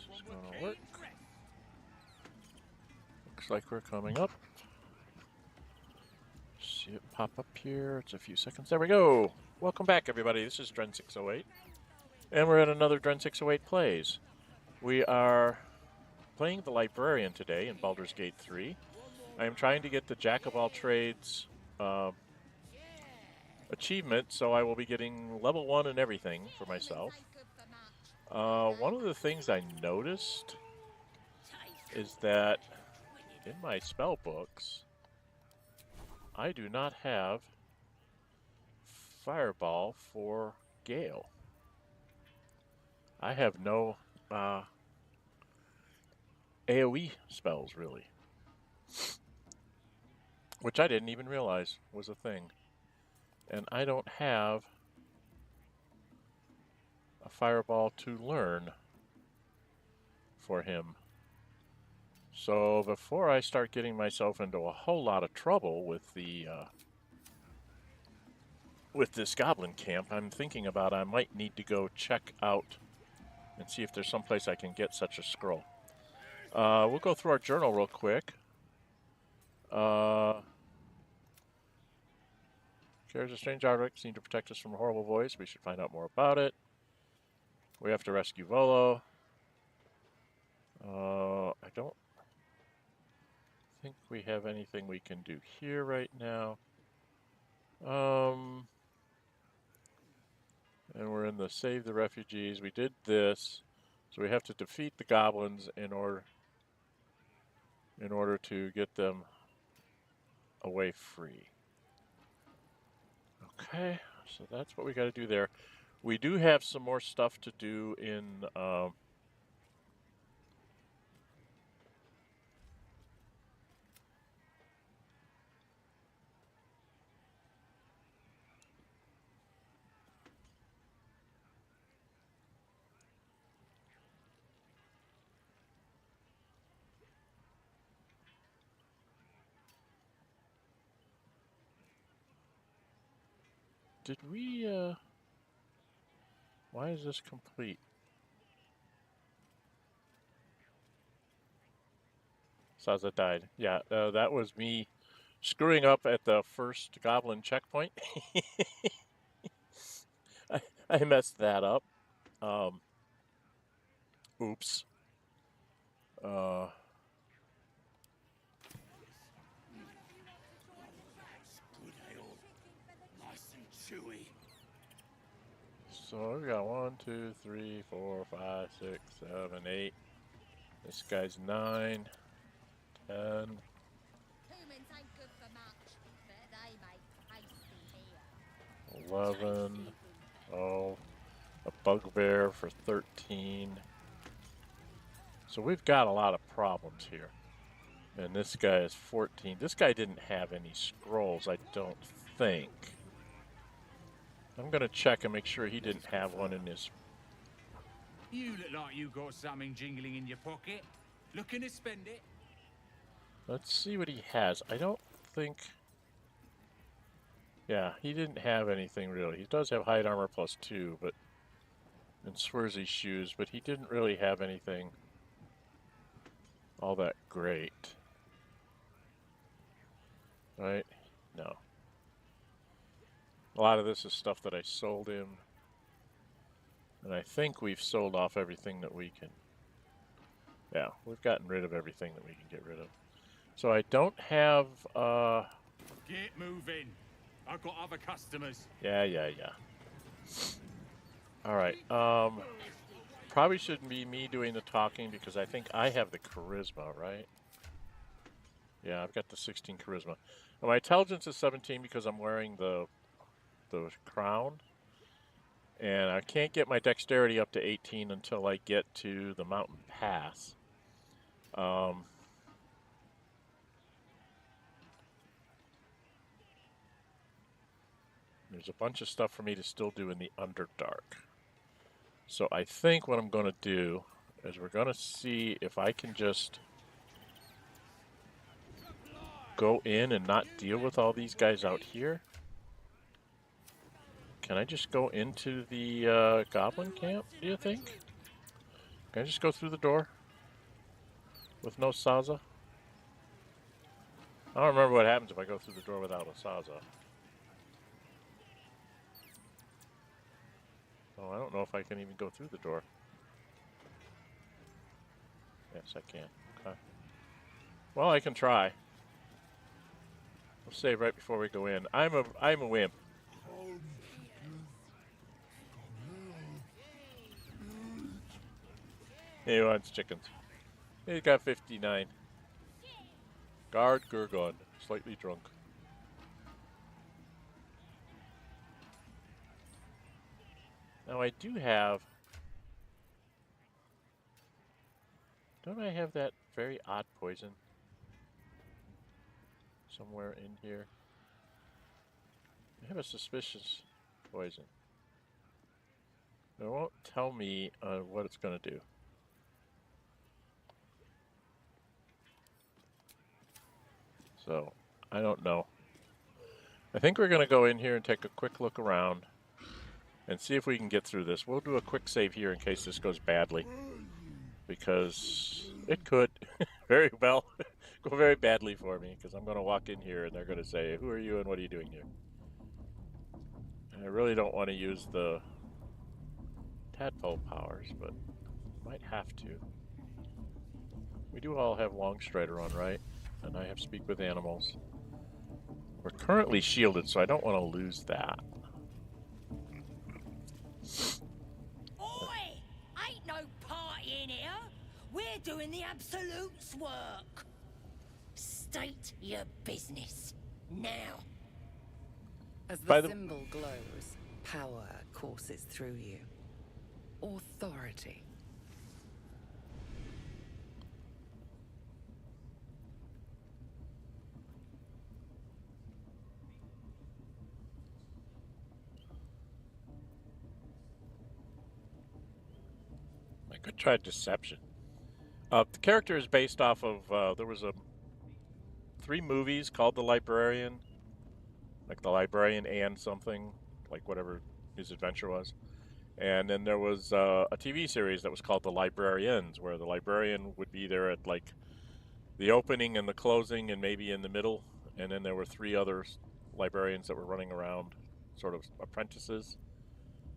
It's gonna work. Looks like we're coming up. See it pop up here. It's a few seconds. There we go. Welcome back, everybody. This is Dren608, and we're at another Dren608 Plays. We are playing the Librarian today in Baldur's Gate 3. I am trying to get the Jack of all trades achievement, so I will be getting level 1 and everything for myself. One of the things I noticed is that in my spell books, I do not have Fireball for Gale. I have no AoE spells, really. Which I didn't even realize was a thing. And I don't have a Fireball to learn for him. So before I start getting myself into a whole lot of trouble with the with this Goblin Camp, I'm thinking about I might need to go check out and see if there's someplace I can get such a scroll. We'll go through our journal real quick. There's a strange object seemed to protect us from a horrible voice. We should find out more about it. We have to rescue Volo. I don't think we have anything we can do here right now. And we're in the Save the Refugees. We did this, so we have to defeat the goblins in order to get them away free. Okay, so that's what we got to do there. We do have some more stuff to do in did we, why is this complete? Saza died. Yeah, that was me screwing up at the first goblin checkpoint. I messed that up. Oops. So we got 1, 2, 3, 4, 5, 6, 7, 8. This guy's 9, 10. 11. Oh, a bugbear for 13. So we've got a lot of problems here. And this guy is 14. This guy didn't have any scrolls, I don't think. I'm going to check and make sure he didn't have one in his... You look like you got something jingling in your pocket. Looking to spend it? Let's see what he has. I don't think... Yeah, he didn't have anything really. He does have hide armor +2, but... and Swersy shoes, but he didn't really have anything all that great. Right? No. A lot of this is stuff that I sold him. And I think we've sold off everything that we can. Yeah, we've gotten rid of everything that we can get rid of. So I don't have, Get moving. I've got other customers. Yeah. Alright, probably shouldn't be me doing the talking because I think I have the charisma, right? Yeah, I've got the 16 charisma. And my intelligence is 17 because I'm wearing the crown. And I can't get my dexterity up to 18 until I get to the mountain pass. There's a bunch of stuff for me to still do in the Underdark. So I think what I'm going to do is we're going to see if I can just go in and not deal with all these guys out here. Can I just go into the Goblin Camp, do you think? Can I just go through the door? With no Saza? I don't remember what happens if I go through the door without a Saza. Oh, I don't know if I can even go through the door. Yes, I can. Okay. Well, I can try. We'll save right before we go in. I'm a wimp. He wants chickens. He's got 59. Guard Gurgon, slightly drunk. Now I do have... Don't I have that very odd poison? Somewhere in here. I have a suspicious poison. It won't tell me what it's going to do. So, I don't know. I think we're going to go in here and take a quick look around and see if we can get through this. We'll do a quick save here in case this goes badly. Because it could very well go very badly for me. Because I'm going to walk in here and they're going to say, who are you and what are you doing here? And I really don't want to use the tadpole powers, but might have to. We do all have Longstrider on, right? And I have Speak with Animals. We're currently shielded, so I don't want to lose that. Oi! Ain't no party in here. We're doing the Absolute's work. State your business. Now. As the symbol glows, power courses through you. Authority. I could try deception. The character is based off of, there was 3 movies called The Librarian. Like The Librarian and something, like whatever his adventure was. And then there was a TV series that was called The Librarians, where the librarian would be there at like the opening and the closing and maybe in the middle. And then there were 3 other librarians that were running around, sort of apprentices.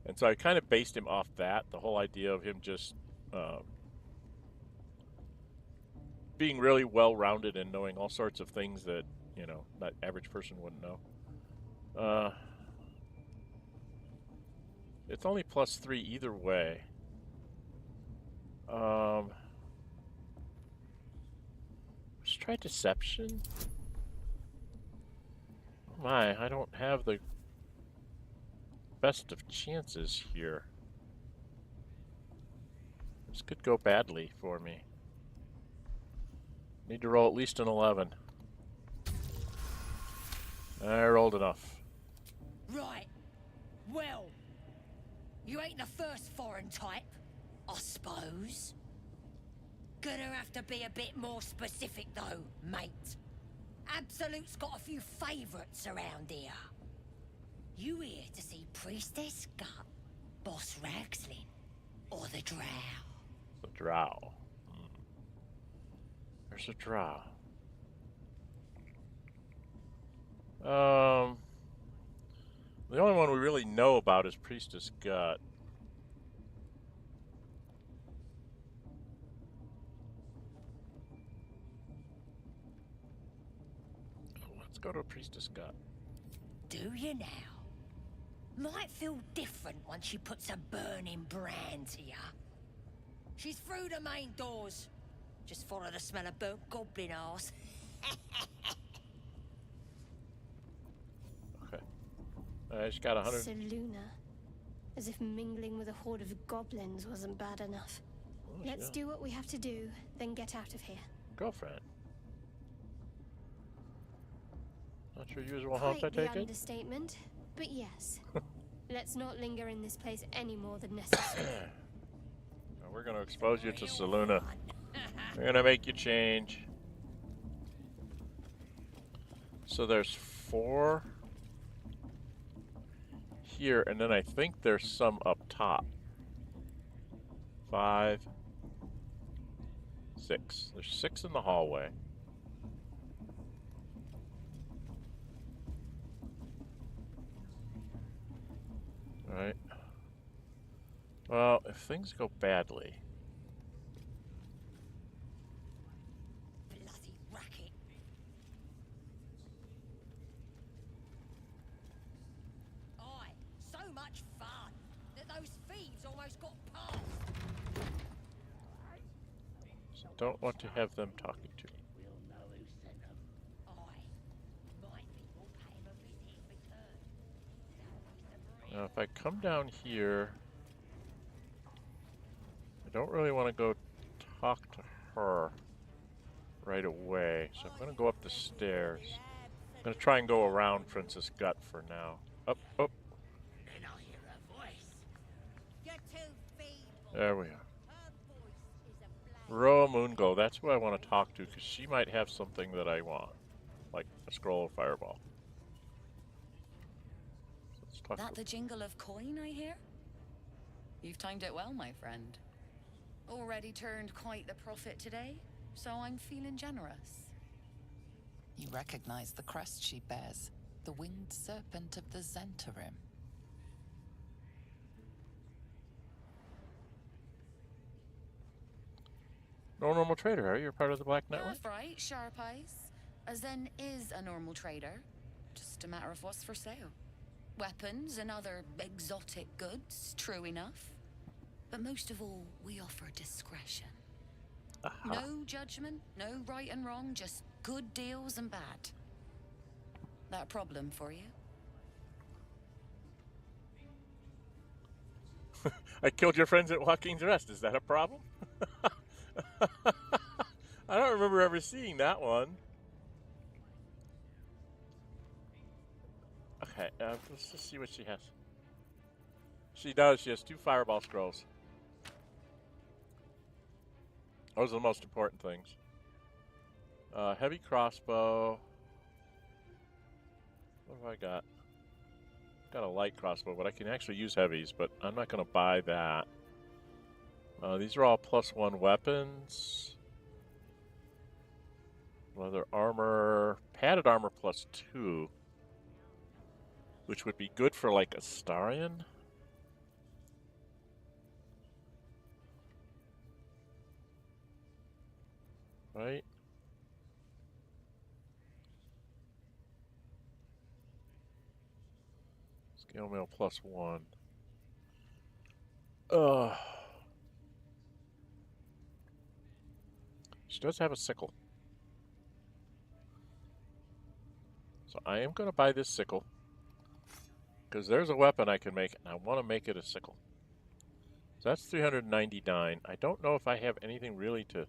And so I kind of based him off that, the whole idea of him just being really well-rounded and knowing all sorts of things that, you know, that average person wouldn't know. It's only +3 either way. Let's try deception. Oh my, I don't have the best of chances here. This could go badly for me. Need to roll at least an 11. I rolled enough. Right. Well, you ain't the first foreign type, I suppose. Gonna have to be a bit more specific though, mate. Absolute's got a few favourites around here. You here to see Priestess Gut, Boss Raxlin, or the Drow? The Drow. There's a Drow. The only one we really know about is Priestess Gut. Let's go to Priestess Gut. Do you now? Might feel different once she puts a burning brand here. She's through the main doors. Just follow the smell of burnt goblin arse. Okay. I just got 100. Seluna. As if mingling with a horde of goblins wasn't bad enough. Oh, Let's do what we have to do, then get out of here. Girlfriend. Not your usual Quite hump, I the take it? understatement, but yes. Let's not linger in this place any more than necessary. Now we're going to expose you to Seluna. We're going to make you change. So there's 4 here, and then I think there's some up top. 5, 6. There's 6 in the hallway. Alright. Well, if things go badly... Bloody racket. Aye, so much fun that those thieves almost got past. So don't want to have them talking to me. Now, if I come down here, I don't really want to go talk to her right away, so I'm going to go up the stairs. I'm going to try and go around Priestess Gut for now. Up, up. There we are. Roah Moonglow, that's who I want to talk to, because she might have something that I want, like a scroll of fireball. That the jingle of coin, I hear? You've timed it well, my friend. Already turned quite the profit today, so I'm feeling generous. You recognize the crest she bears, the winged serpent of the Zentarim. No normal trader, are you? You're part of the Black Network? Half right, sharp eyes. A Zen is a normal trader. Just a matter of what's for sale. Weapons and other exotic goods, true enough. But most of all, we offer discretion. No judgment, no right and wrong, just good deals and bad. That a problem for you? I killed your friends at Joaquin's Rest. Is that a problem? I don't remember ever seeing that one. Okay, let's just see what she has. She does. She has 2 fireball scrolls. Those are the most important things. Heavy crossbow. What have I got? Got a light crossbow, but I can actually use heavies, but I'm not going to buy that. These are all +1 weapons. Leather armor. Padded armor +2. Which would be good for, like, Astarion. Right? Scale mail +1. She does have a sickle. So I am going to buy this sickle. Because there's a weapon I can make, and I want to make it a sickle. So that's 399. I don't know if I have anything really to...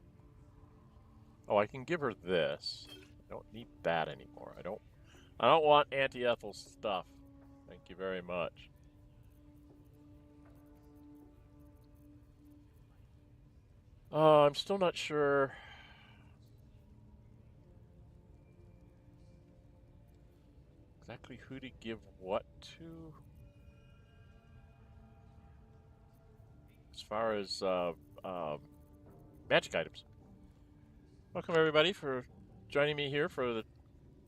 Oh, I can give her this. I don't need that anymore. I don't want Auntie Ethel's stuff. Thank you very much. I'm still not sure... exactly who to give what to. As far as magic items. Welcome everybody for joining me here for the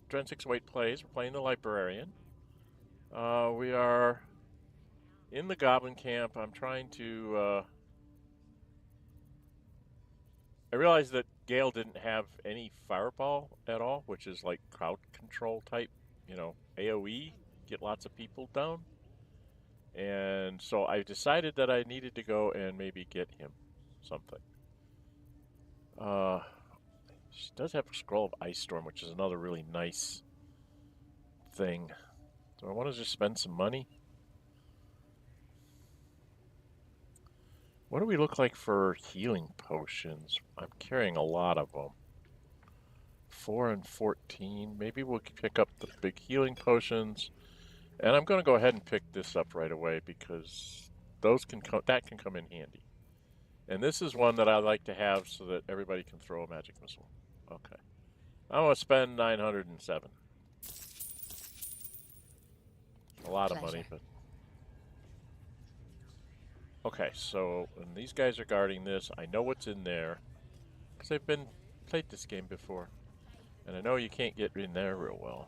Dren608 Plays. We're playing the Librarian. We are in the Goblin Camp. I'm trying to... I realized that Gale didn't have any fireball at all, which is like crowd control type. You know, AoE, get lots of people down. And so I decided that I needed to go and maybe get him something. She does have a scroll of Ice Storm, which is another really nice thing. Do I want to just spend some money? What do we look like for healing potions? I'm carrying a lot of them. 4 and 14. Maybe we'll pick up the big healing potions. And I'm going to go ahead and pick this up right away because those can that can come in handy. And this is one that I like to have so that everybody can throw a magic missile. Okay. I'm going to spend 907. A lot of money, but... Okay, so when these guys are guarding this, I know what's in there. Because I've played this game before. And I know you can't get in there real well.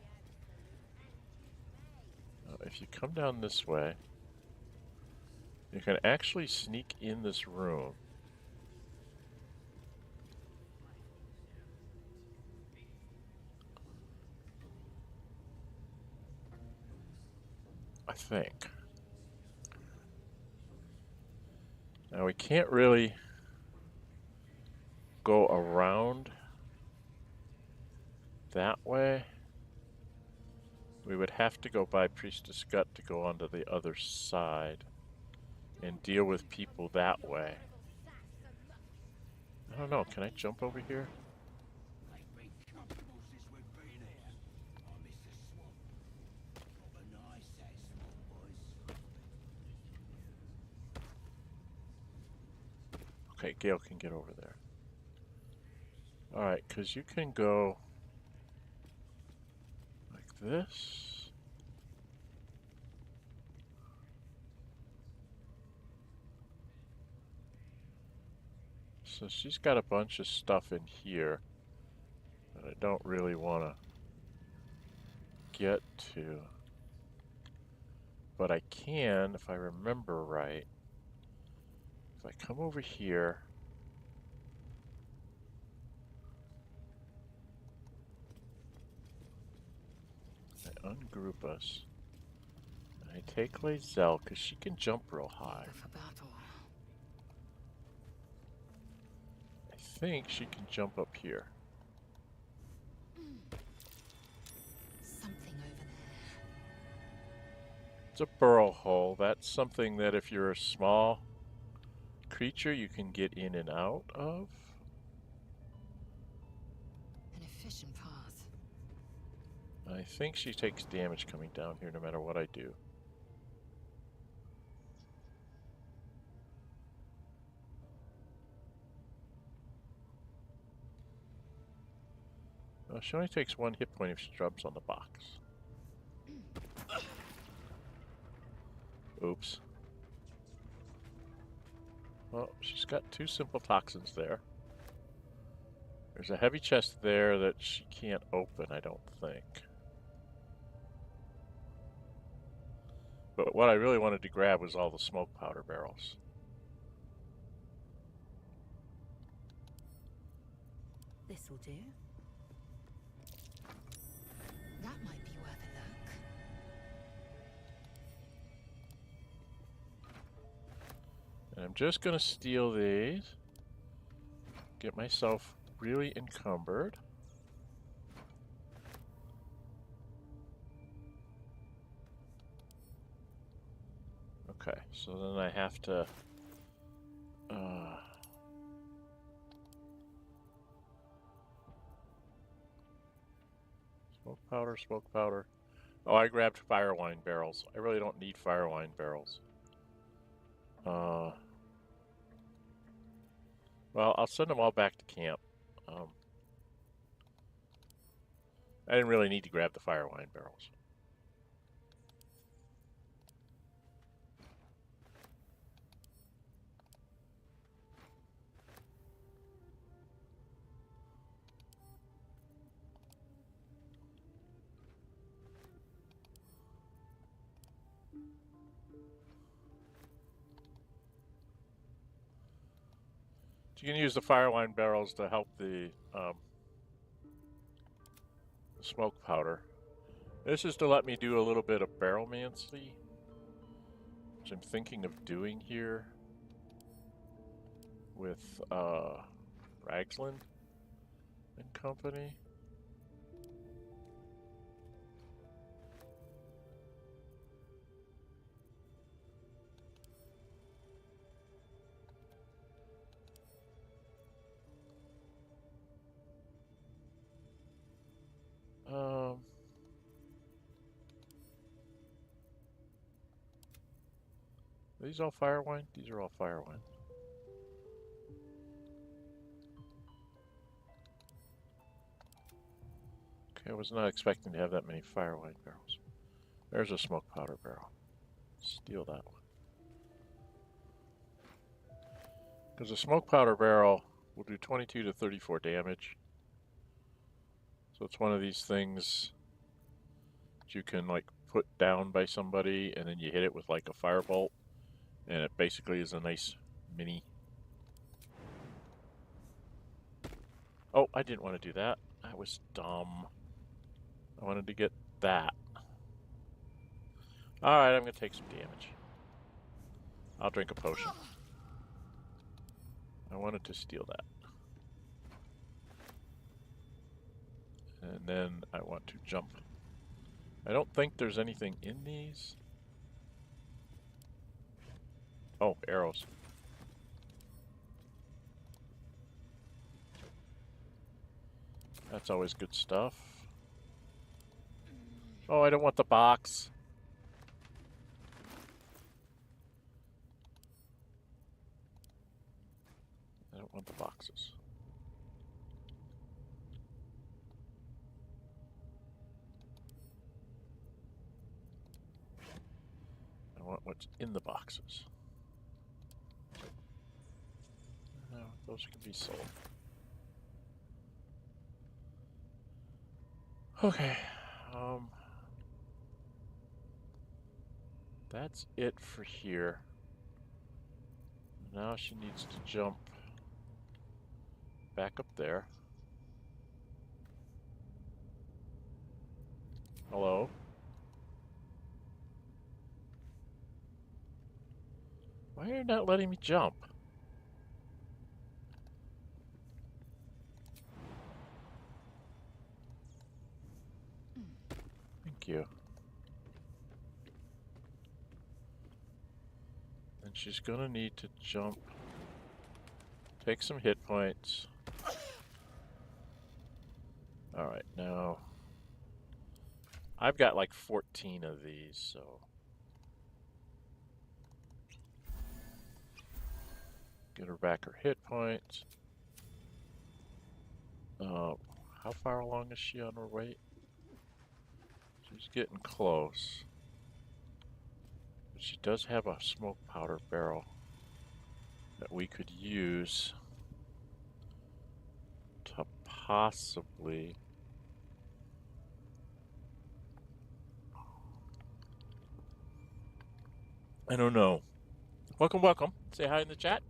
If you come down this way, you can actually sneak in this room. I think. Now we can't really go around that way. We would have to go by Priestess Gut to go onto the other side and deal with people that way. I don't know, can I jump over here? Okay, Gale can get over there. Alright, because you can go like this. So she's got a bunch of stuff in here that I don't really want to get to. But I can, if I remember right, if I come over here, I ungroup us, and I take Lae'zel, because she can jump real high. For battle. I think she can jump up here. Something over there. It's a burrow hole. That's something that if you're a small creature, you can get in and out of. An efficient path. I think she takes damage coming down here no matter what I do. Well, she only takes 1 hit point if she drops on the box. Oops. Well, she's got 2 simple toxins there. There's a heavy chest there that she can't open, I don't think. But what I really wanted to grab was all the smoke powder barrels. This'll do. That might be worth a look. And I'm just going to steal these. Get myself really encumbered. Okay, so then I have to... smoke powder, smoke powder. Oh, I grabbed fire wine barrels. I really don't need fire wine barrels. Well, I'll send them all back to camp. I didn't really need to grab the fire wine barrels. You can use the fire wine barrels to help the smoke powder. This is to let me do a little bit of barrelmancy, which I'm thinking of doing here with Ragsland and company. Are these all fire wine? These are all fire wine. Okay, I was not expecting to have that many fire wine barrels. There's a smoke powder barrel. Steal that one. Because the smoke powder barrel We'll do 22 to 34 damage. So it's one of these things that you can like put down by somebody and then you hit it with like a firebolt, and it basically is a nice mini. Oh, I didn't want to do that. That was dumb. I wanted to get that. Alright, I'm going to take some damage. I'll drink a potion. I wanted to steal that. And then I want to jump. I don't think there's anything in these. Oh, arrows. That's always good stuff. Oh, I don't want the box. I don't want the boxes. I want what's in the boxes. No, those can be sold. Okay. That's it for here. Now she needs to jump back up there. Hello? Why are you not letting me jump? Thank you. And she's gonna need to jump. Take some hit points. Alright, now I've got like 14 of these, so get her back her hit points. How far along is she on her way? She's getting close. But she does have a smoke powder barrel that we could use to possibly I don't know. Welcome, welcome. Say hi in the chat.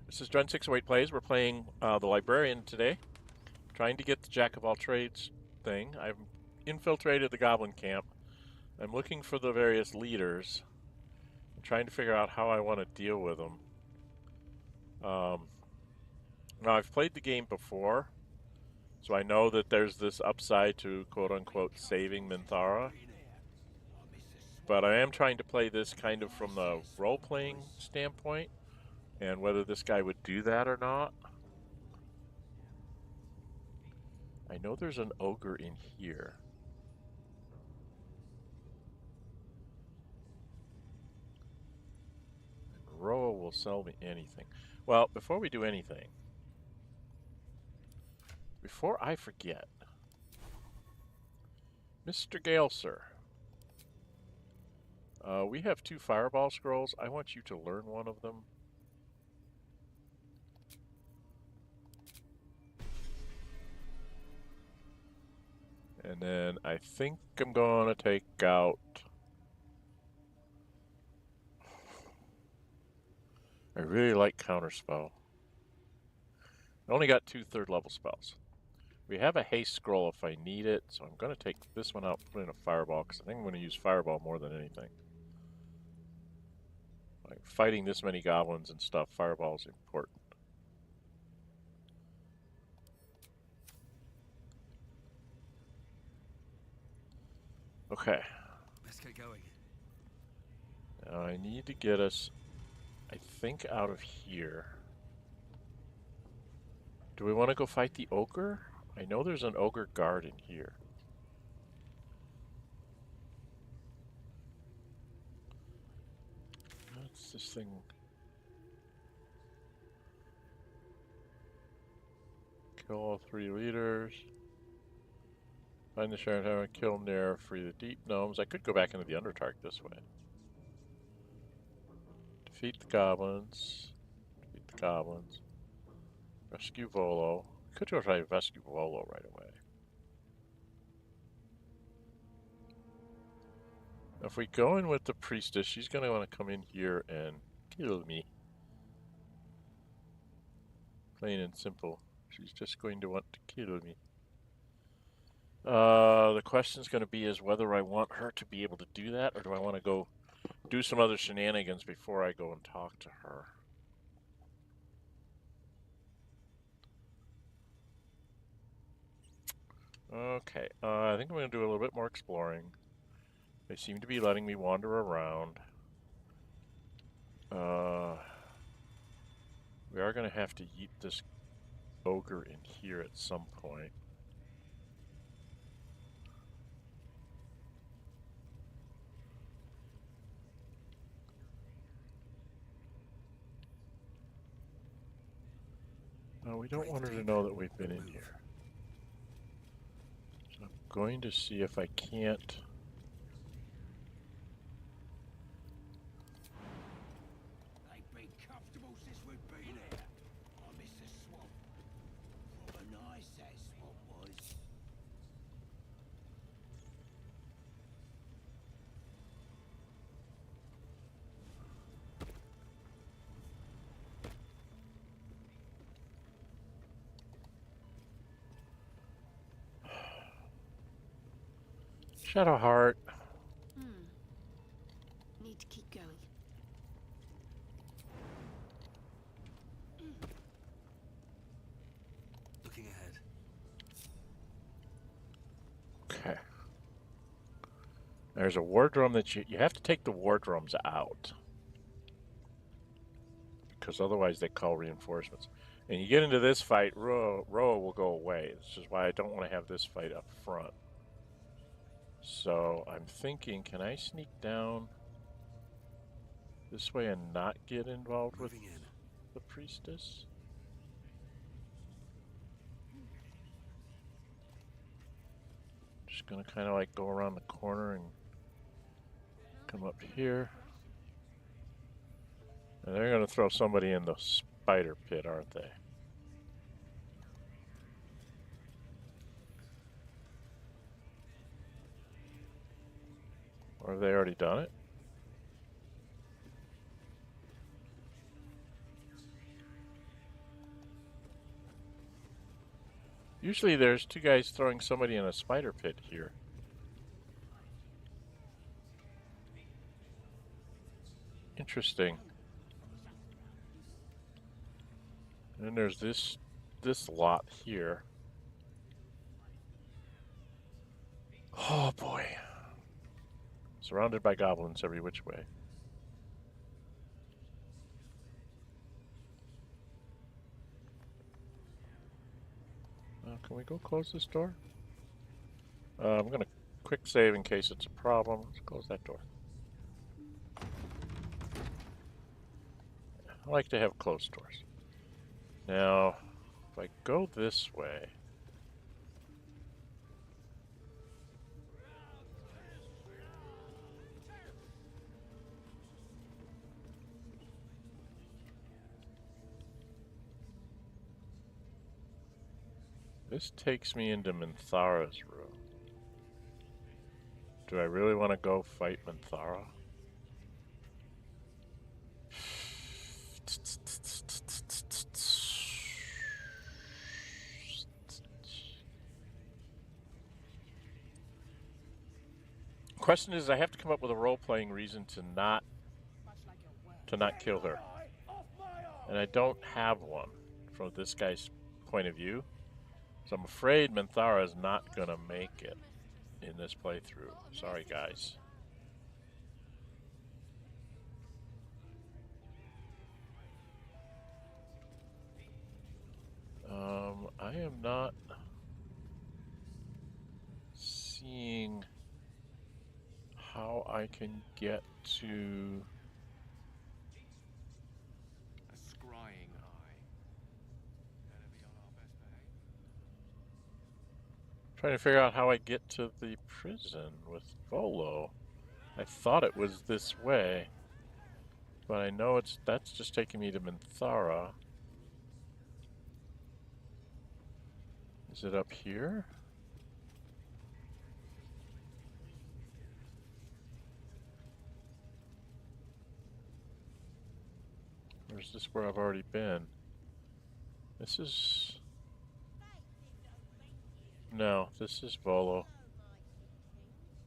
This is Dren608 Plays. We're playing the Librarian today. Trying to get the Jack of all trades thing. I've infiltrated the Goblin Camp. I'm looking for the various leaders. I'm trying to figure out how I want to deal with them. Now, I've played the game before, so I know that there's this upside to quote-unquote saving Minthara. But I am trying to play this kind of from the role-playing standpoint, and whether this guy would do that or not. I know there's an ogre in here. And Roah will sell me anything. Well, before we do anything, before I forget, Mr. Gale, sir, we have 2 fireball scrolls. I want you to learn one of them. And then I think I'm going to take out... I really like Counterspell. I only got 2 third-level spells. We have a haste scroll if I need it, so I'm going to take this one out and put in a fireball, because I think I'm going to use fireball more than anything. Like fighting this many goblins and stuff, fireball is important. Okay. Let's get going. Now I need to get us, I think, out of here. Do we want to go fight the ogre? I know there's an ogre guard in here. What's this thing? Kill all 3 leaders. Find the Sharon Tower, kill near, free the deep gnomes. I could go back into the Underdark this way. Defeat the goblins. Defeat the goblins. Rescue Volo. Could you try to rescue Volo right away? If we go in with the Priestess, she's going to want to come in here and kill me. Plain and simple. She's just going to want to kill me. The question's going to be is whether I want her to be able to do that, or do I want to go do some other shenanigans before I go and talk to her. Okay, I think I'm going to do a little bit more exploring. They seem to be letting me wander around. We are going to have to yeet this ogre in here at some point. No, we don't want her to know that we've been in here. So I'm going to see if I can't... They've been comfortable since we've been here. I miss the swamp. What a nice that swamp was. Shadowheart. Need to keep going. Looking ahead. Okay. There's a wardroom that you have to take the wardrooms out. Because otherwise they call reinforcements. And you get into this fight, Roah will go away. This is why I don't want to have this fight up front. So I'm thinking, can I sneak down this way and not get involved with the Priestess? Just gonna kind of like go around the corner and come up here. And they're gonna throw somebody in the spider pit, aren't they? Or have they already done it? Usually there's two guys throwing somebody in a spider pit here. Interesting. And then there's this lot here. Oh boy. Surrounded by goblins every which way. Can we go close this door? I'm going to quick save in case it's a problem. Let's close that door. I like to have closed doors. Now, if I go this way... This takes me into Minthara's room. Do I really want to go fight Minthara? Question is, I have to come up with a role-playing reason to not kill her, and I don't have one from this guy's point of view. So I'm afraid Minthara is not going to make it in this playthrough. Sorry, guys. I am not seeing how I can get to... Trying to figure out how I get to the prison with Volo. I thought it was this way, but I know that's just taking me to Minthara. Is it up here? Or is this where I've already been? This is... No, this is Volo.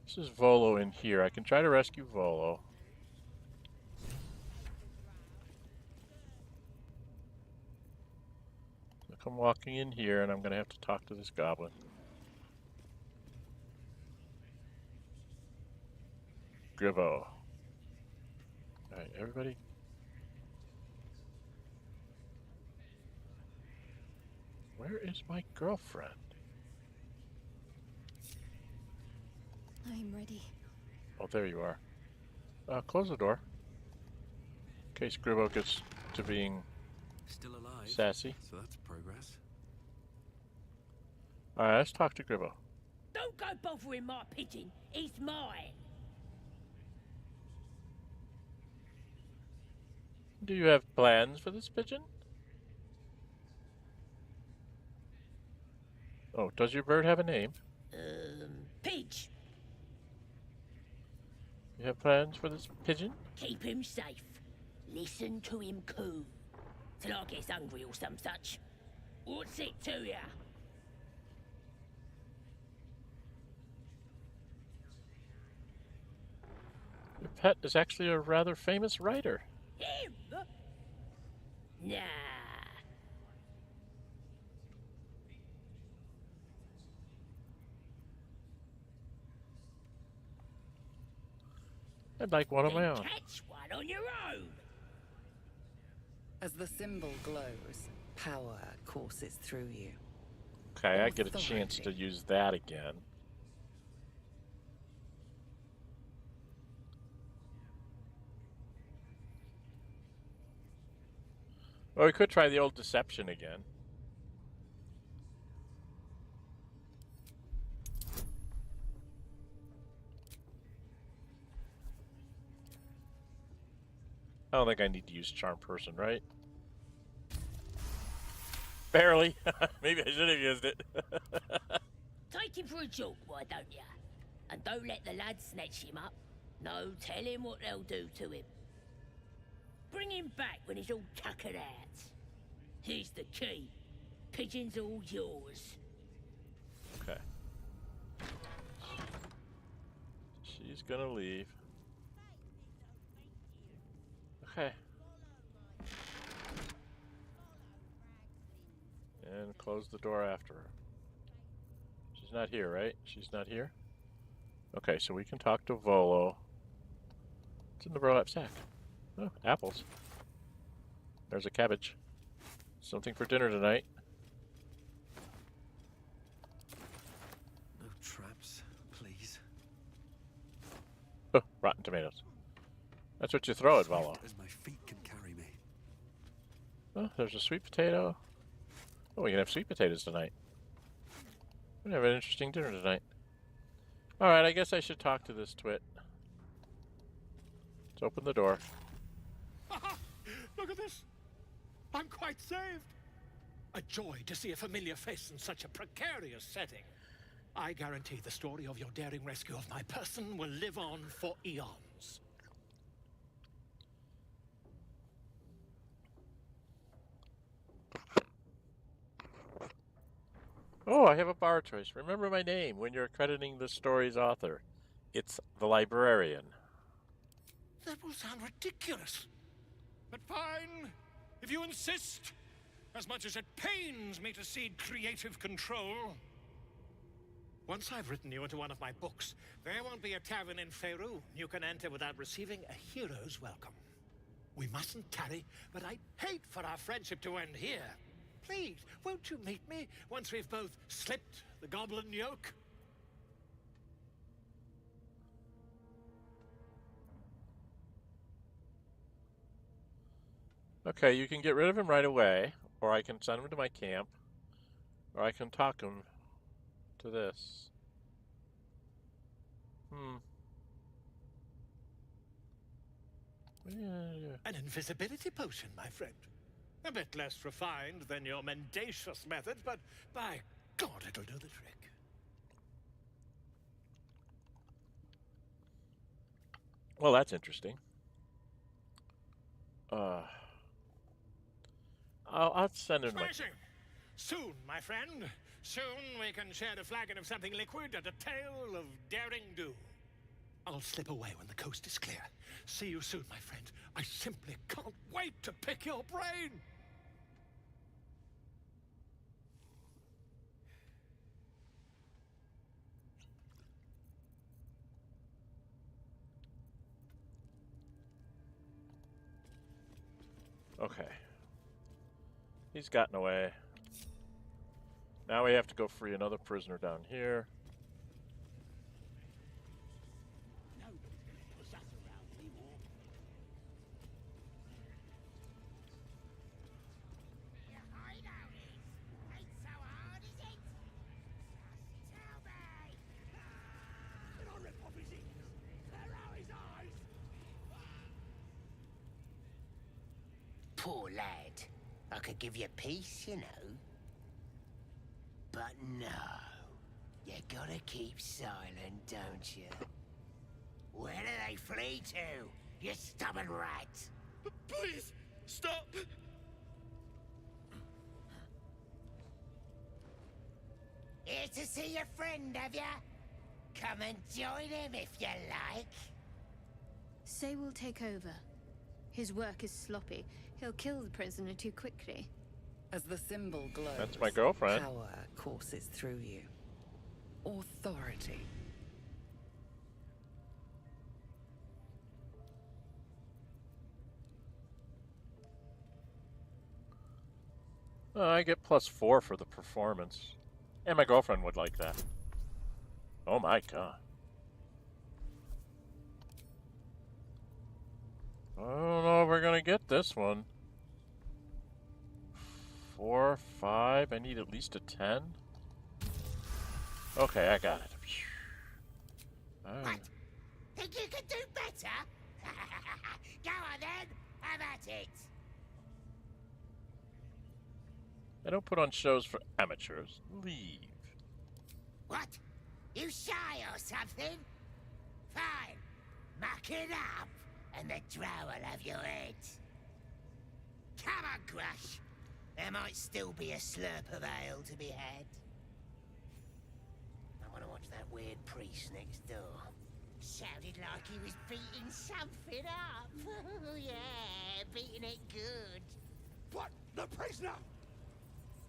This is Volo in here. I can try to rescue Volo. Look, I'm walking in here and I'm going to have to talk to this goblin. Grivo. Alright, everybody. Where is my girlfriend? I'm ready. Oh, there you are. Close the door. In case Grivo gets to being still alive. Sassy. So that's progress. Alright, let's talk to Grivo. Don't go bothering my pigeon. He's mine. Do you have plans for this pigeon? Oh, does your bird have a name? Pidge. You have plans for this pigeon? Keep him safe. Listen to him coo. Till I gets hungry or some such. What's it to ya? Your pet is actually a rather famous writer. Him? Nah. I'd like one of my Then own. catch one on your own. As the symbol glows, power courses through you. Okay, I get a chance to use that again. Well, we could try the old deception again. I don't think I need to use Charm Person, right? Barely. Maybe I should have used it. Take him for a joke, why don't ya? And don't let the lads snatch him up. No, tell him what they'll do to him. Bring him back when he's all tuckered out. Here's the key. Pigeon's all yours. Okay. She's gonna leave. Okay. And close the door after her. She's not here, right? She's not here? Okay, so we can talk to Volo. What's in the burlap sack? Oh, apples. There's a cabbage. Something for dinner tonight. No traps, please. Oh, rotten tomatoes. That's what you throw at Volo. As my feet can carry me. Oh, there's a sweet potato. Oh, we can have sweet potatoes tonight. We're gonna have an interesting dinner tonight. Alright, I guess I should talk to this twit. Let's open the door. Look at this. I'm quite saved. A joy to see a familiar face in such a precarious setting. I guarantee the story of your daring rescue of my person will live on for eons. Oh, I have a bar choice. Remember my name when you're crediting the story's author. It's the Librarian. That will sound ridiculous. But fine, if you insist. As much as it pains me to cede creative control. Once I've written you into one of my books, there won't be a tavern in Faerun you can enter without receiving a hero's welcome. We mustn't tarry, but I'd hate for our friendship to end here. Please, won't you meet me once we've both slipped the goblin yoke? Okay, you can get rid of him right away, or I can send him to my camp, or I can talk him to this. An invisibility potion, my friend. A bit less refined than your mendacious methods, but by God, it'll do the trick. Well, that's interesting. I'll send him. Smashing! Soon, my friend. Soon we can share a flagon of something liquid and a tale of daring do. I'll slip away when the coast is clear. See you soon, my friend. I simply can't wait to pick your brain! Okay. He's gotten away. Now we have to go free another prisoner down here. Poor lad. I could give you peace, you know. But no. You gotta keep silent, don't you? Where do they flee to, you stubborn rat? Please, stop! Here to see your friend, have ya? Come and join him if you like. Say we'll take over. His work is sloppy. He'll kill the prisoner too quickly. As the symbol glows, That's my girlfriend. power courses through you. Authority. I get +4 for the performance. And my girlfriend would like that. Oh my god. I don't know if we're gonna get this one. 4, 5. I need at least a 10. Okay, I got it. What? Think you could do better? Go on then, have at it. I don't put on shows for amateurs. Leave. What? You shy or something? Fine. Muck it up, and the drow will have your head. Come on, Grush. There might still be a slurp of ale to be had. I want to watch that weird priest next door. Sounded like he was beating something up. Yeah, beating it good. What? The prisoner?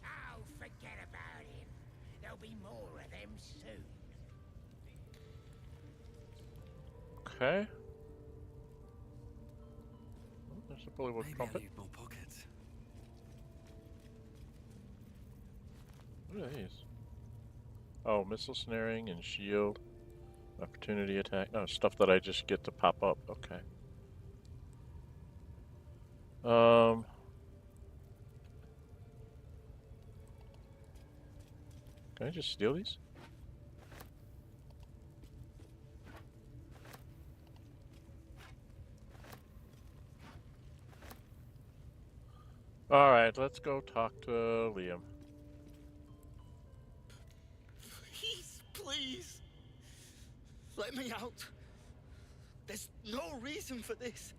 Oh, forget about him. There'll be more of them soon. Okay. Oh, there's a bullywug Maybe I trumpet. need more pockets. What are these? Oh, missile snaring and shield. Opportunity attack. No, stuff that I just get to pop up. Okay. Can I just steal these? Alright, let's go talk to Liam. Please, let me out. There's no reason for this.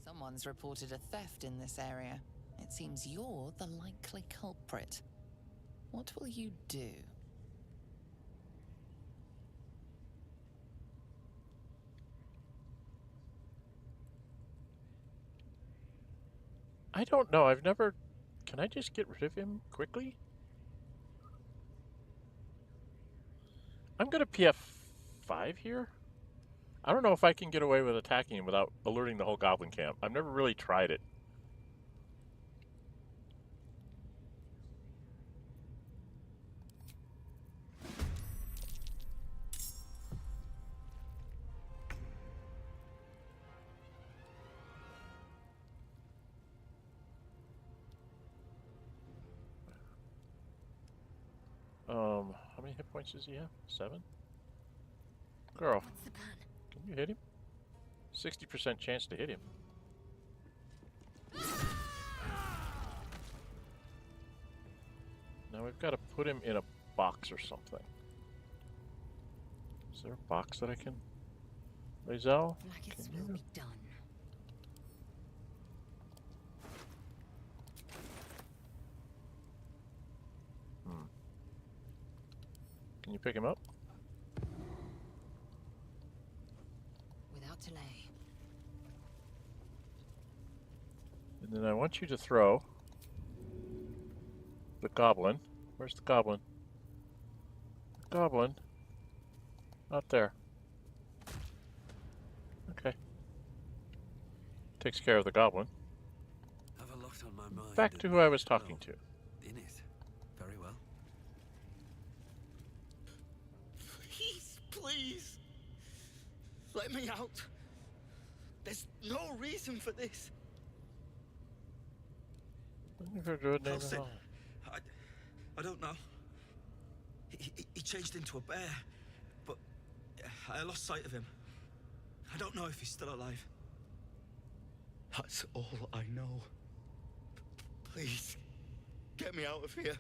Someone's reported a theft in this area. It seems you're the likely culprit. What will you do? I don't know. I've never... Can I just get rid of him quickly? I'm going to PF5 here. I don't know if I can get away with attacking him without alerting the whole Goblin Camp. I've never really tried it. How many hit points does he have? 7? Girl, What's the plan? can you hit him? 60% chance to hit him. Now we've I've got to put him in a box or something. Is there a box that I can... Lae'zel? Like it Can will you... be done. Can you pick him up? Without delay. And then I want you to throw the goblin. Where's the goblin? The goblin. Not there. Okay. Takes care of the goblin. Have a lot on my mind. Back to who I was talking to. In it. Very well. Please, please. Let me out. There's no reason for this. Colson, I don't know. He changed into a bear, but I lost sight of him. I don't know if he's still alive. That's all I know. Please, get me out of here.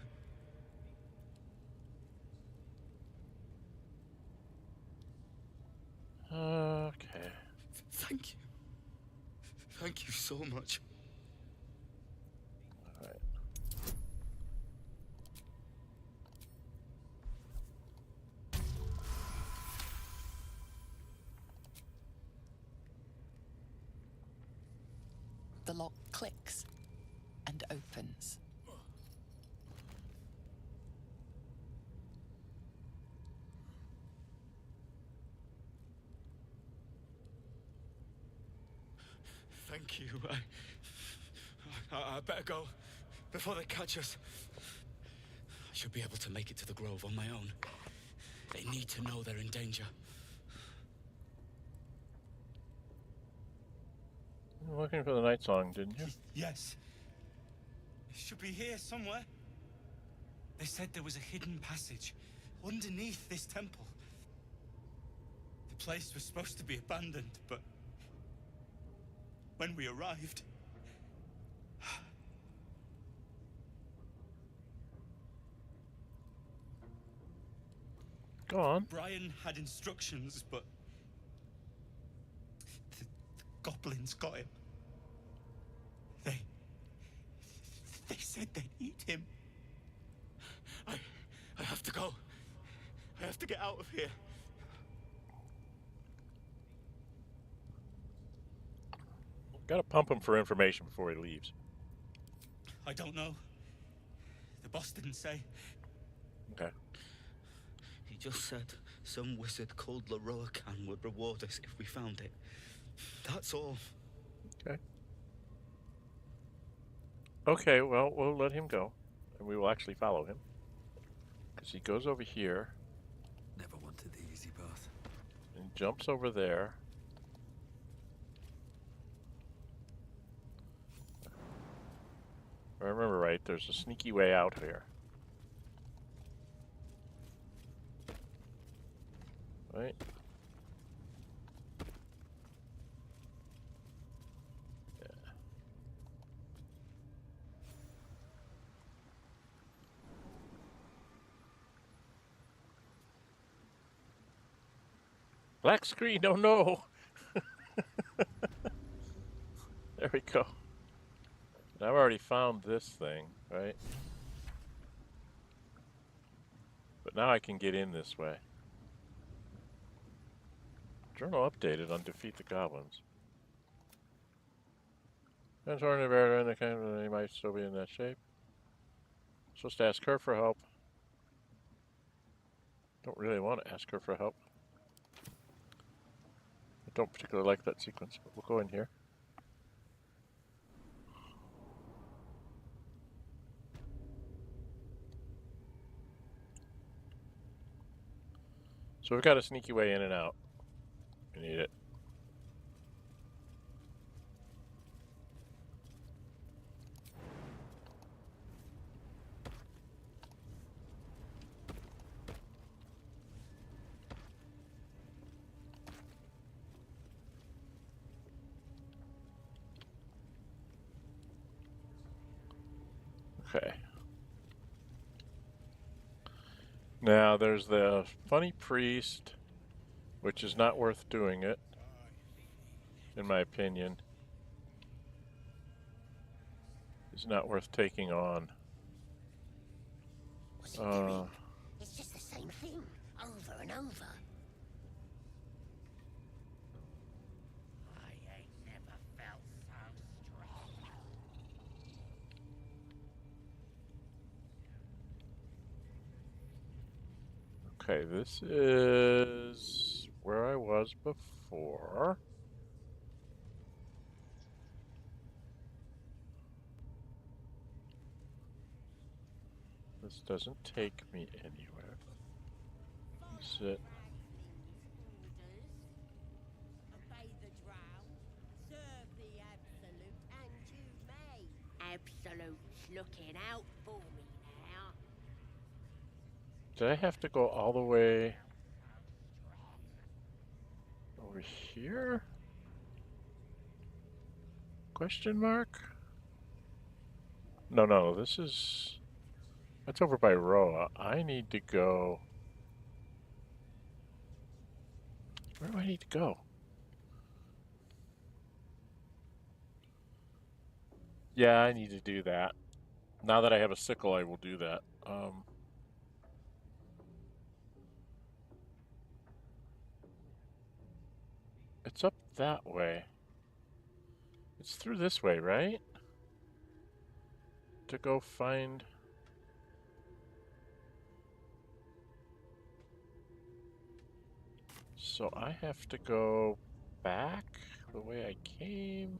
Okay. Thank you. Thank you so much. Alright. The lock clicks and opens. Thank you. I better go before they catch us. I should be able to make it to the grove on my own. They need to know they're in danger. You were looking for the night song, didn't you? Yes. It should be here somewhere. They said there was a hidden passage underneath this temple. The place was supposed to be abandoned, but when we arrived, Go on. Brian had instructions, but the goblins got him. They said they'd eat him. I have to go. I have to get out of here. Gotta pump him for information before he leaves. I don't know. The boss didn't say. Okay. He just said some wizard called Roah would reward us if we found it. That's all. Okay. Okay, well, we'll let him go. And we will actually follow him. Because he goes over here. Never wanted the easy path. And jumps over there. If I remember right, there's a sneaky way out here. Right? Yeah. Black screen, oh no! There we go. And I've already found this thing, right? But now I can get in this way. Journal updated on defeat the goblins. Transform the bear in the camp, they might still be in that shape. Supposed to ask her for help. Don't really want to ask her for help. I don't particularly like that sequence, but we'll go in here. So we've got a sneaky way in and out. We need it. Okay. Now, there's the funny priest, which is not worth doing it, in my opinion. It's not worth taking on. What's he doing? It's just the same thing, over and over. I ain't never felt so strong. Okay, this is where I was before. This doesn't take me anywhere. Is it? Obey the drow, serve the absolute, and you may. Absolute's looking out for me now. Did I have to go all the way over here? Question mark? No, this is... That's over by Roah. I need to go... Where do I need to go? Yeah, I need to do that. Now that I have a sickle, I will do that. It's up that way. It's through this way, right? To go find... So I have to go back the way I came.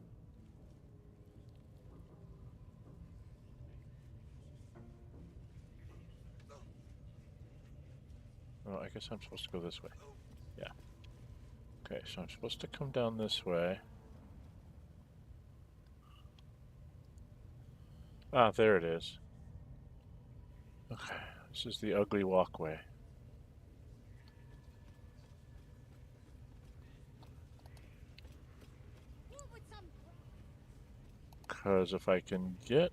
Oh, I guess I'm supposed to go this way. Yeah. Okay, so I'm supposed to come down this way. Ah, there it is. Okay, this is the ugly walkway. Because if I can get...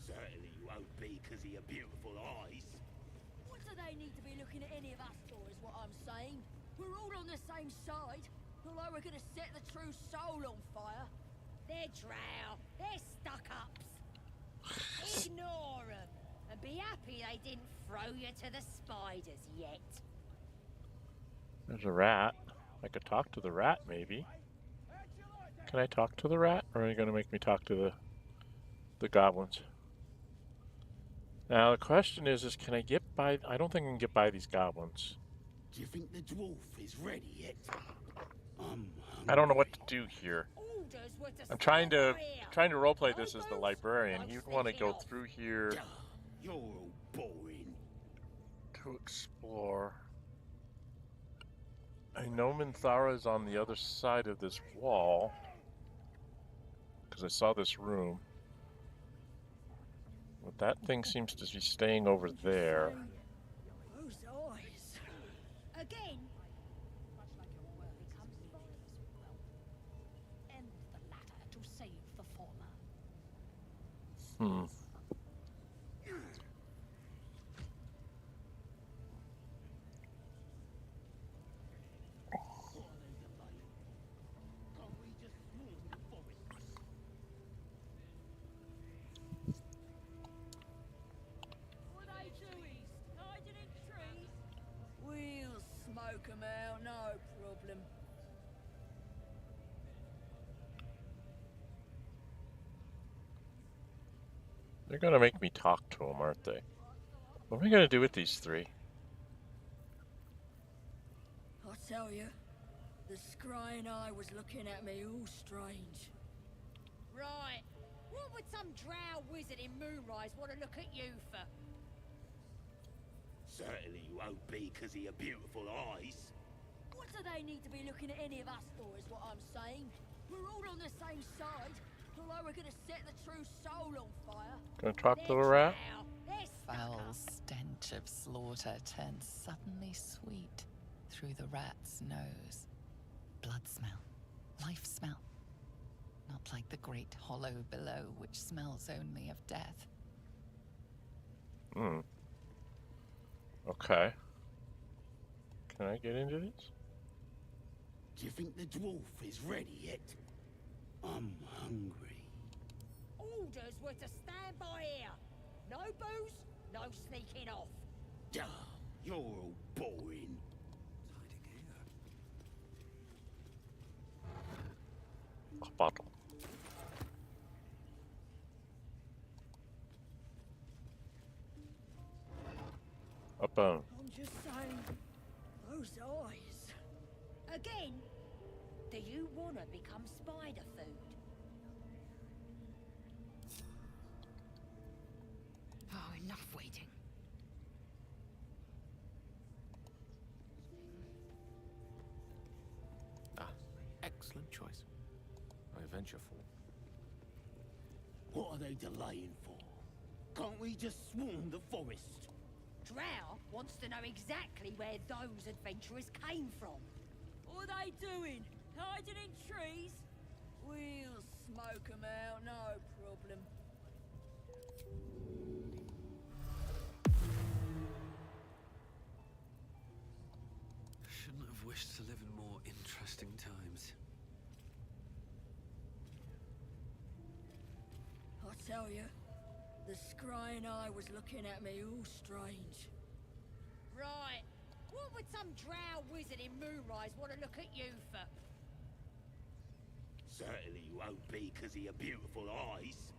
Certainly you won't be because of your beautiful eyes. What do they need to be looking at any of us for, is what I'm saying? We're all on the same side. Although we're gonna set the true soul on fire. They're drow. They're stuck-ups. Ignore them. And be happy they didn't throw you to the spiders yet. There's a rat. I could talk to the rat, maybe. Can I talk to the rat, or are you going to make me talk to the goblins? Now the question is can I get by? I don't think I can get by these goblins. Do you think the dwarf is ready yet? I don't know what to do here. I'm trying to roleplay this as the librarian. You'd want to go through here. You're all boring. To explore. I know Minthara is on the other side of this wall. Because I saw this room. But that thing seems to be staying over there. Those eyes. Again? And the latter to save the former. We'll smoke 'em out, no problem. They're gonna make me talk to them, aren't they? What am I gonna do with these three? I tell you, the scrying eye was looking at me all strange. Right. What would some drow wizard in Moonrise want to look at you for? Certainly you won't be because of your beautiful eyes. What do they need to be looking at any of us for, is what I'm saying? We're all on the same side. Although we're gonna set the true soul on fire. Gonna talk to the rat? Foul stench of slaughter turned suddenly sweet through the rat's nose. Blood smell, life smell. Not like the great hollow below, which smells only of death. Okay. Can I get into this? Do you think the dwarf is ready yet? I'm hungry. Orders were to stand by here. No booze, no sneaking off. Duh, you're all boring. A bottle. A bone. I'm just saying, those eyes. Again, do you want to become spider food? Oh, enough waiting. Ah, excellent choice. I venture for. What are they delaying for? Can't we just swarm the forest? Drow wants to know exactly where those adventurers came from. What are they doing? Hiding in trees? We'll smoke 'em out, no problem. Shouldn't have wished to live in more interesting times. I tell you, the scrying eye was looking at me all strange. Right. What would some drow wizard in Moonrise want to look at you for? Certainly won't be because of your beautiful eyes.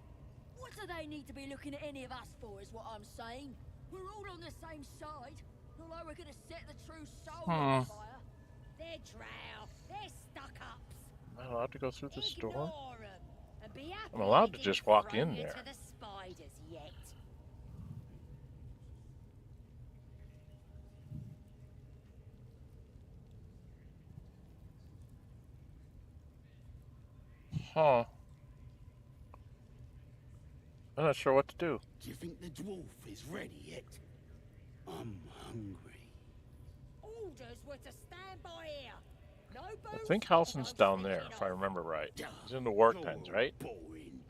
What do they need to be looking at any of us for, is what I'm saying? We're all on the same side. Not like we're gonna set the true soul on fire. They're drow. They're stuck-ups. Am I allowed to go through this door? Ignore 'em and be happy I'm allowed they to just didn't walk throw in you there. to the spiders yet. Huh. I'm not sure what to do. Do you think the dwarf is ready yet? I'm hungry. Orders were to stand by here. No booze, I think Halsin's down there, if I remember right. He's in the Worg Pens, right? Boring.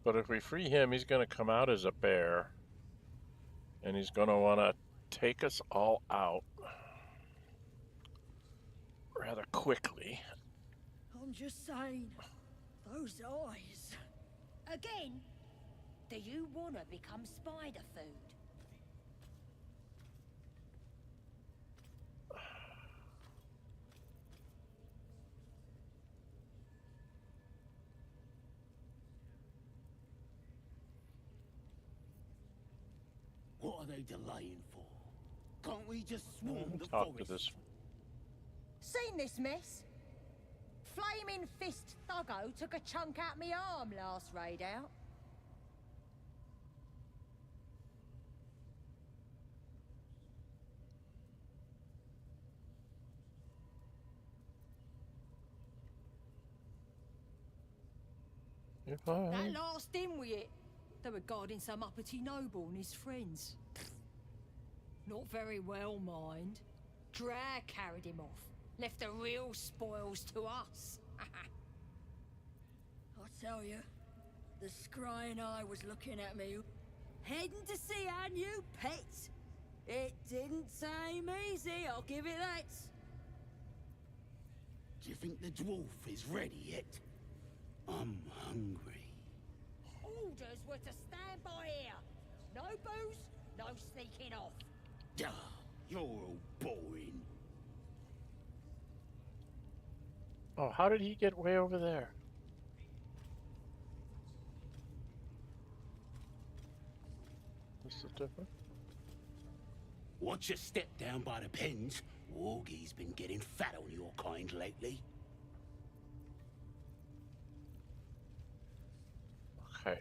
But if we free him, he's going to come out as a bear. And he's going to want to take us all out rather quickly. I'm just saying, those eyes. Again, do you want to become spider food? What are they delaying for? Can't we just swarm the Talk forest? to this. Seen this mess? Flaming Fist Thuggo took a chunk out me arm last raid out. If I... That last in with it. They were guarding some uppity noble and his friends. Not very well, mind. Drag carried him off. Left the real spoils to us. I tell you, the scrying eye was looking at me. Heading to see our new pet. It didn't seem easy, I'll give it that. Do you think the dwarf is ready yet? I'm hungry. Orders were to stand by here. No booze, no sneaking off. Duh, you're all boring. Oh, how did he get way over there? This is different. Watch your step down by the pens. Worgie's been getting fat on your kind lately. Okay.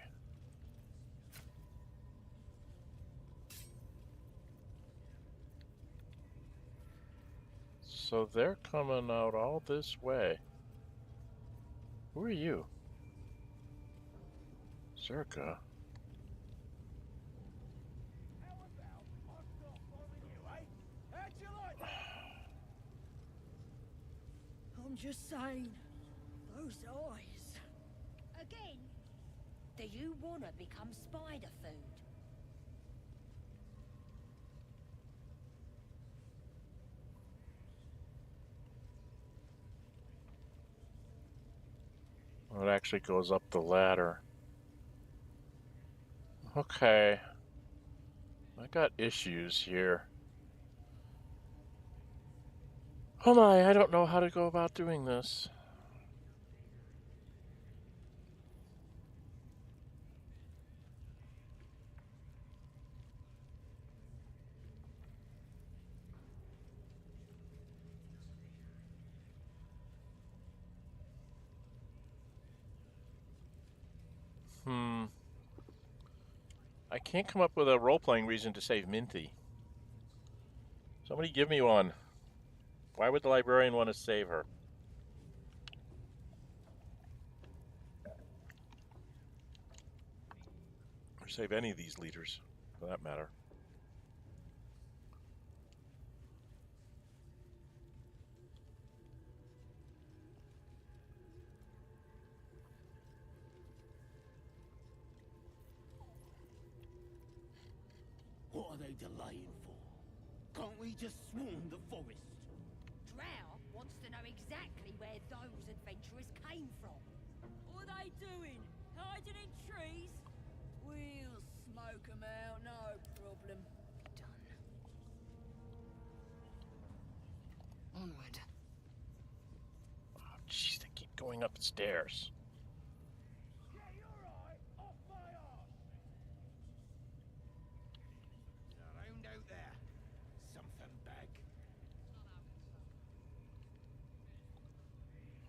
So they're coming out all this way. Who are you? Zerka. I'm just saying, those eyes. Again, Do you want to become spider food? Well, it actually goes up the ladder. Okay. I got issues here. Oh my, I don't know how to go about doing this. I can't come up with a role-playing reason to save Minty. Somebody give me one. Why would the librarian want to save her? Or save any of these leaders, for that matter. What are they delaying for? Can't we just swarm the forest? Drow wants to know exactly where those adventurers came from. What are they doing? Hiding in trees? We'll smoke them out, no problem. Onward. Oh, jeez, they keep going up the stairs. Around out there. Something big.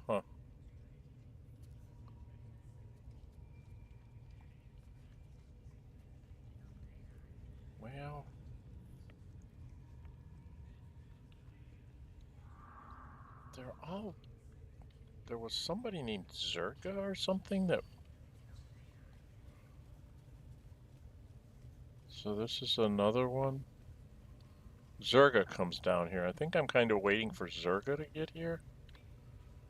Huh. Well... they're all... There was somebody named Zerga or something that... So this is another one? Zerga comes down here. I think I'm kind of waiting for Zerga to get here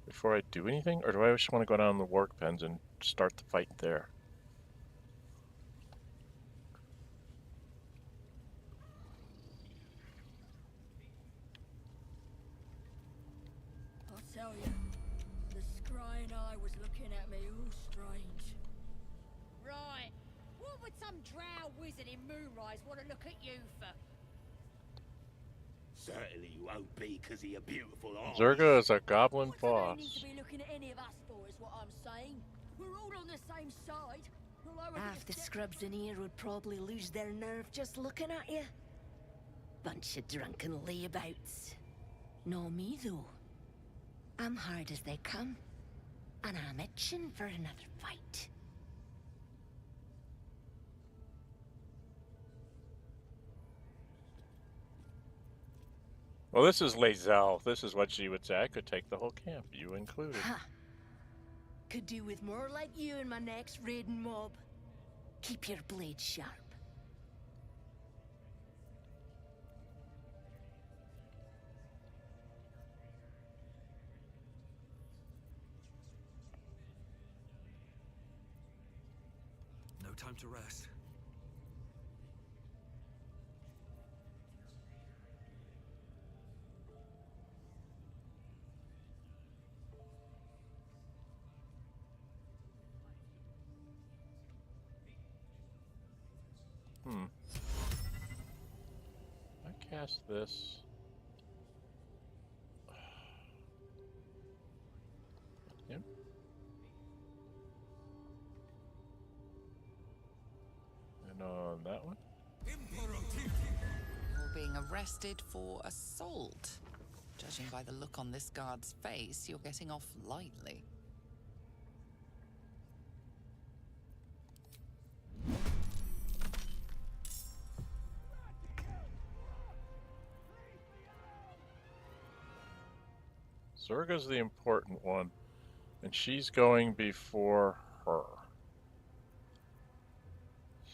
before I do anything, or do I just want to go down the Worg Pens and start the fight there? I'll tell you, the scrying eye was looking at me all strange. Right. What would some drow wizard in Moonrise want to look at you for? Certainly you won't be because of your beautiful eyes. Zerga is a goblin What do they need boss. to be looking at any of us for, is what I'm saying. We're all on the same side. Half the scrubs in here would probably lose their nerve just looking at you. Bunch of drunken layabouts. No me, though. I'm hard as they come, and I'm itching for another fight. Well, this is Lae'zel. This is what she would say. I could take the whole camp, you included. Ha! Could do with more like you in my next raiding mob. Keep your blade sharp. No time to rest. I cast this. Yep. And on that one. You're being arrested for assault. Judging by the look on this guard's face, you're getting off lightly. Zerga's the important one, and she's going before her.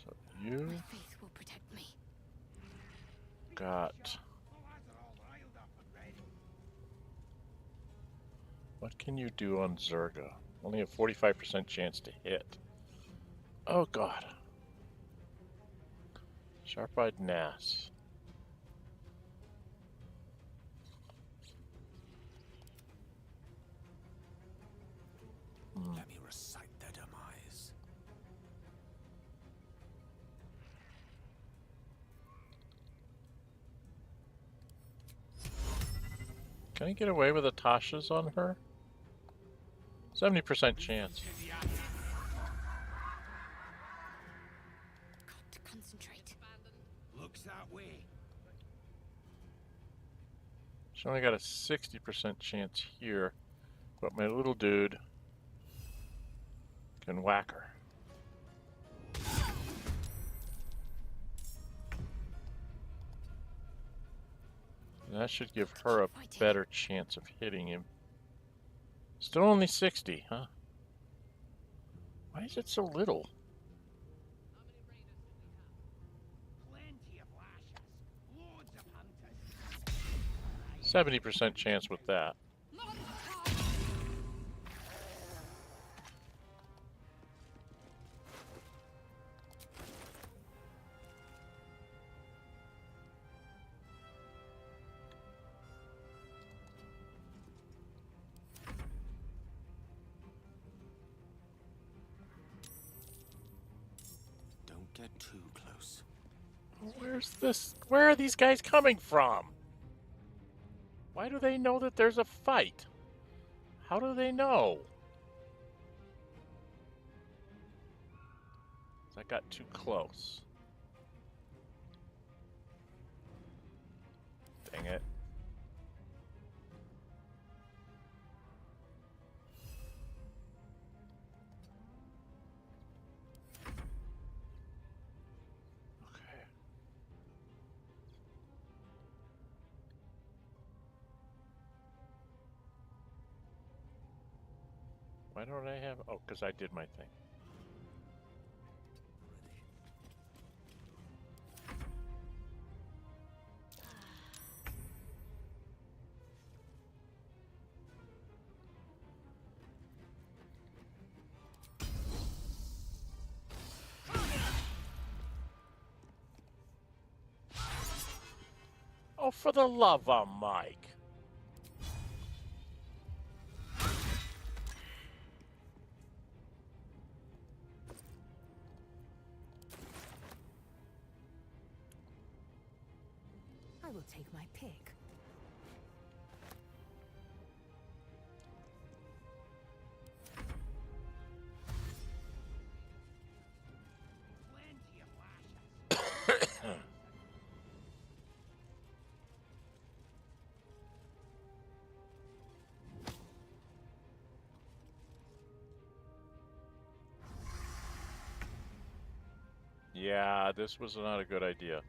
So you My faith will protect me. got... What can you do on Zerga? Only a 45% chance to hit. Oh God. Sharp-eyed Nass. Let me recite their demise. Can I get away with the Tasha's on her? 70% chance. Got to concentrate. Looks that way. She only got a 60% chance here, but my little dude can whack her. And that should give her a better chance of hitting him. Still only 60, huh? Why is it so little? 70% chance with that. Don't get too close. Where's this? Where are these guys coming from? Why do they know that there's a fight? How do they know? I got too close. Dang it. Okay. Why don't I have... Oh, because I did my thing. Oh, for the love of Mike. I will take my pick. Yeah, this was not a good idea.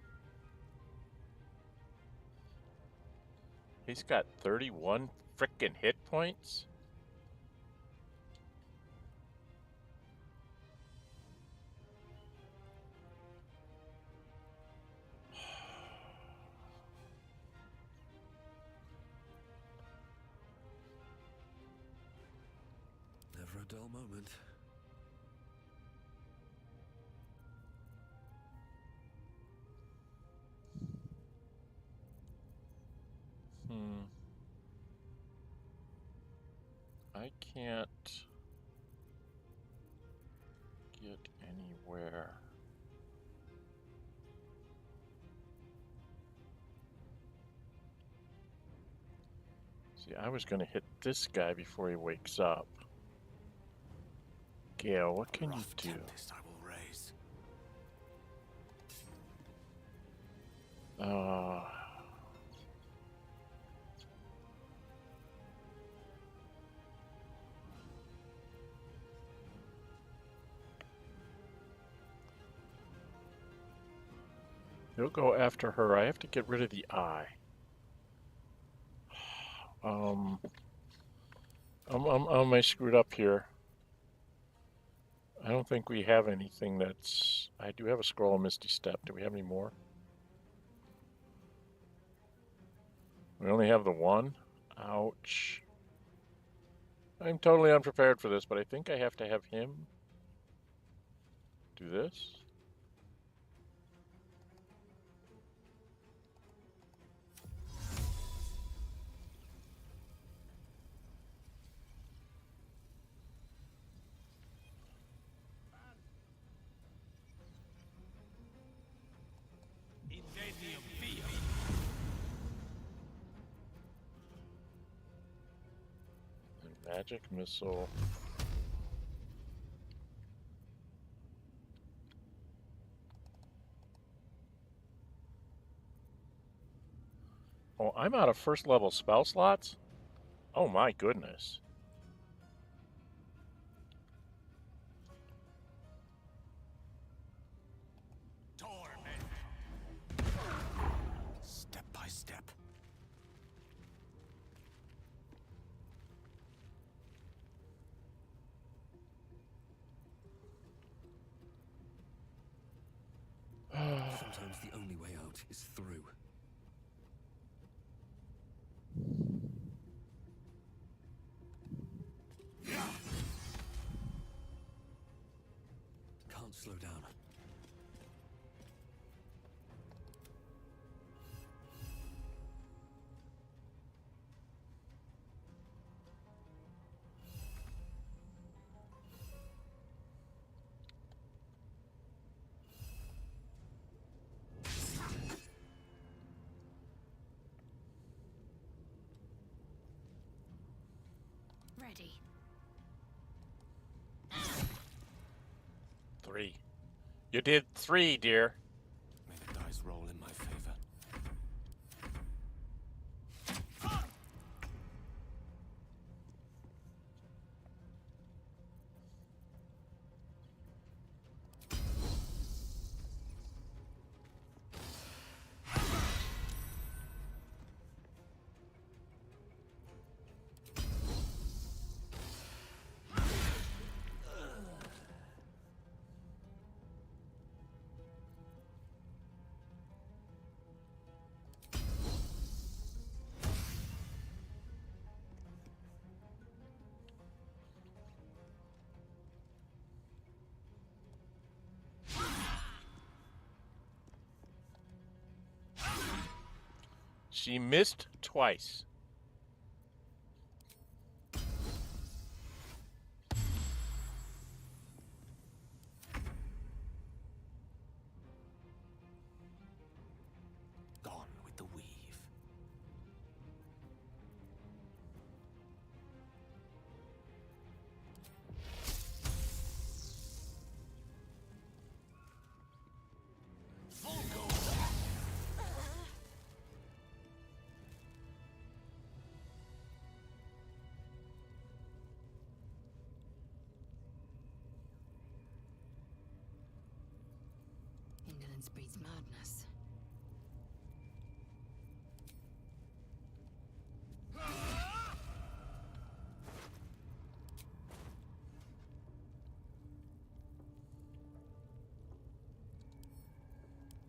He's got 31 frickin' hit points? Never a dull moment. I can't get anywhere. See, I was going to hit this guy before he wakes up. Gale, what can you do? Tempest I will raise. He'll go after her. I have to get rid of the eye. Am I screwed up here? I don't think we have anything that's... I do have a scroll of Misty Step. Do we have any more? We only have the one? Ouch. I'm totally unprepared for this, but I think I have to have him. Do this. And magic missile. Oh, I'm out of first level spell slots? Oh my goodness. Step by step. Sometimes the only way out is through. Can't slow down. Ready. 3. You did 3, dear. May the dice roll in my favor. She missed twice. Gone with the weave. Indolence breeds madness.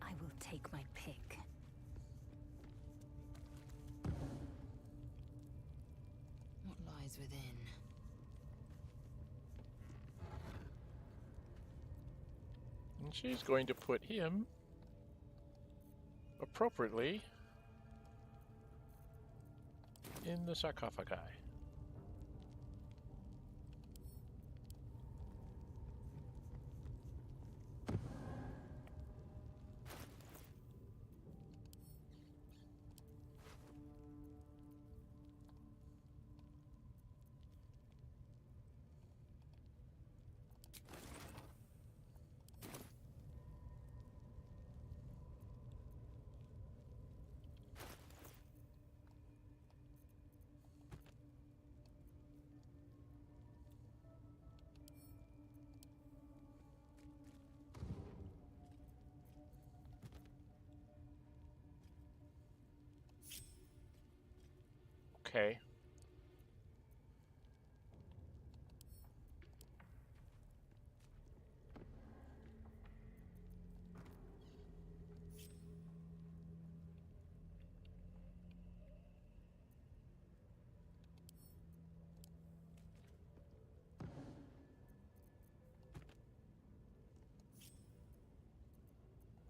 I will take my pick. What lies within? And she's going to put him appropriately in the sarcophagi. Okay.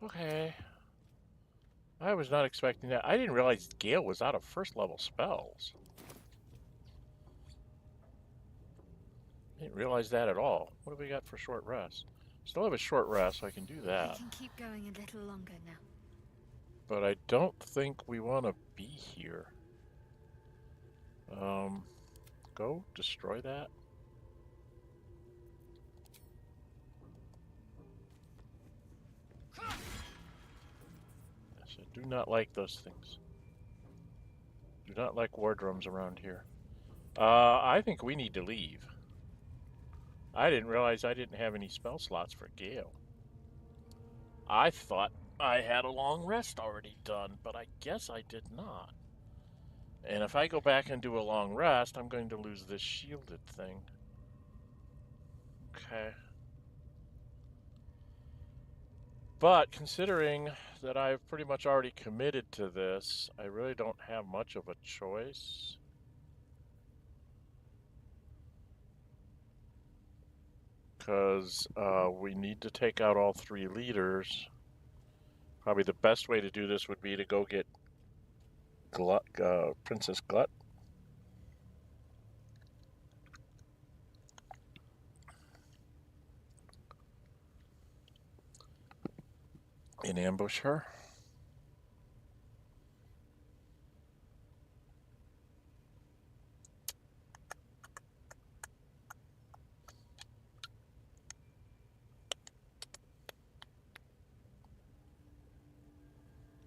Okay. I was not expecting that. I didn't realize Gale was out of first level spells. Didn't realize that at all. What do we got for short rest? Still have a short rest, so I can do that. We can keep going a little longer now. But I don't think we want to be here. Go destroy that. Yes, I do not like those things. Do not like war drums around here. I think we need to leave. I didn't realize I didn't have any spell slots for Gale. I thought I had a long rest already done, but I guess I did not. And if I go back and do a long rest, I'm going to lose this shielded thing. Okay. But considering that I've pretty much already committed to this, I really don't have much of a choice. Because we need to take out all 3 leaders. Probably the best way to do this would be to go get Princess Gut. And ambush her.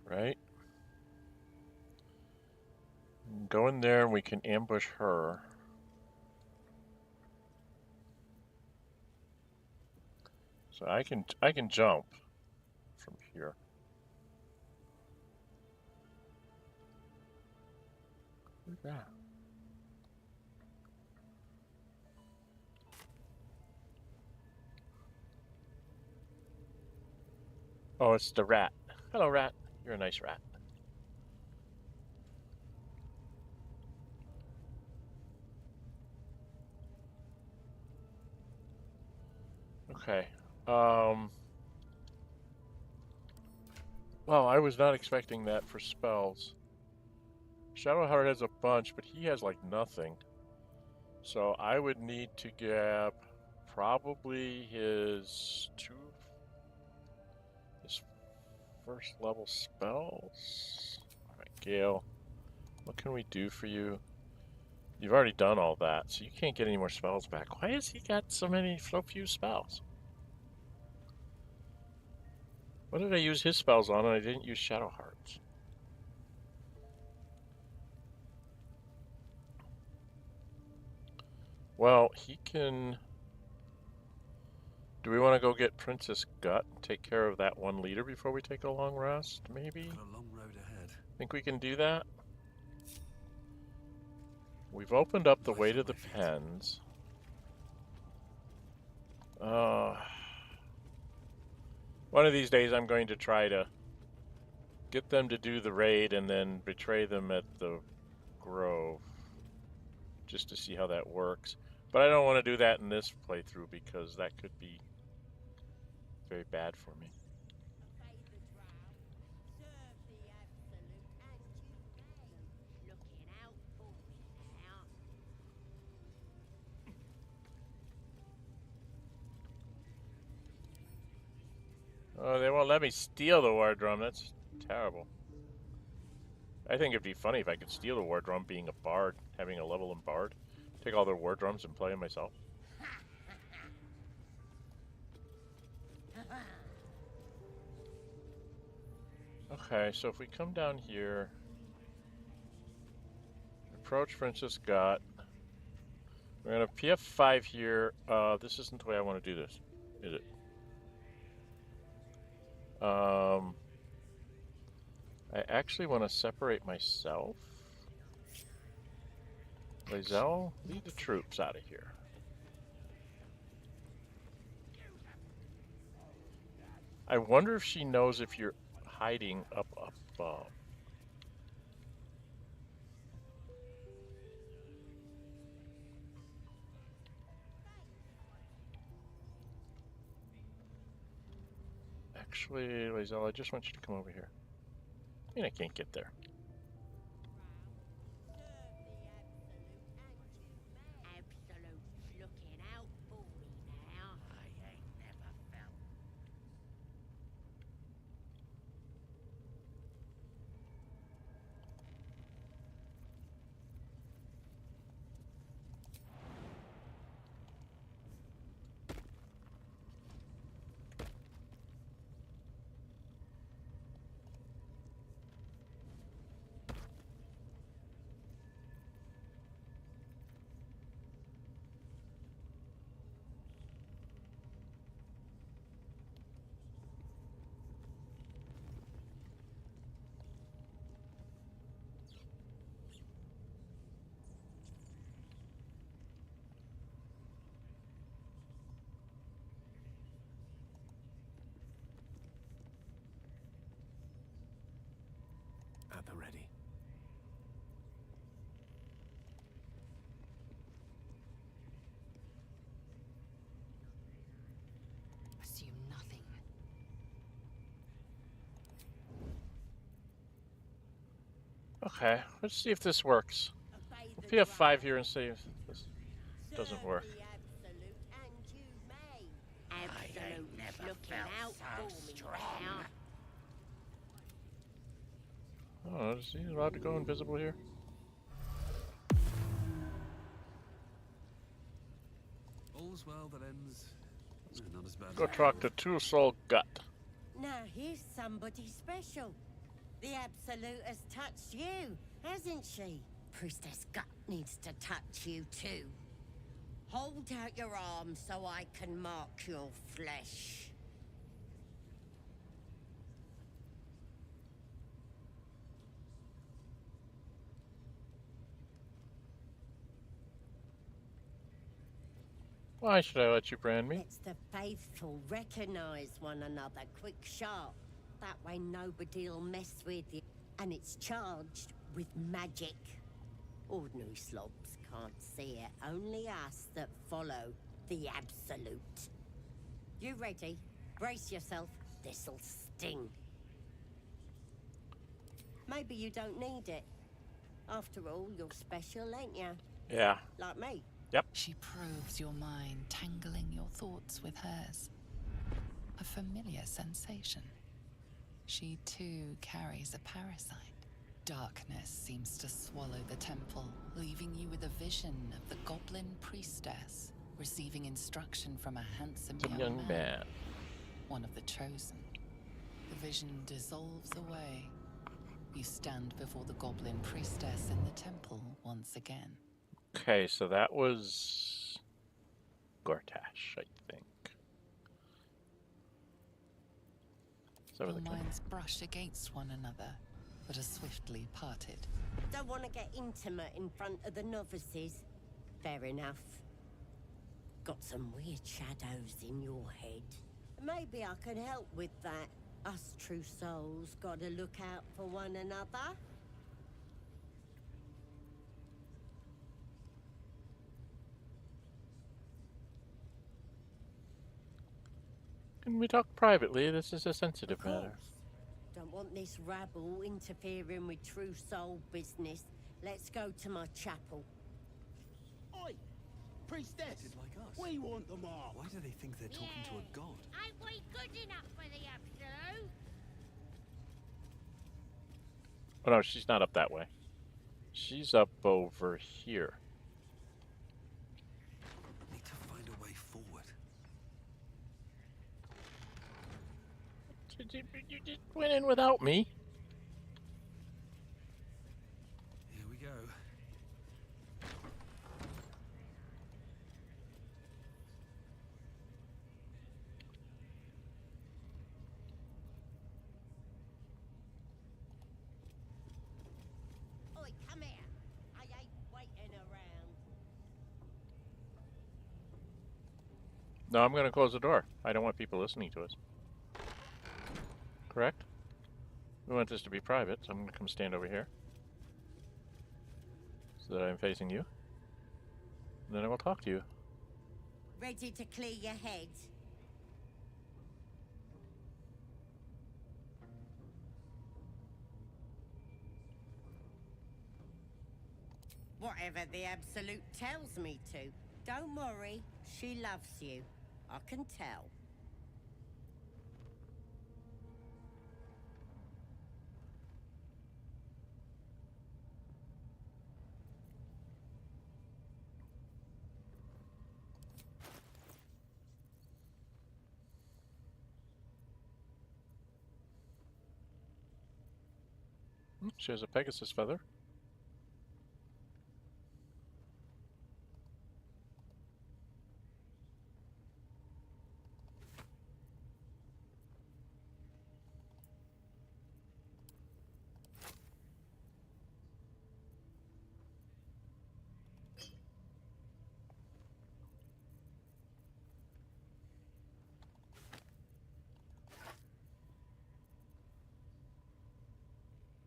Right? Go in there and we can ambush her. So I can jump from here. Who's that? Oh, it's the rat. Hello, rat. You're a nice rat. Okay. Well, I was not expecting that for spells. Shadowheart has a bunch, but he has like nothing. So I would need to grab probably his first level spells. Alright, Gale. What can we do for you? You've already done all that, so you can't get any more spells back. Why has he got so few spells? What did I use his spells on and I didn't use Shadowheart's? Well, he can... Do we want to go get Princess Gut and take care of that one leader before we take a long rest, maybe? Got a long road ahead. Think we can do that? We've opened up the way to the pens. One of these days I'm going to try to get them to do the raid and then betray them at the grove. Just to see how that works. But I don't want to do that in this playthrough because that could be very bad for me. Oh, they won't let me steal the war drum. That's terrible. I think it'd be funny if I could steal the war drum being a bard, having a level in bard. Take all their war drums and play them myself. Okay, so if we come down here, approach Princess Gut. We're going to PF5 here. This isn't the way I want to do this, is it? I actually want to separate myself. Lae'zel, lead the troops out of here. I wonder if she knows if you're hiding up above. Actually, Lae'zel, I just want you to come over here. I mean, I can't get there. Absolute's looking out for me now. I ain't never felt. At the ready. Assume nothing. Okay, let's see if this works. If you have 5 here and see if this doesn't work. Absolute's looking out for me now. Oh, is he allowed to go invisible here? All's well that ends. Not as bad. Go talk to Two Soul Gut. Now here's somebody special. The Absolute has touched you, hasn't she? Priestess Gut needs to touch you too. Hold out your arm so I can mark your flesh. Why should I let you brand me? It's the faithful recognize one another quick sharp. That way nobody'll mess with you. And it's charged with magic. Ordinary slobs can't see it. Only us that follow the Absolute. You ready? Brace yourself. This'll sting. Maybe you don't need it. After all, you're special, ain't you? Yeah. Like me. Yep. She probes your mind, tangling your thoughts with hers. A familiar sensation. She too carries a parasite. Darkness seems to swallow the temple, leaving you with a vision of the Goblin Priestess, receiving instruction from a handsome young man. One of the chosen. The vision dissolves away. You stand before the Goblin Priestess in the temple once again. Okay, so that was Gortash, I think. Your minds brush against one another, but are swiftly parted. Don't want to get intimate in front of the novices. Fair enough. Got some weird shadows in your head. Maybe I can help with that. Us true souls gotta look out for one another. Can we talk privately? This is a sensitive matter. Don't want this rabble interfering with true soul business. Let's go to my chapel. Oi! Priestess! We want them all! Why do they think they're talking to a god? Ain't we good enough for the Absolute? Oh no, she's not up that way. She's up over here. Need to find a way forward. You just went in without me. Here we go. Oi, come here. I ain't waiting around. No, I'm going to close the door. I don't want people listening to us. Correct? We want this to be private, so I'm going to come stand over here. So that I'm facing you. And then I will talk to you. Ready to clear your head? whenever the Absolute tells me to. Don't worry, she loves you. I can tell. She has a Pegasus feather.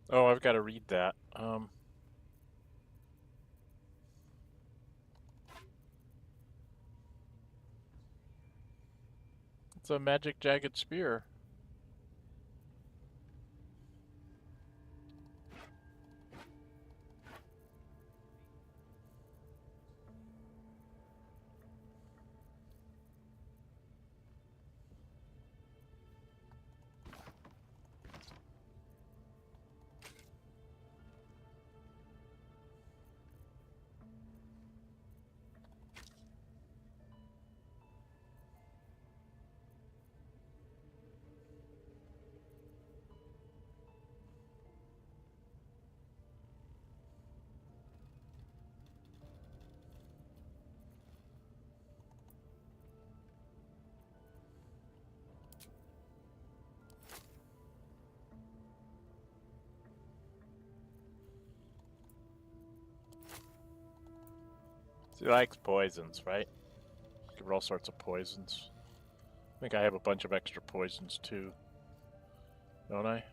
Oh, I've got to read that. It's a magic jagged spear. She likes poisons, right? Give her all sorts of poisons. I think I have a bunch of extra poisons too. Don't I?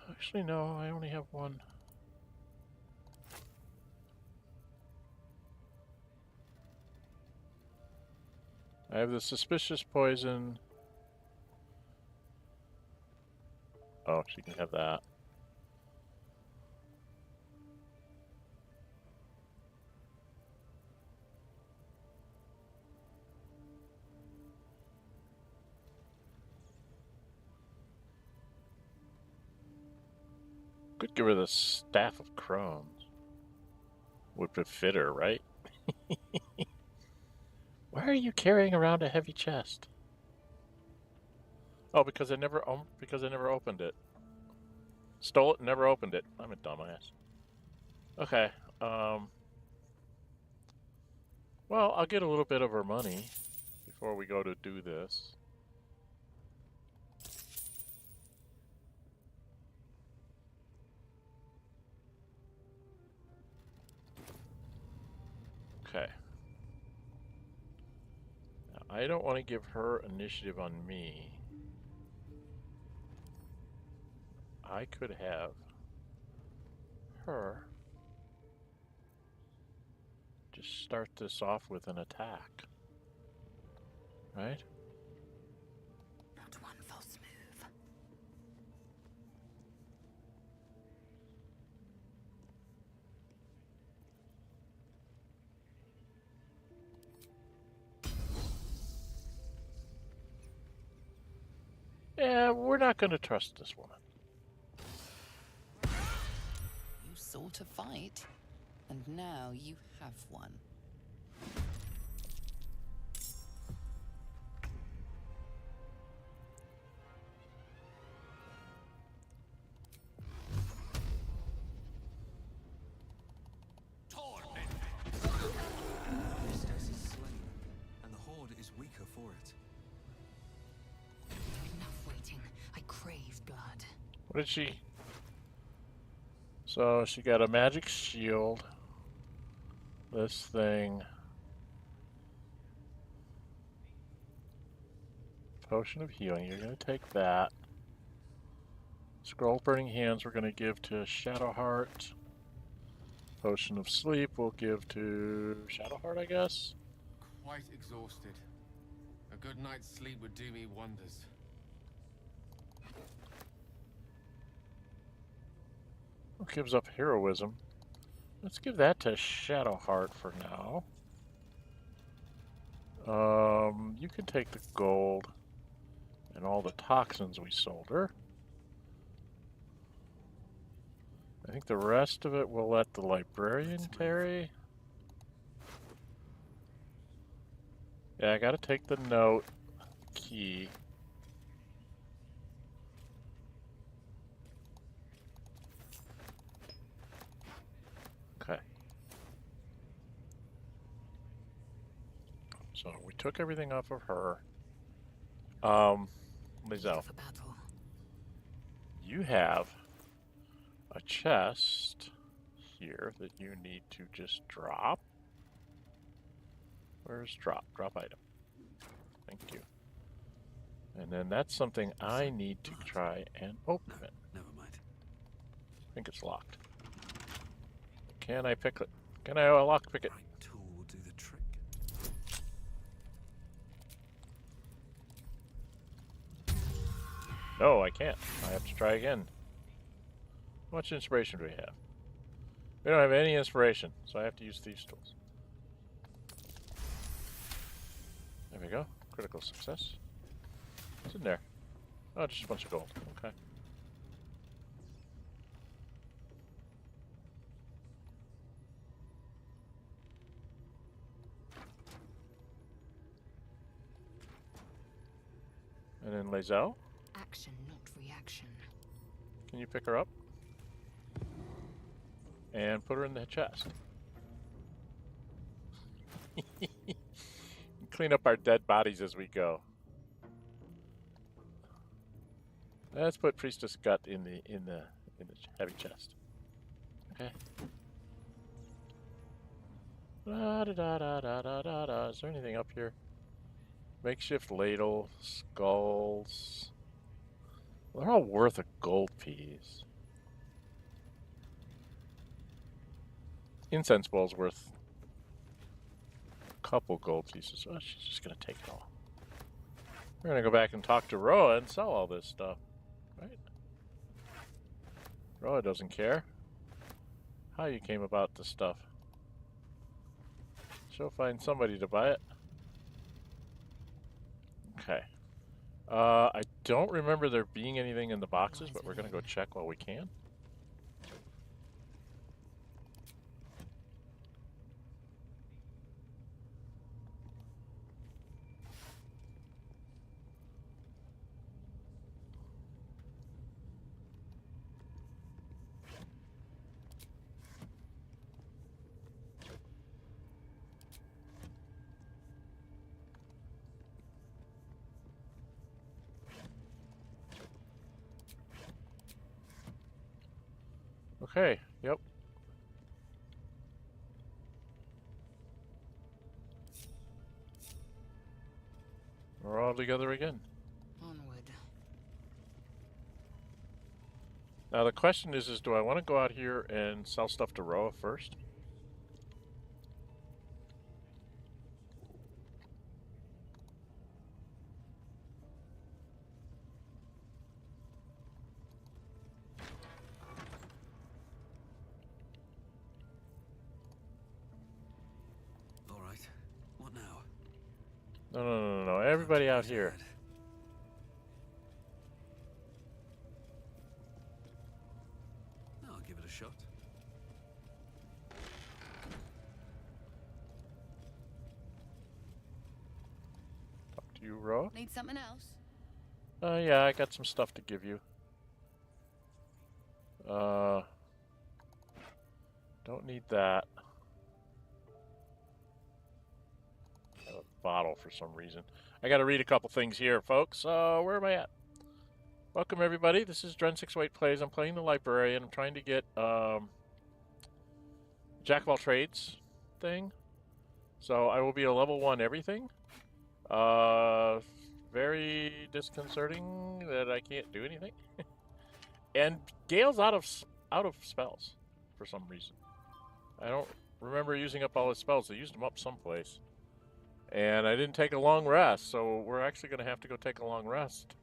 Actually, no, I only have one. I have the suspicious poison. Oh, she can have that. Could give her the Staff of Crones. Would befit her, right? Why are you carrying around a heavy chest? Oh, because I never opened it. Stole it and never opened it. I'm a dumbass. Okay. Well, I'll get a little bit of her money before we go to do this. Okay. Now, I don't want to give her initiative on me. I could have her just start this off with an attack. Right? Not one false move. Yeah, we're not going to trust this woman. You sought a fight, and now you have one. Priestess is slain, and the Horde is weaker for it. Enough waiting. I crave blood. What did she... So she got a magic shield. This thing. Potion of healing. You're going to take that. Scroll burning hands we're going to give to Shadowheart. Potion of sleep we'll give to Shadowheart, I guess. Quite exhausted. A good night's sleep would do me wonders. Who gives up heroism? Let's give that to Shadowheart for now. You can take the gold and all the toxins we sold her. I think the rest of it we'll let the Librarian carry. Yeah, I gotta take the note key. Okay. So we took everything off of her. Lae'zel, you have a chest here that you need to just drop. Where's drop? Drop item. Thank you. And then that's something I need to try and open it. Never mind. I think it's locked. Can I pick it? Can I lock pick it? Right tool will do the trick. No, I can't. I have to try again. How much inspiration do we have? We don't have any inspiration, so I have to use Thieves' Tools. There we go. Critical success. What's in there? Oh, just a bunch of gold. Okay. And then Lae'zel? Action, not reaction. Can you pick her up? And put her in the chest. Clean up our dead bodies as we go. Let's put Priestess Gut in the heavy chest. Okay. Da da da da da da da da. Is there anything up here? Makeshift ladle, skulls. Well, they're all worth a gold piece. Incense bowl's worth a couple gold pieces. Oh, she's just gonna take it all. We're gonna go back and talk to Roah and sell all this stuff, right? Roah doesn't care how you came about the stuff. She'll find somebody to buy it. Okay. I don't remember there being anything in the boxes, but we're gonna go check while we can. Okay, yep. We're all together again. Onward. Now the question is do I want to go out here and sell stuff to Roah first? No. Everybody out here. I'll give it a shot. Talk to you, Roah. Need something else? Yeah, I got some stuff to give you. Don't need that. Bottle for some reason. I gotta read a couple things here, folks. Where am I at? Welcome, everybody. This is Dren608 Plays. I'm playing the Librarian. I'm trying to get Jack of all trades thing. So I will be a level 1 everything. Very disconcerting that I can't do anything. And Gale's out of spells for some reason. I don't remember using up all his spells. I used them up someplace. And I didn't take a long rest, so we're actually going to have to go take a long rest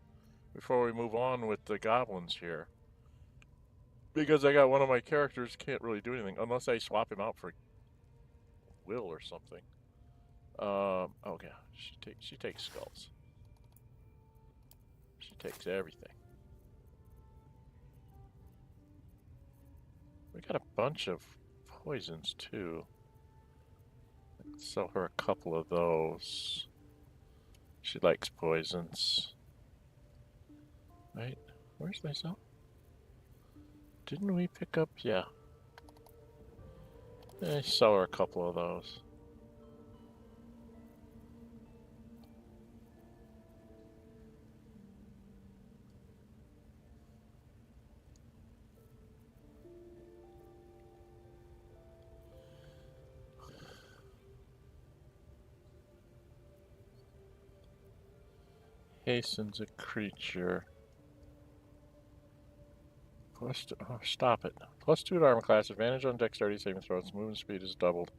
before we move on with the goblins here. Because I got one of my characters can't really do anything unless I swap him out for Will or something. Okay, she takes skulls. She takes everything. We got a bunch of poisons too. Let's sell her a couple of those. She likes poisons. Right? Where's Lae'zel? Didn't we pick up? Yeah. Sell her a couple of those. Hastens a creature. Stop it. +2 to armor class, advantage on dexterity saving throws, movement speed is doubled.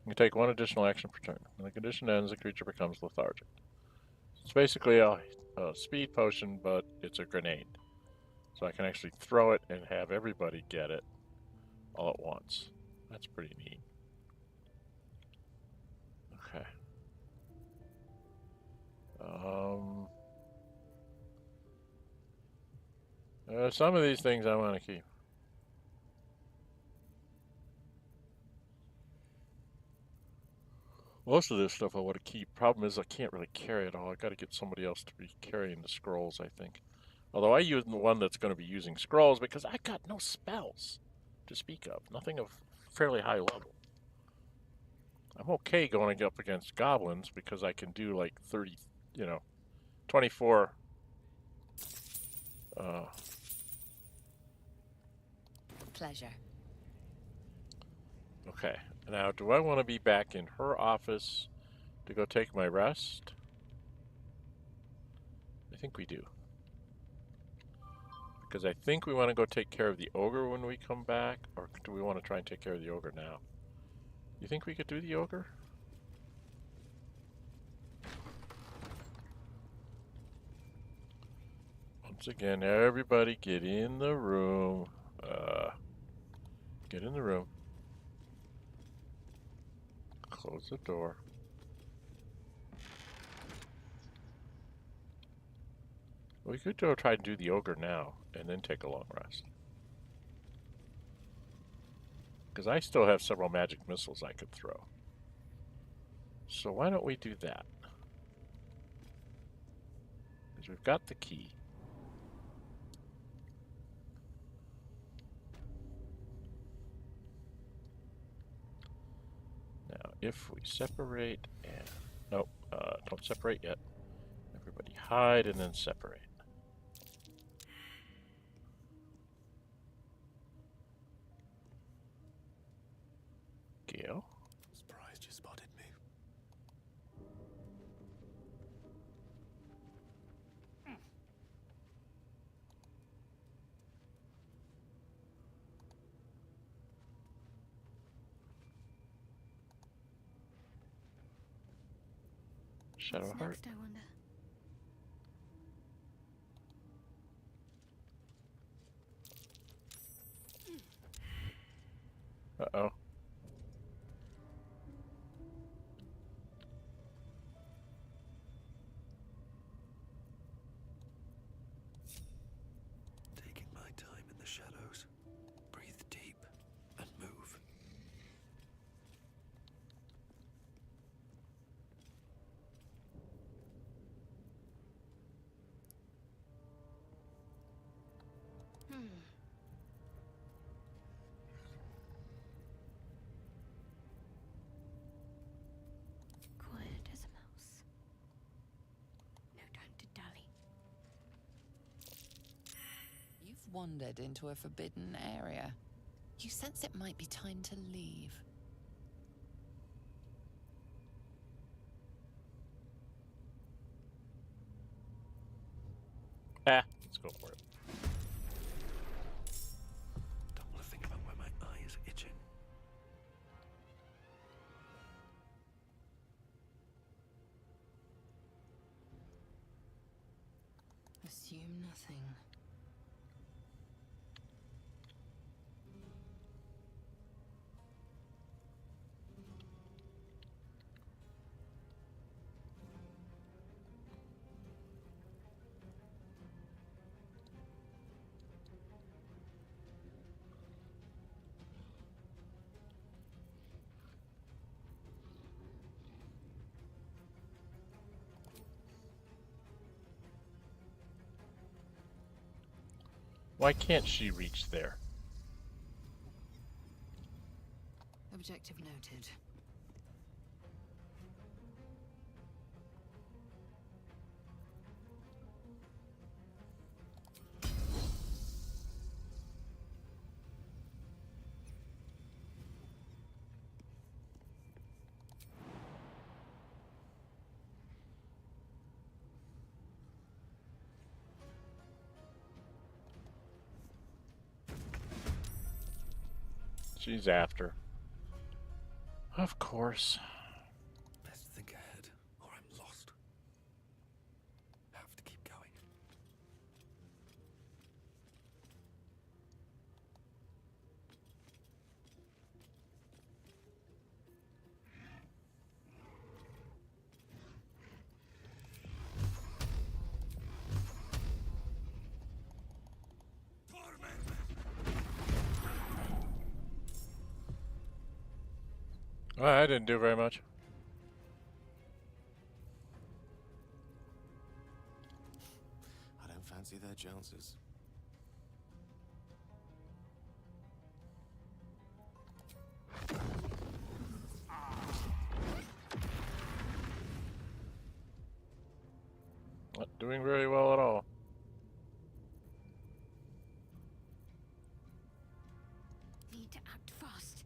You can take one additional action per turn. When the condition ends, the creature becomes lethargic. It's basically a speed potion, but it's a grenade. So I can actually throw it and have everybody get it all at once. That's pretty neat. Okay. Some of these things I want to keep. Most of this stuff I want to keep. Problem is I can't really carry it all. I got to get somebody else to be carrying the scrolls, I think. Although I use the one that's going to be using scrolls because I got no spells to speak of. Nothing of fairly high level. I'm okay going up against goblins because I can do like 30, 24. Pleasure. Okay. Now, do I want to be back in her office to go take my rest? I think we do. Because I think we want to go take care of the ogre when we come back, or do we want to try and take care of the ogre now? You think we could do the ogre? Once again, everybody get in the room. Get in the room. Close the door. We could go try and do the ogre now, and then take a long rest. Because I still have several magic missiles I could throw. So why don't we do that? Because we've got the key. Now, if we separate and... Nope, don't separate yet. Everybody hide and then separate. Gale? Surprised you spotted me. Shadowheart? Next, I wonder. Uh-oh. Taking my time in the shadows. Breathe deep and move. Quiet as a mouse. No time to dally. You've wandered into a forbidden area. You sense it might be time to leave. Let's go for it. Don't want to think about where my eye is itching. Assume nothing. Why can't she reach there? Objective noted. She's after. Of course. Best think ahead, or I'm lost. Have to keep going. Well, I didn't do very much. I don't fancy their chances. Not doing very well at all. Need to act fast.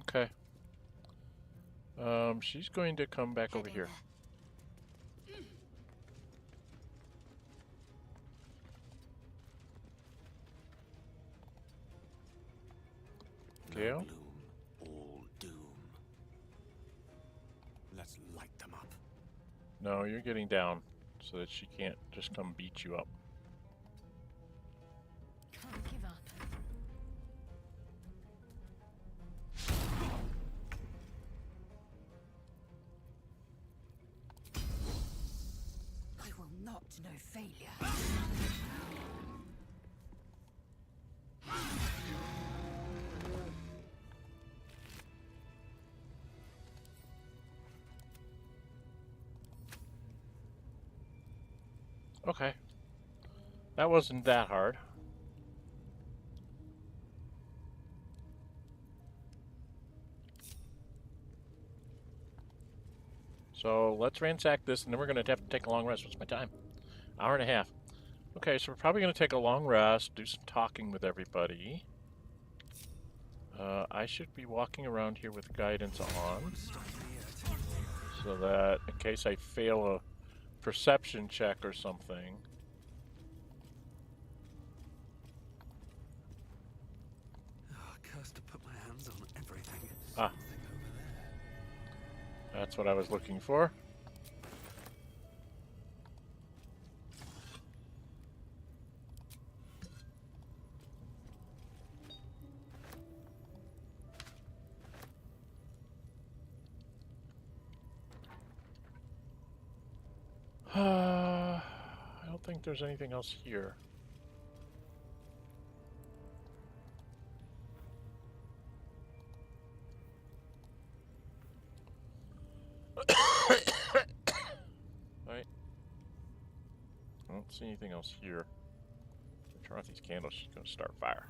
Okay. She's going to come back over here. Gale? No gloom, all doom. Let's light them up. No, you're getting down so that she can't just come beat you up. Can't give up. I will not know failure. Okay. That wasn't that hard. So let's ransack this, and then we're going to have to take a long rest. What's my time? Hour and a half. Okay, so we're probably going to take a long rest, do some talking with everybody. I should be walking around here with guidance on, so that in case I fail a perception check or something. Oh, cursed to put my hands on everything. Ah. That's what I was looking for. I don't think there's anything else here. Right. I don't see anything else here. Turn off these candles, she's gonna start fire.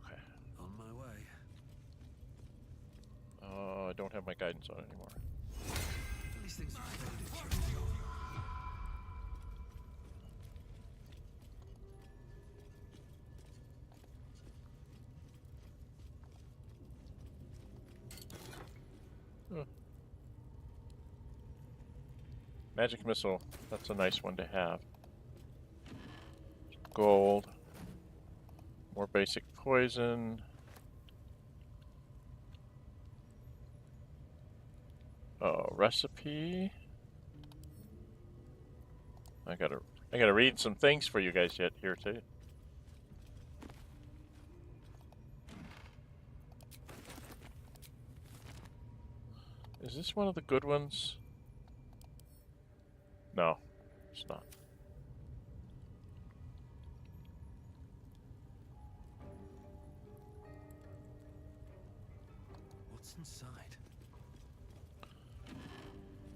Okay. On my way. I don't have my guidance on anymore. These things are faded. Magic missile. That's a nice one to have. Gold. More basic poison. Recipe. I gotta read some things for you guys yet here too. Is this one of the good ones? No, it's not. inside?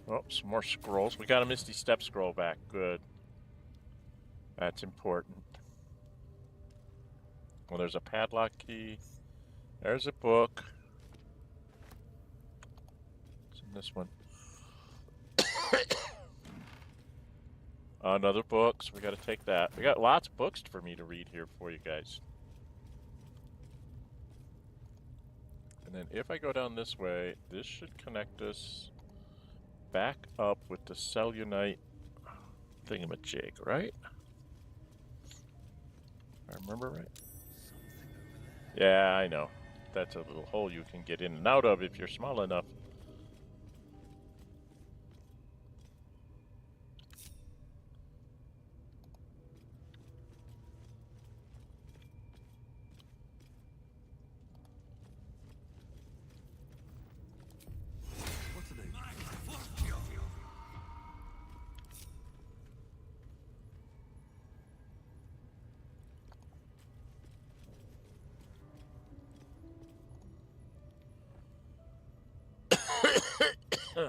Oh, some more scrolls. We got a Misty Step scroll back. Good. That's important. Well, there's a padlock key. There's a book. What's in this one? Another book, so we got to take that. We got lots of books for me to read here for you guys. And then if I go down this way, this should connect us back up with the Cellunite thingamajig, right? If I remember right. Yeah, I know. That's a little hole you can get in and out of if you're small enough. So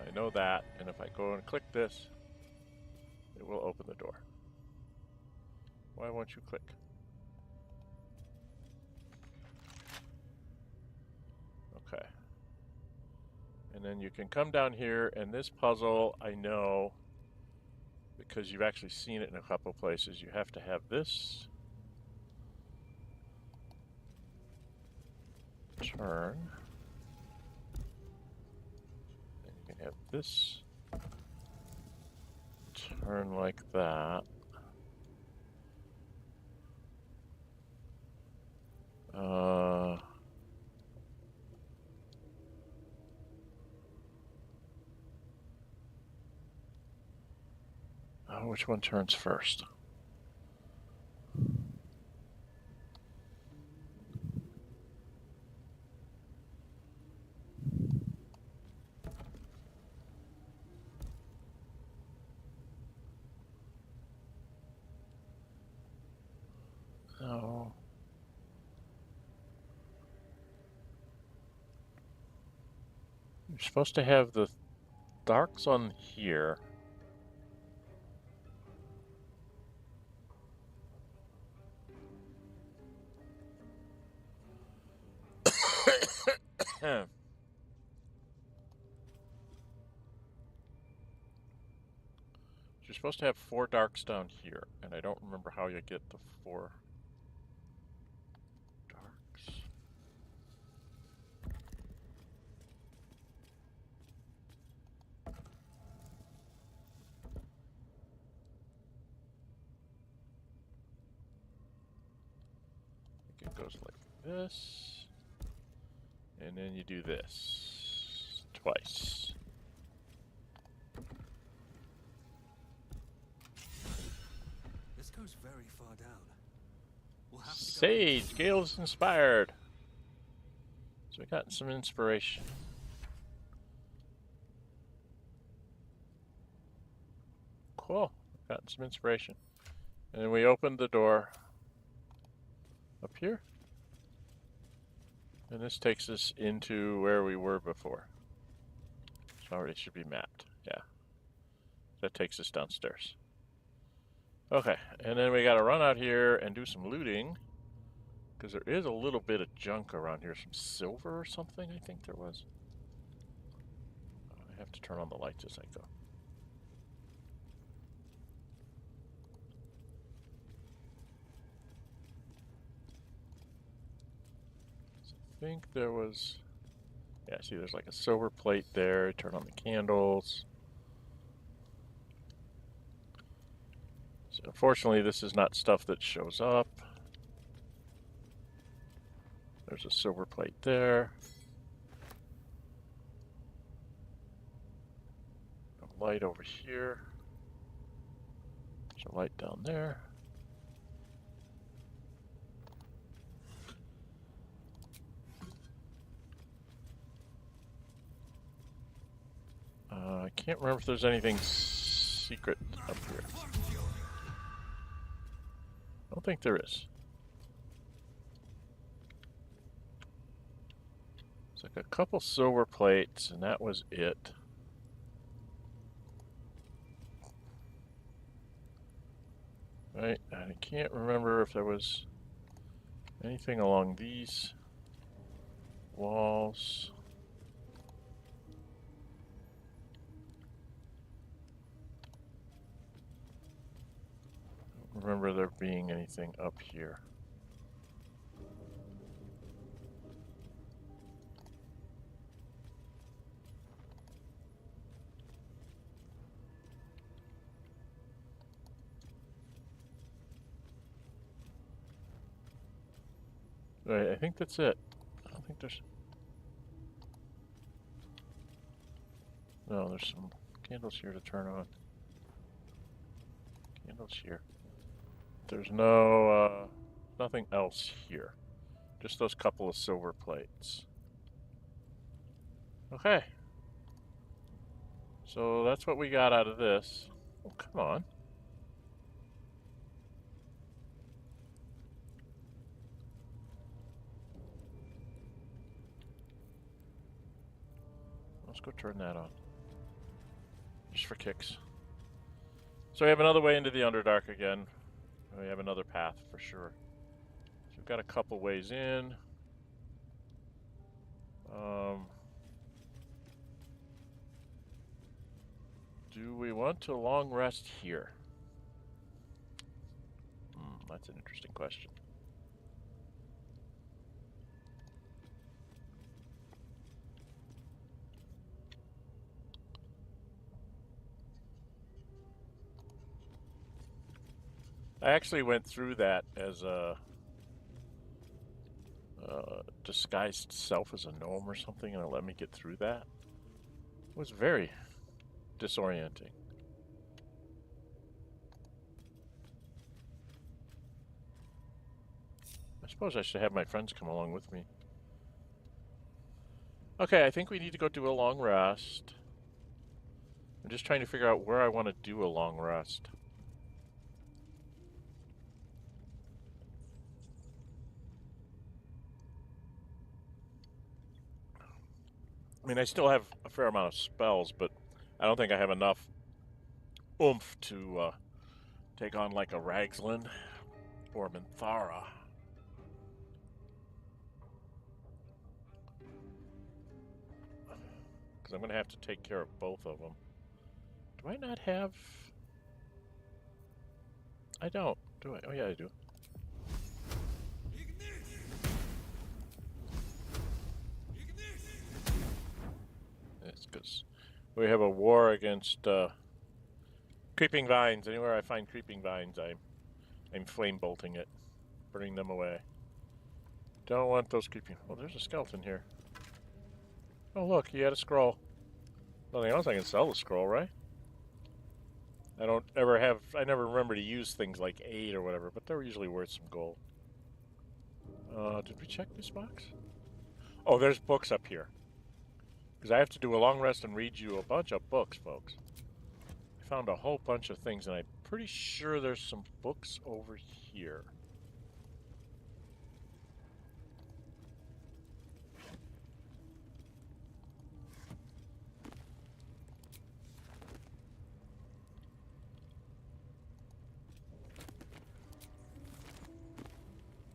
I know that, and if I go and click this, it will open the door. Why won't you click? Okay. And then you can come down here, and this puzzle, I know, because you've actually seen it in a couple places, you have to have this turn. And you can have this turn like that. Which one turns first? Oh. You're supposed to have the darks on here. You're supposed to have 4 darks down here, and I don't remember how you get the 4 darks. I think it goes like this, and then you do this twice. This goes very far down. We'll have to Sage, Gale's inspired. So we got some inspiration. Cool, got some inspiration. And then we opened the door up here. And this takes us into where we were before. So already should be mapped, yeah. That takes us downstairs. Okay, and then we gotta run out here and do some looting, because there is a little bit of junk around here. Some silver or something, I think there was. I have to turn on the lights as I go. So I think there was, yeah, see there's like a silver plate there. Turn on the candles. So unfortunately, this is not stuff that shows up. There's a silver plate there. A light over here. There's a light down there. I can't remember if there's anything secret up here. I don't think there is. It's like a couple silver plates, and that was it. Right, I can't remember if there was anything along these walls. I don't remember there being anything up here. Right, I think that's it. I don't think there's... No, there's some candles here to turn on. Candles here. There's no, nothing else here. Just those couple of silver plates. Okay. So that's what we got out of this. Oh, come on. Let's go turn that on. Just for kicks. So we have another way into the Underdark again. We have another path for sure. So we've got a couple ways in. Do we want to long rest here? That's an interesting question. I actually went through that as a disguised self as a gnome or something, and it let me get through that. It was very disorienting. I suppose I should have my friends come along with me. Okay, I think we need to go do a long rest. I'm just trying to figure out where I want to do a long rest. I mean, I still have a fair amount of spells, but I don't think I have enough oomph to take on like a Ragzlin or Minthara. Because I'm going to have to take care of both of them. Do I not have... I don't. Do I? Oh yeah, I do. It's because we have a war against creeping vines. Anywhere I find creeping vines, I'm flame bolting it, burning them away. Don't want those creeping... Well, there's a skeleton here. Oh look, he had a scroll. Nothing else I can sell the scroll, right? I don't ever have... I never remember to use things like aid or whatever, but they're usually worth some gold. Did we check this box? Oh, there's books up here. Because I have to do a long rest and read you a bunch of books, folks. I found a whole bunch of things, and I'm pretty sure there's some books over here.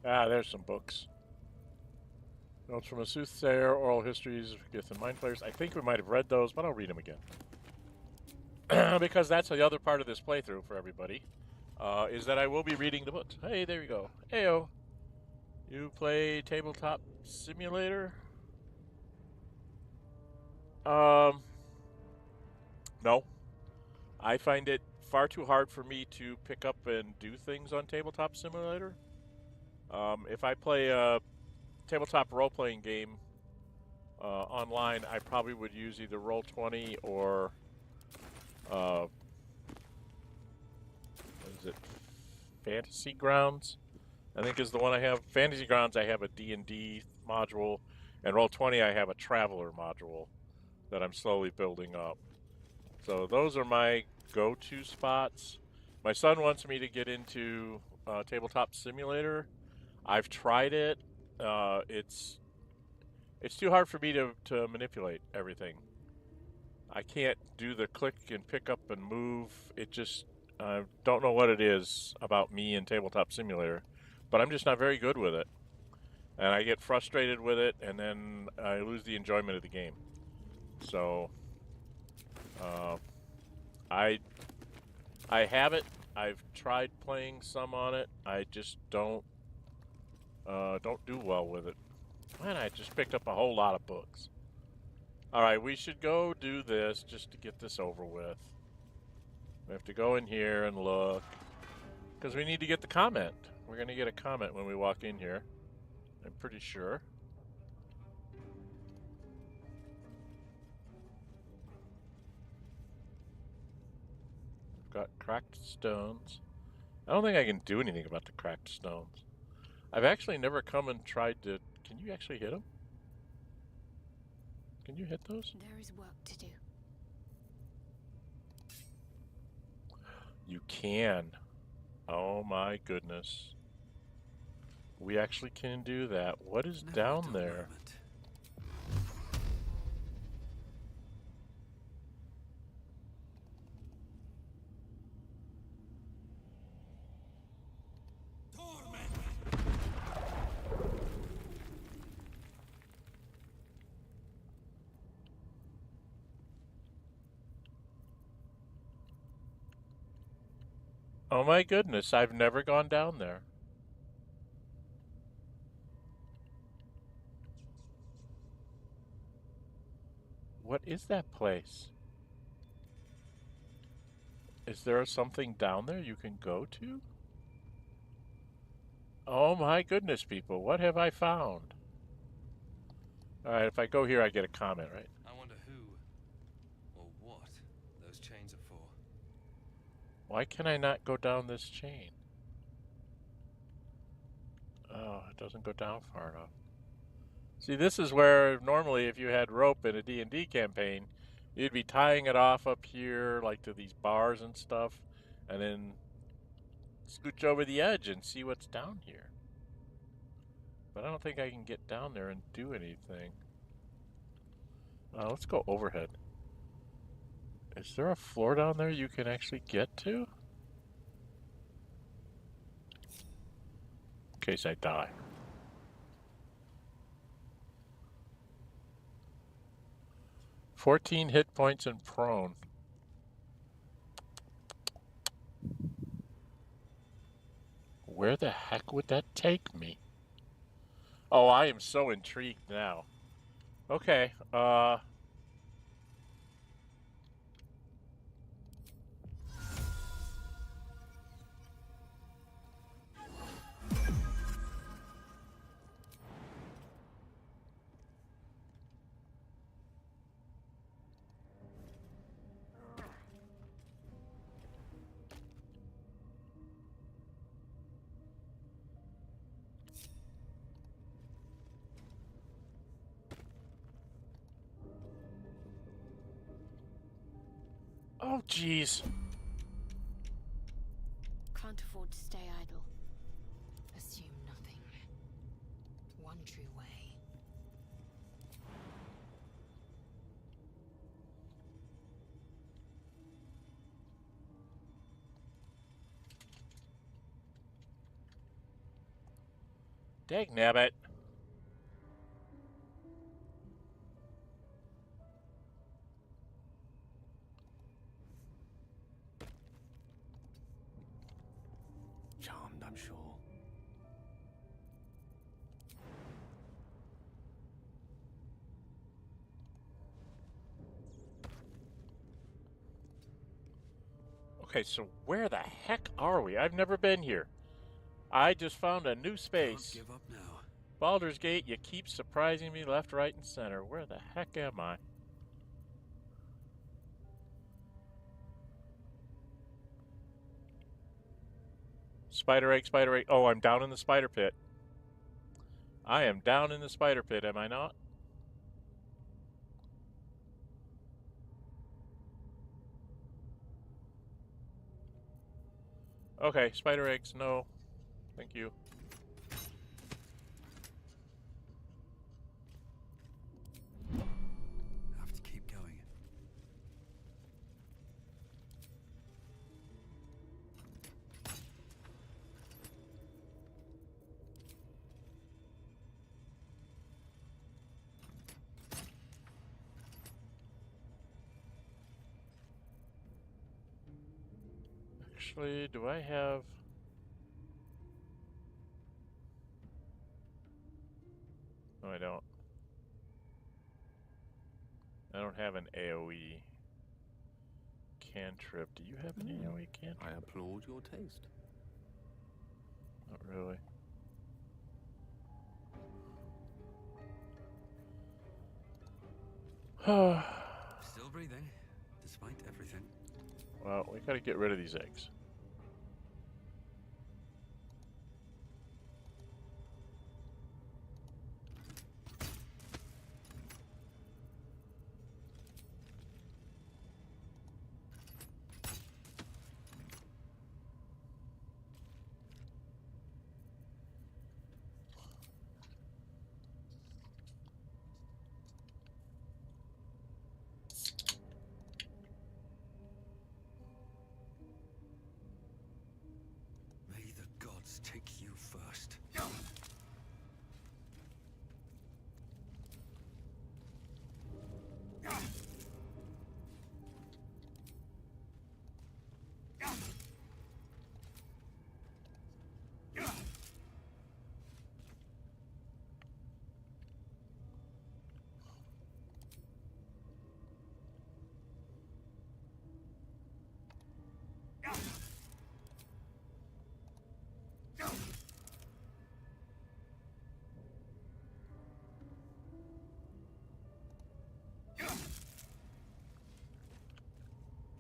Ah, there's some books. Notes from a Soothsayer, Oral Histories of Gith and Mind Flayers. I think we might have read those, but I'll read them again. Because that's the other part of this playthrough for everybody, is that I will be reading the books. Hey, there you go. Heyo. You play Tabletop Simulator? No. I find it far too hard for me to pick up and do things on Tabletop Simulator. If I play a tabletop role-playing game online, I probably would use either Roll20 or what is is it Fantasy Grounds? I think is the one I have. Fantasy Grounds, I have a D&D module, and Roll20, I have a Traveler module that I'm slowly building up. So those are my go-to spots. My son wants me to get into Tabletop Simulator. I've tried it. It's too hard for me to manipulate everything. I can't do the click and pick up and move. It just, I don't know what it is about me in Tabletop Simulator, but I'm just not very good with it. And I get frustrated with it, and then I lose the enjoyment of the game. So, I have it. I've tried playing some on it. I just don't do well with it. Man, I just picked up a whole lot of books. All right, we should go do this just to get this over with. We have to go in here and look, because we need to get the comment. We're going to get a comment when we walk in here, I'm pretty sure. I've got cracked stones. I don't think I can do anything about the cracked stones. I've actually never come and tried to... Can you actually hit them? Can you hit those? There is work to do. You can. Oh my goodness. We actually can do that. What is down there? Oh my goodness, I've never gone down there. What is that place? Is there something down there you can go to? Oh my goodness, people, what have I found? Alright, if I go here, I get a comment, right? I wonder who or what those chains are for. Why can I not go down this chain? Oh, it doesn't go down far enough. See, this is where normally if you had rope in a D&D campaign, you'd be tying it off up here like to these bars and stuff, and then scooch over the edge and see what's down here. But I don't think I can get down there and do anything. Let's go overhead. Is there a floor down there you can actually get to? In case I die. "14 hit points and prone." Where the heck would that take me? Oh, I am so intrigued now. Okay, oh, jeez. Can't afford to stay idle. Assume nothing. One true way. Dagnabbit. Charmed, I'm sure. Okay, so where the heck are we? I've never been here. I just found a new space. Can't give up now. Baldur's Gate, you keep surprising me left, right, and center. Where the heck am I? Spider egg, spider egg. Oh, I'm down in the spider pit. I am down in the spider pit, am I not? Okay, spider eggs, no. Thank you. Have to keep going. Actually, do I have... No, I don't. I don't have an AoE cantrip. Do you have an AoE cantrip? I applaud your taste. Not really. Still breathing, despite everything. Well, we gotta get rid of these eggs. May the gods take you first.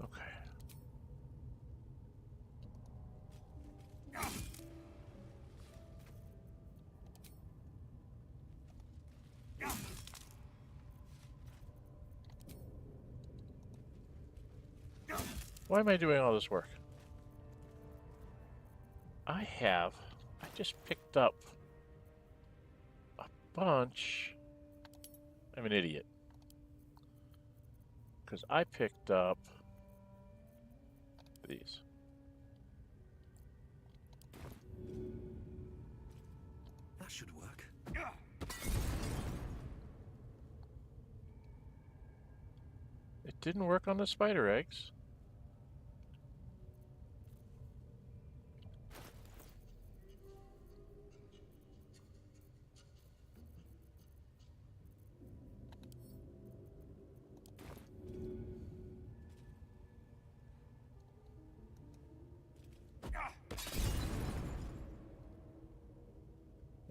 Okay. Why am I doing all this work? I just picked up a bunch. I'm an idiot. Because I picked up these. That should work. It didn't work on the spider eggs.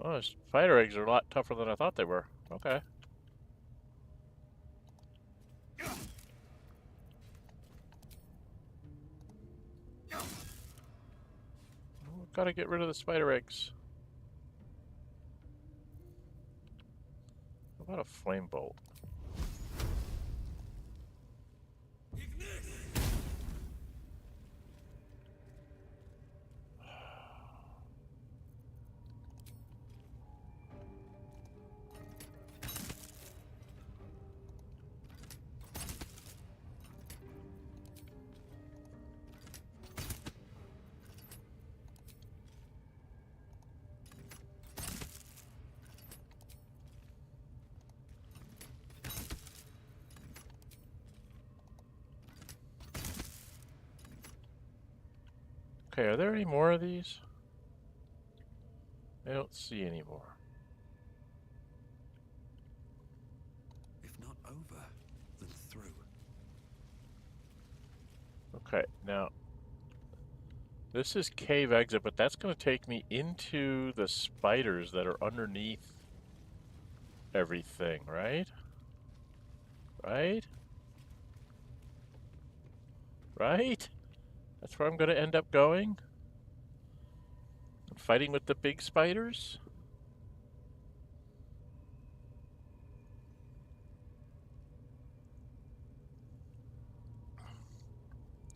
Oh, spider eggs are a lot tougher than I thought they were. Okay. Oh, gotta get rid of the spider eggs. How about a flame bolt? Okay, are there any more of these? I don't see any more. If not over, then through. Okay, now this is cave exit, but that's going to take me into the spiders that are underneath everything, right? Right? Right? That's where I'm going to end up going? fighting with the big spiders?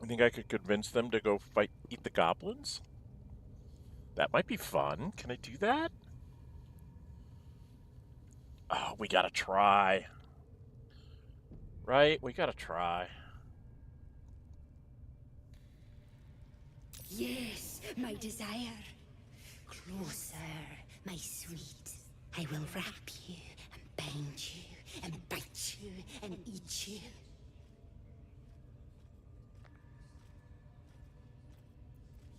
I think I could convince them to go eat the goblins? That might be fun. Can I do that? Oh, we gotta try. Right? We gotta try. Yes, my desire. Closer, my sweet. I will wrap you and bind you and bite you and eat you.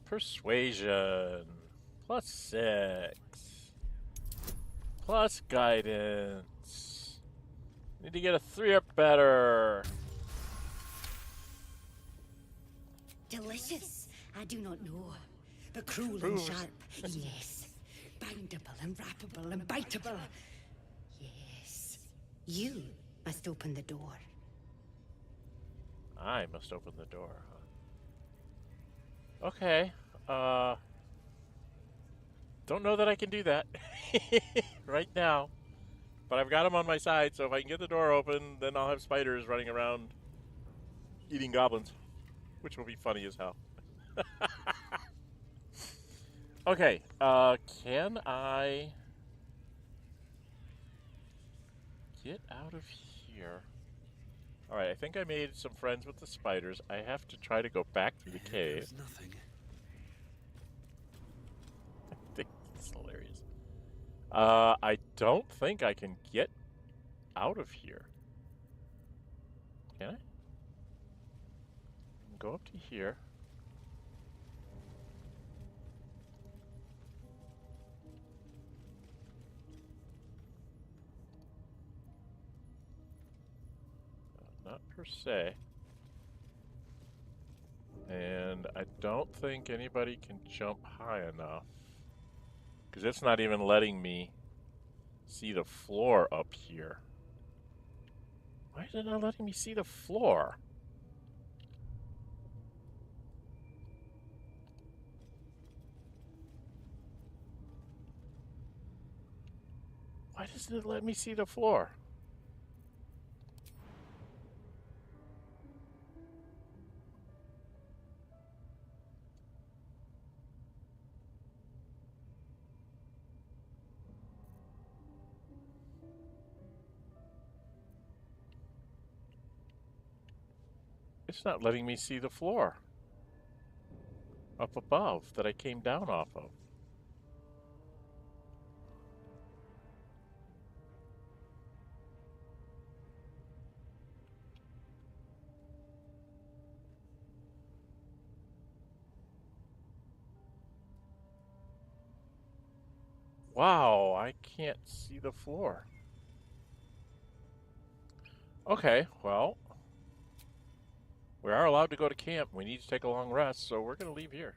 Persuasion. +6. Plus guidance. Need to get a 3 or better. Delicious, I do not know. But cruel and sharp, yes. Bindable and wrappable and biteable. Yes. You must open the door. I must open the door, huh? Okay. Don't know that I can do that right now. But I've got them on my side, so if I can get the door open, then I'll have spiders running around eating goblins, which will be funny as hell. Okay, can I get out of here? Alright, I think I made some friends with the spiders. I have to try to go back through the cave. There's nothing. I think it's hilarious. I don't think I can get out of here. Can I? Go up to here. Not per se. And I don't think anybody can jump high enough. Because it's not even letting me see the floor up here. Why is it not letting me see the floor? Why doesn't it let me see the floor? It's not letting me see the floor up above that I came down off of. Wow, I can't see the floor. Okay, well, we are allowed to go to camp. We need to take a long rest, so we're going to leave here.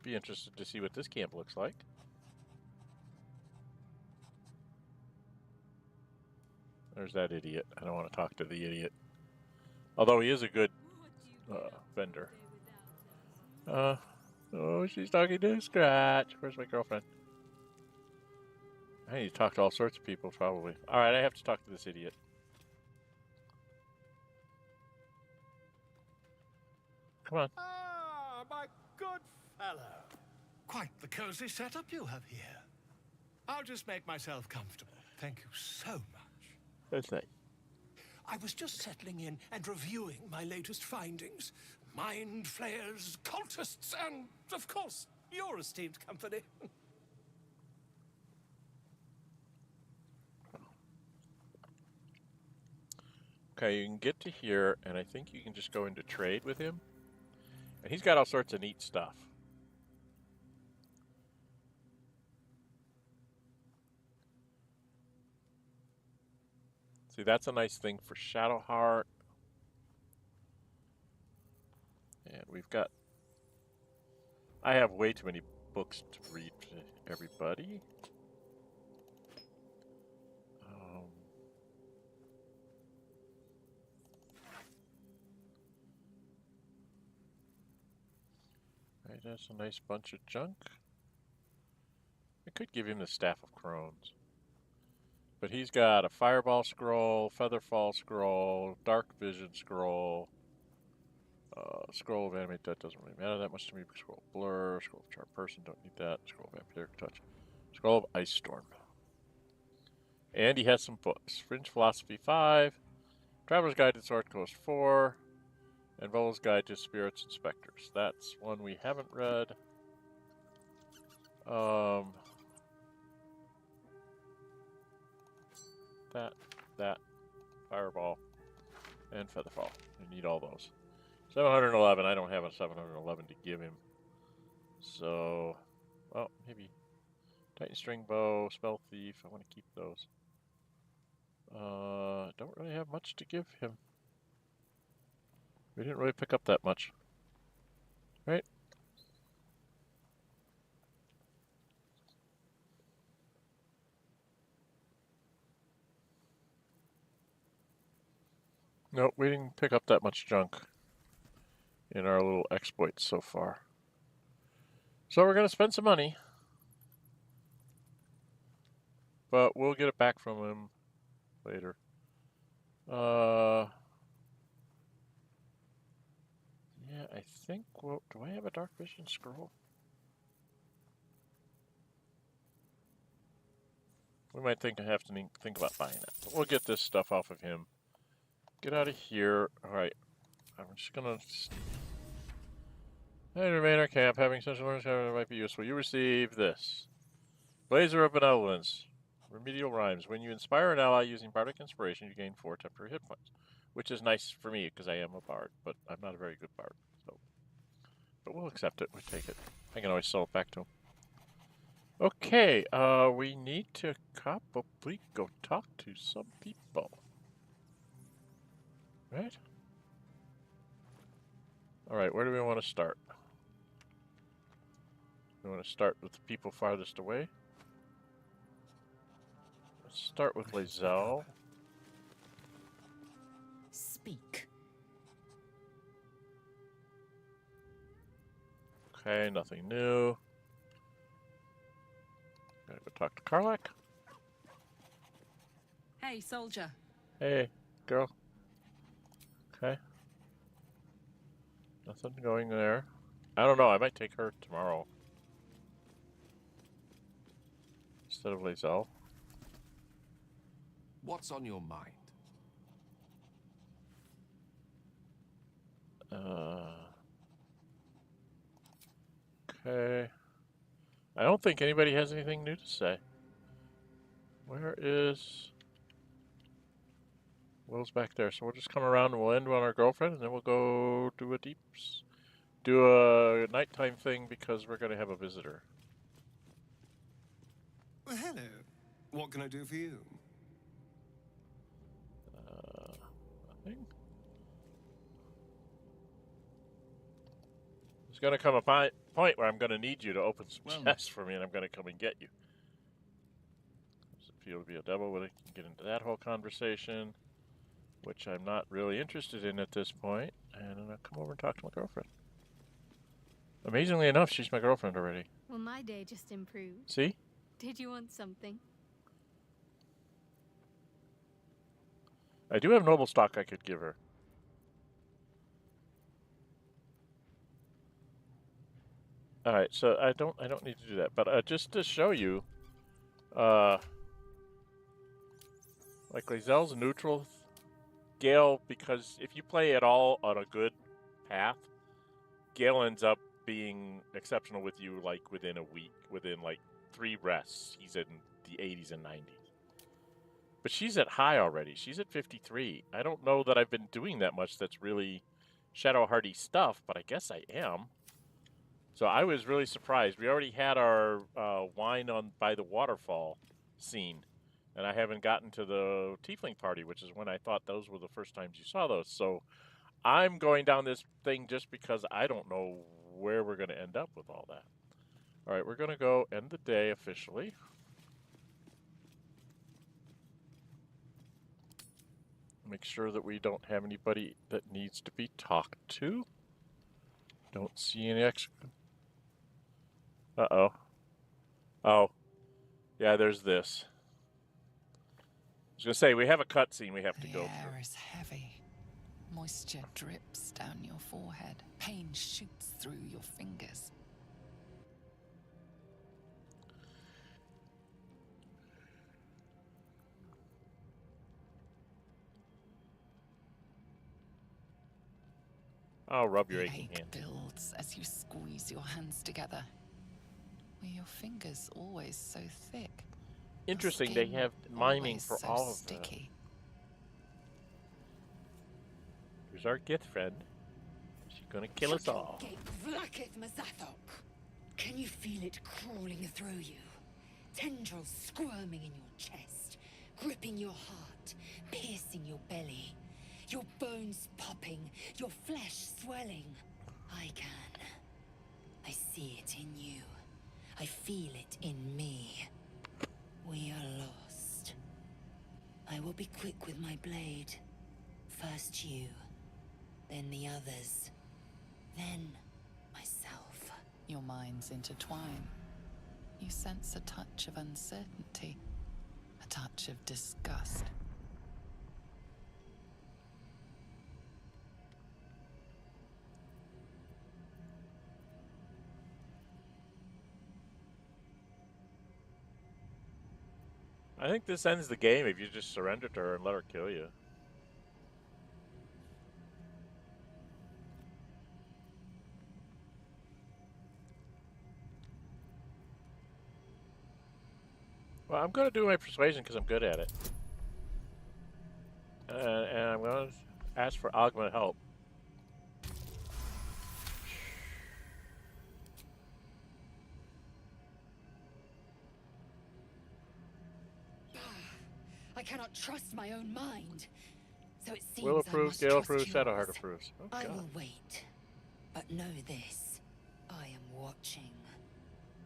Be interested to see what this camp looks like. There's that idiot. I don't want to talk to the idiot. Although he is a good vendor. Oh, she's talking to Scratch. Where's my girlfriend? I need to talk to all sorts of people, probably. Alright, I have to talk to this idiot. Come on. Ah, my good fellow. Quite the cozy setup you have here. I'll just make myself comfortable. Thank you so much. That's nice. I was just settling in and reviewing my latest findings. Mind Flayers, cultists, and, of course, your esteemed company. Okay, you can get to here, and I think you can just go into trade with him. And he's got all sorts of neat stuff. See, that's a nice thing for Shadowheart. And we've got... I have way too many books to read to everybody. that's a nice bunch of junk. I could give him the Staff of Crones. But he's got a Fireball Scroll, Featherfall Scroll, Dark Vision Scroll, Scroll of Animate, that doesn't really matter that much to me. Scroll of Blur, Scroll of Chart Person, don't need that. Scroll of Vampiric Touch, Scroll of Ice Storm. And he has some books. Fringe Philosophy 5, Traveler's Guide to Sword Coast 4, and Volo's Guide to Spirits and Specters. That's one we haven't read. That, Fireball, and Featherfall. You need all those. 711, I don't have a 711 to give him. So, well, maybe Titan String Bow, Spell Thief, I want to keep those. Don't really have much to give him. We didn't really pick up that much. Right? Nope, we didn't pick up that much junk in our little exploits so far. So we're going to spend some money. But we'll get it back from him later. Yeah, I think, well, do I have a Dark Vision Scroll? We might think about buying it. But we'll get this stuff off of him. Get out of here. Alright. I'm just gonna... Hey, remain our camp. Having such learners might be useful. You receive this. Blazer of Benevolence. Remedial Rhymes. When you inspire an ally using Bardic Inspiration, you gain 4 temporary hit points. Which is nice for me, because I am a bard. But I'm not a very good bard. So. But we'll accept it. We'll take it. I can always sell it back to him. Okay. We need to probably go talk to some people. Right? Alright, where do we want to start? We want to start with the people farthest away. Let's start with Lae'zel. Speak. Okay, nothing new. Gotta go talk to Karlach. Hey, soldier. Hey, girl. Okay. Nothing going there. I don't know, I might take her tomorrow. Instead of Lae'zel. What's on your mind? Okay. I don't think anybody has anything new to say. Where is... Will's back there, so we'll just come around and we'll end on our girlfriend, and then we'll go do a nighttime thing because we're going to have a visitor. Well, hello. What can I do for you? Nothing. There's going to come a point where I'm going to need you to open some chests for me, and I'm going to come and get you. Does it feel to be a devil? We can get into that whole conversation, which I'm not really interested in at this point, and I'm going to come over and talk to my girlfriend. Amazingly enough, she's my girlfriend already. Well, my day just improved. See? Did you want something? I do have noble stock I could give her. All right, so I don't need to do that, but just to show you, like Lae'zel's neutral, Gale, because if you play at all on a good path, Gale ends up being exceptional with you like within a week, within like 3 rests. He's in the 80s and 90s. But she's at high already. She's at 53. I don't know that I've been doing that much that's really Shadowhearty stuff, but I guess I am. So I was really surprised. We already had our wine on by the waterfall scene, and I haven't gotten to the Tiefling party, which is when I thought those were the first times you saw those. So I'm going down this thing just because I don't know where we're going to end up with all that. All right, we're going to go end the day officially. Make sure that we don't have anybody that needs to be talked to. Don't see any extra. Uh-oh. Oh. Yeah, there's this. I was going to say, we have a cutscene we have to go The air through. is heavy. Moisture drips down your forehead. Pain shoots through your fingers. I'll rub your The aching ache hand. builds as you squeeze your hands together. Were your fingers always so thick? Interesting, they have miming for so all of sticky. that. Here's our Gith friend. She's gonna kill us all. Can you feel it crawling through you? Tendrils squirming in your chest, gripping your heart, piercing your belly. Your bones popping, your flesh swelling. I can. I see it in you. I feel it in me. We are lost. I will be quick with my blade. First you, then the others, then myself. Your minds intertwine. You sense a touch of uncertainty, a touch of disgust. I think this ends the game if you just surrender to her and let her kill you. Well, I'm going to do my persuasion because I'm good at it. And I'm going to ask for Ohgma help. I cannot trust my own mind. So it seems Will I approves, must Gale trust approves, yours. Shadowheart approves. Oh, I God. will wait. But know this. I am watching.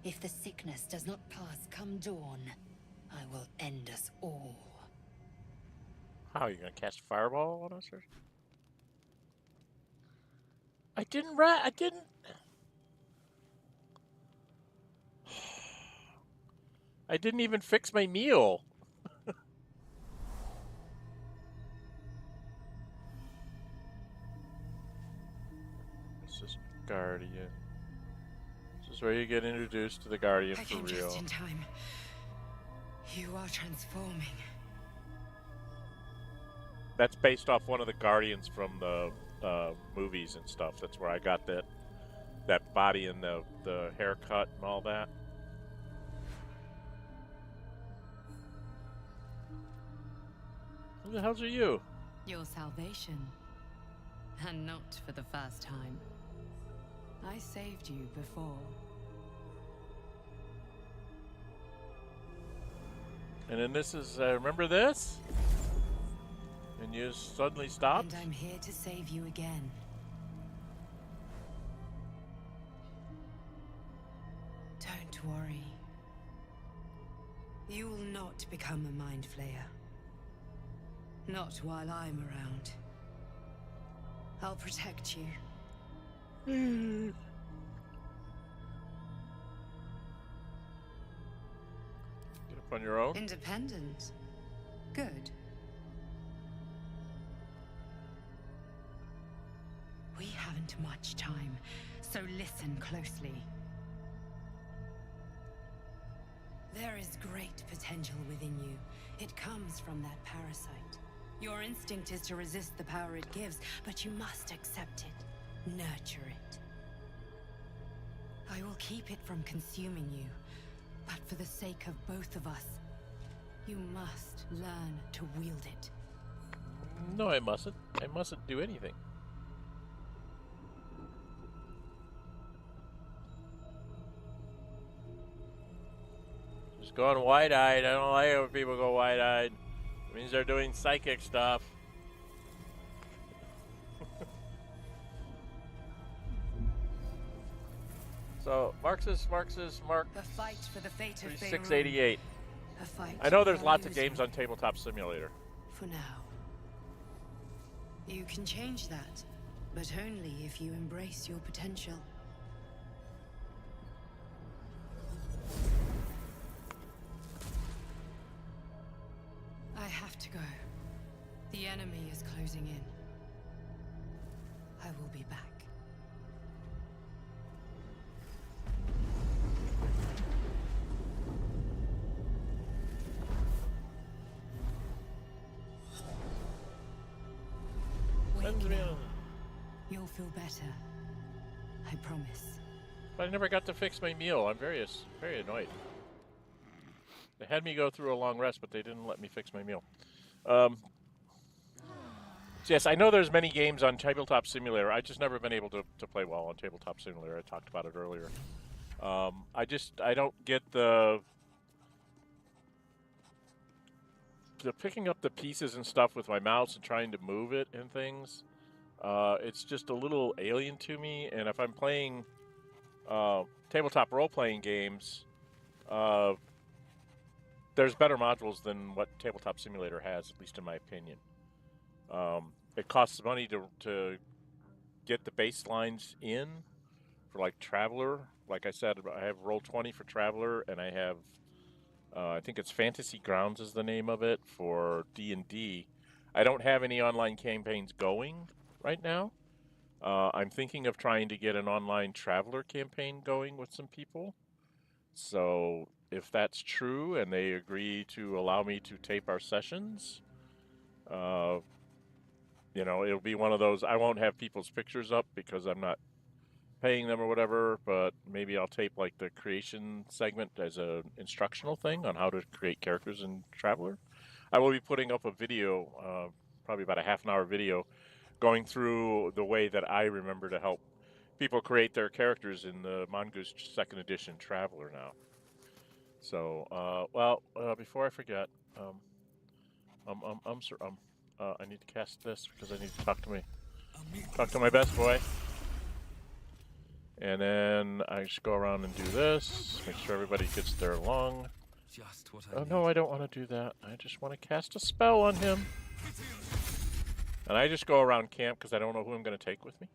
If the sickness does not pass come dawn, I will end us all. How, are you going to cast Fireball on us? Or? I didn't... I didn't even fix my meal. This is Guardian. This is where you get introduced to the Guardian I for came real. just in time. You are transforming. That's based off one of the Guardians from the movies and stuff. That's where I got that body and the haircut and all that. Who the hell's are you? Your salvation. And not for the first time. I saved you before. And then this is, remember this? And you suddenly stopped? And I'm here to save you again. Don't worry. You will not become a Mind Flayer. Not while I'm around. I'll protect you. Get up on your own? Independent. Good. We haven't much time, so listen closely. There is great potential within you. It comes from that parasite. Your instinct is to resist the power it gives, but you must accept it. Nurture it. I will keep it from consuming you, but for the sake of both of us, you must learn to wield it. No, I mustn't. I mustn't do anything. Just going wide-eyed. I don't like it when people go wide-eyed. It means they're doing psychic stuff. So, Marxist, Mark. A fight for the fate of 688. A fight I know there's for lots of illusion. games on Tabletop Simulator. For now. You can change that, but only if you embrace your potential. meal. You'll feel better. I promise. But I never got to fix my meal. I'm very annoyed. They had me go through a long rest, but they didn't let me fix my meal. So yes, I know there's many games on Tabletop Simulator. I just never been able to play well on Tabletop Simulator. I talked about it earlier. I don't get the picking up the pieces and stuff with my mouse and trying to move it and things. It's just a little alien to me. And if I'm playing tabletop role-playing games, there's better modules than what Tabletop Simulator has, at least in my opinion. It costs money to get the baselines in for like Traveler. Like I said, I have Roll20 for Traveler, and I have I think it's Fantasy Grounds is the name of it for D&D. I don't have any online campaigns going right now. I'm thinking of trying to get an online Traveler campaign going with some people. So if that's true and they agree to allow me to tape our sessions, you know, it'll be one of those. I won't have people's pictures up because I'm not paying them or whatever, but maybe I'll tape like the creation segment as an instructional thing on how to create characters in Traveler. I will be putting up a video, probably about a half-an-hour video, going through the way that I remember to help people create their characters in the Mongoose 2nd edition Traveler now. So, before I forget, I need to cast this because I need to talk to my best boy. And then I just go around and do this, make sure everybody gets their lung. Just what Oh no, I don't want to do that. I just want to cast a spell on him. And I just go around camp because I don't know who I'm going to take with me.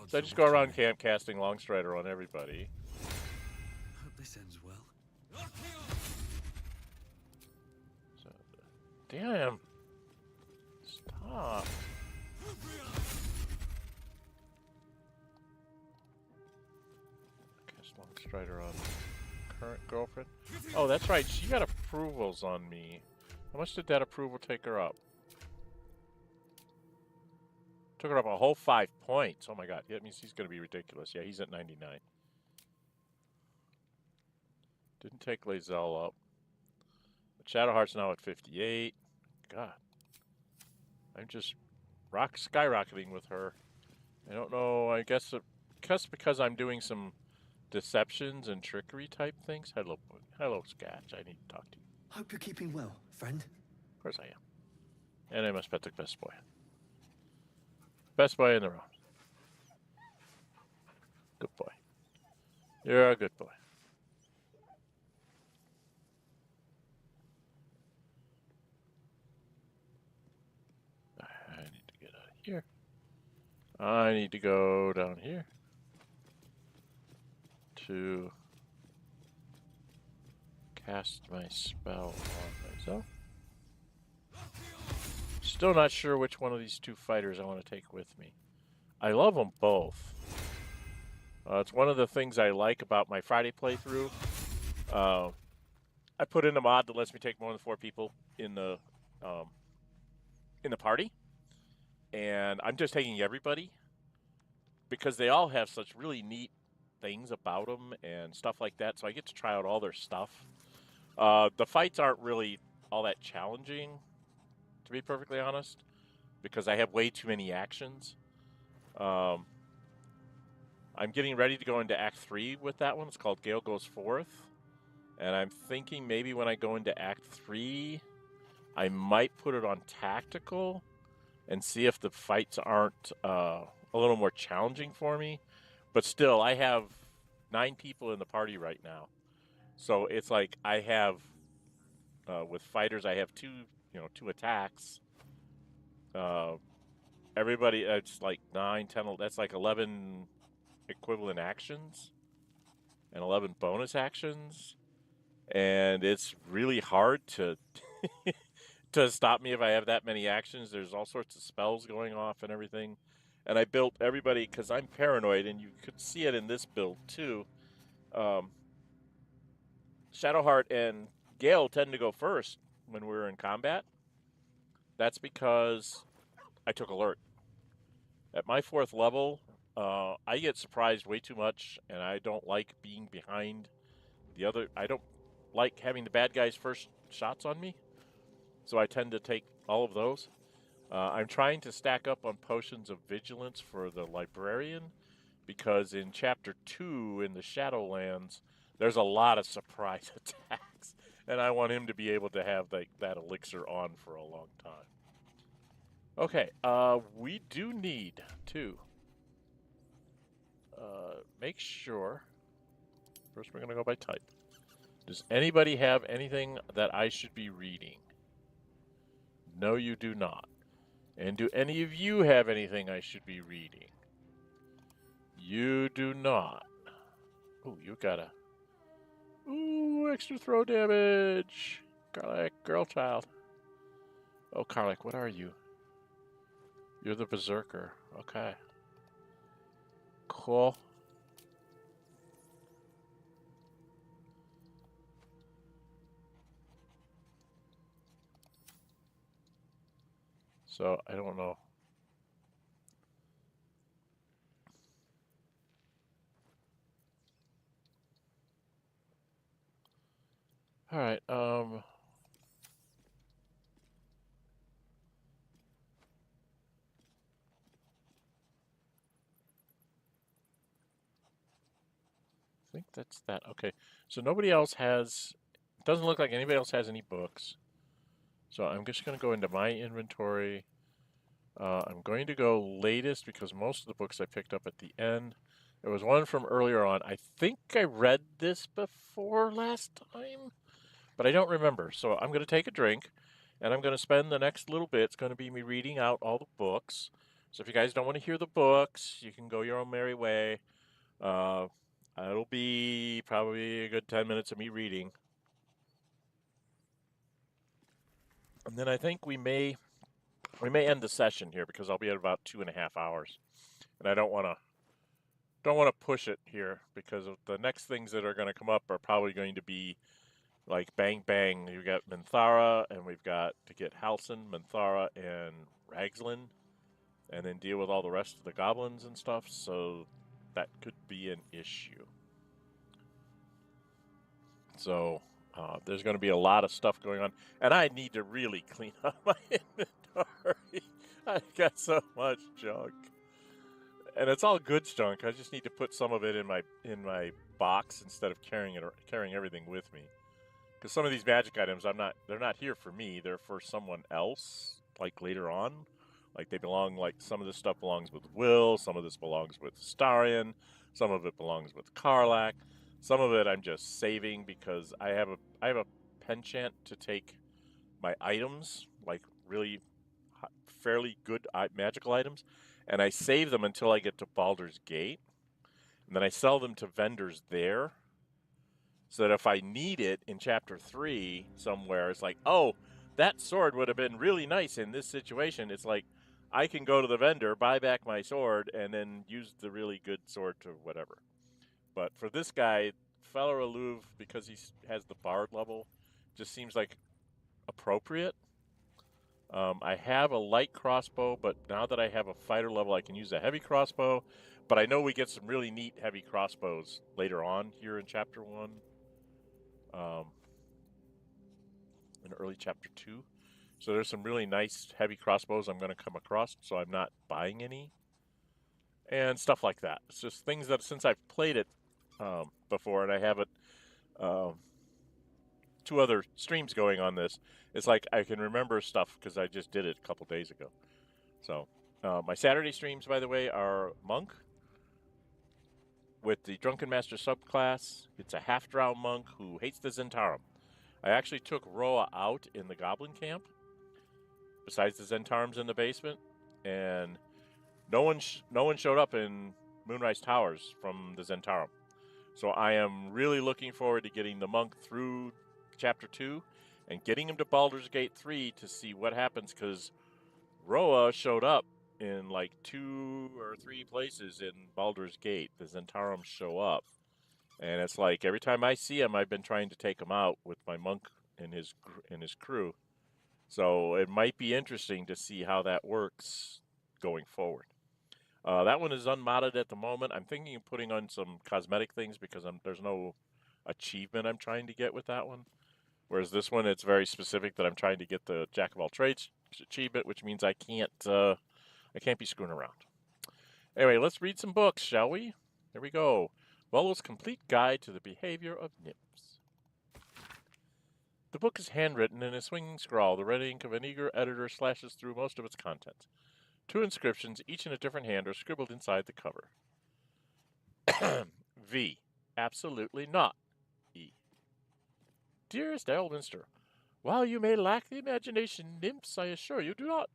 So I just go around camp casting Longstrider on everybody. Hope this ends well. So, damn. Stop. Cast Longstrider on current girlfriend. Oh, that's right. She got approvals on me. How much did that approval take her up? Took her up a whole 5 points. Oh my god. That means he's going to be ridiculous. Yeah, he's at 99. Didn't take Lae'zel up. But Shadowheart's now at 58. God. I'm just skyrocketing with her. I don't know. I guess because I'm doing some deceptions and trickery type things. Hello, Scatch. I need to talk to you. Hope you're keeping well, friend. Of course I am. And I must pet the best boy. Best boy in the room. Good boy. You're a good boy. I need to get out of here. I need to go down here to cast my spell on myself. Still not sure which one of these two fighters I want to take with me. I love them both. It's one of the things I like about my Friday playthrough. I put in a mod that lets me take more than 4 people in the party, and I'm just taking everybody because they all have such really neat things about them and stuff like that. So I get to try out all their stuff. The fights aren't really all that challenging, to be perfectly honest, because I have way too many actions. I'm getting ready to go into Act 3 with that one. It's called Gale Goes Forth. And I'm thinking maybe when I go into Act 3, I might put it on Tactical and see if the fights aren't a little more challenging for me. But still, I have 9 people in the party right now. So it's like I have, with fighters, I have 2 attacks. Everybody, it's like 9, 10, that's like 11 equivalent actions and 11 bonus actions. And it's really hard to to stop me if I have that many actions. There's all sorts of spells going off and everything. And I built everybody because I'm paranoid, and you could see it in this build too. Shadowheart and Gale tend to go first when we're in combat. That's because I took alert. At my 4th level, I get surprised way too much, and I don't like being behind the other. I don't like having the bad guys first shots on me, so I tend to take all of those. I'm trying to stack up on potions of vigilance for the Librarian, because in Chapter 2 in the Shadowlands, there's a lot of surprise attacks, and I want him to be able to have that elixir on for a long time. Okay, we do need to make sure. First, we're going to go by type. Does anybody have anything that I should be reading? No, you do not. And do any of you have anything I should be reading? You do not. Ooh, you got a... Ooh, extra throw damage. Karlach, girl child. Oh, Karlach, what are you? You're the Berserker. Okay. Cool. So, I don't know. All right, I think that's that. Okay, so nobody else has, doesn't look like anybody else has any books. So I'm just going to go into my inventory. I'm going to go latest because most of the books I picked up at the end. There was one from earlier on. I think I read this before last time, but I don't remember. So I'm going to take a drink, and I'm going to spend the next little bit. It's going to be me reading out all the books. So if you guys don't want to hear the books, you can go your own merry way. It'll be probably a good 10 minutes of me reading. And then I think we may end the session here because I'll be at about 2.5 hours, and I don't want to push it here because of the next things that are going to come up are probably going to be like bang bang. You've got Minthara, and we've got to get Halsin, Minthara, and Ragzlin, and then deal with all the rest of the goblins and stuff. So that could be an issue. So there's going to be a lot of stuff going on, and I need to really clean up my inventory. I've got so much junk, and it's all good junk. I just need to put some of it in my box instead of carrying everything with me. Because some of these magic items, they're not here for me. They're for someone else, like later on. Like they belong. Like some of this stuff belongs with Will. Some of this belongs with Starion. Some of it belongs with Karlach. Some of it I'm just saving because I have a penchant to take my items, like really fairly good magical items, and I save them until I get to Baldur's Gate, and then I sell them to vendors there, so that if I need it in Chapter 3 somewhere, it's like, oh, that sword would have been really nice in this situation. It's like, I can go to the vendor, buy back my sword, and then use the really good sword to whatever. But for this guy, Feller Aluv, because he has the bard level, just seems like appropriate. I have a light crossbow, but now that I have a fighter level, I can use a heavy crossbow. But I know we get some really neat heavy crossbows later on here in Chapter 1. In early Chapter 2. So there's some really nice heavy crossbows I'm going to come across, so I'm not buying any. And stuff like that. It's just things that, since I've played it before, and I have it 2 other streams going on this, it's like I can remember stuff because I just did it a couple days ago. So my Saturday streams, by the way, are Monk with the Drunken Master subclass. It's a half-drow monk who hates the Zentarum. I actually took Roah out in the Goblin Camp, besides the Zentarums in the basement, and no one showed up in Moonrise Towers from the Zentarum. So I am really looking forward to getting the monk through Chapter 2 and getting him to Baldur's Gate 3 to see what happens, because Roah showed up in like 2 or 3 places in Baldur's Gate. The Zentarum show up, and it's like every time I see him, I've been trying to take him out with my monk and his crew. So it might be interesting to see how that works going forward. That one is unmodded at the moment. I'm thinking of putting on some cosmetic things because there's no achievement I'm trying to get with that one. Whereas this one, it's very specific that I'm trying to get the Jack of all trades achievement, which means I can't be screwing around. Anyway, let's read some books, shall we? Here we go. Volo's Complete Guide to the Behavior of Nymphs. The book is handwritten in a swinging scrawl. The red ink of an eager editor slashes through most of its contents. 2 inscriptions, each in a different hand, are scribbled inside the cover. V. Absolutely not. E. Dearest Elminster, while you may lack the imagination, nymphs, I assure you, do not,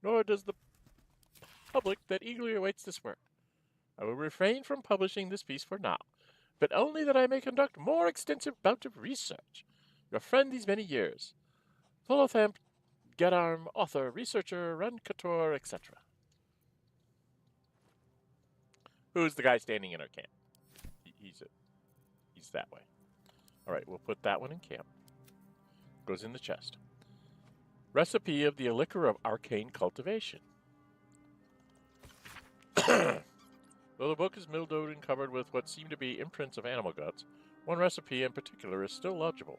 nor does the public that eagerly awaits this work. I will refrain from publishing this piece for now, but only that I may conduct more extensive bout of research. Your friend these many years, Volothamp, Gedarm, author, researcher, Rancator, etc. Who's the guy standing in our camp? He's that way. All right, we'll put that one in camp. Goes in the chest. Recipe of the Elixir of Arcane Cultivation. Though the book is mildewed and covered with what seem to be imprints of animal guts, one recipe in particular is still legible.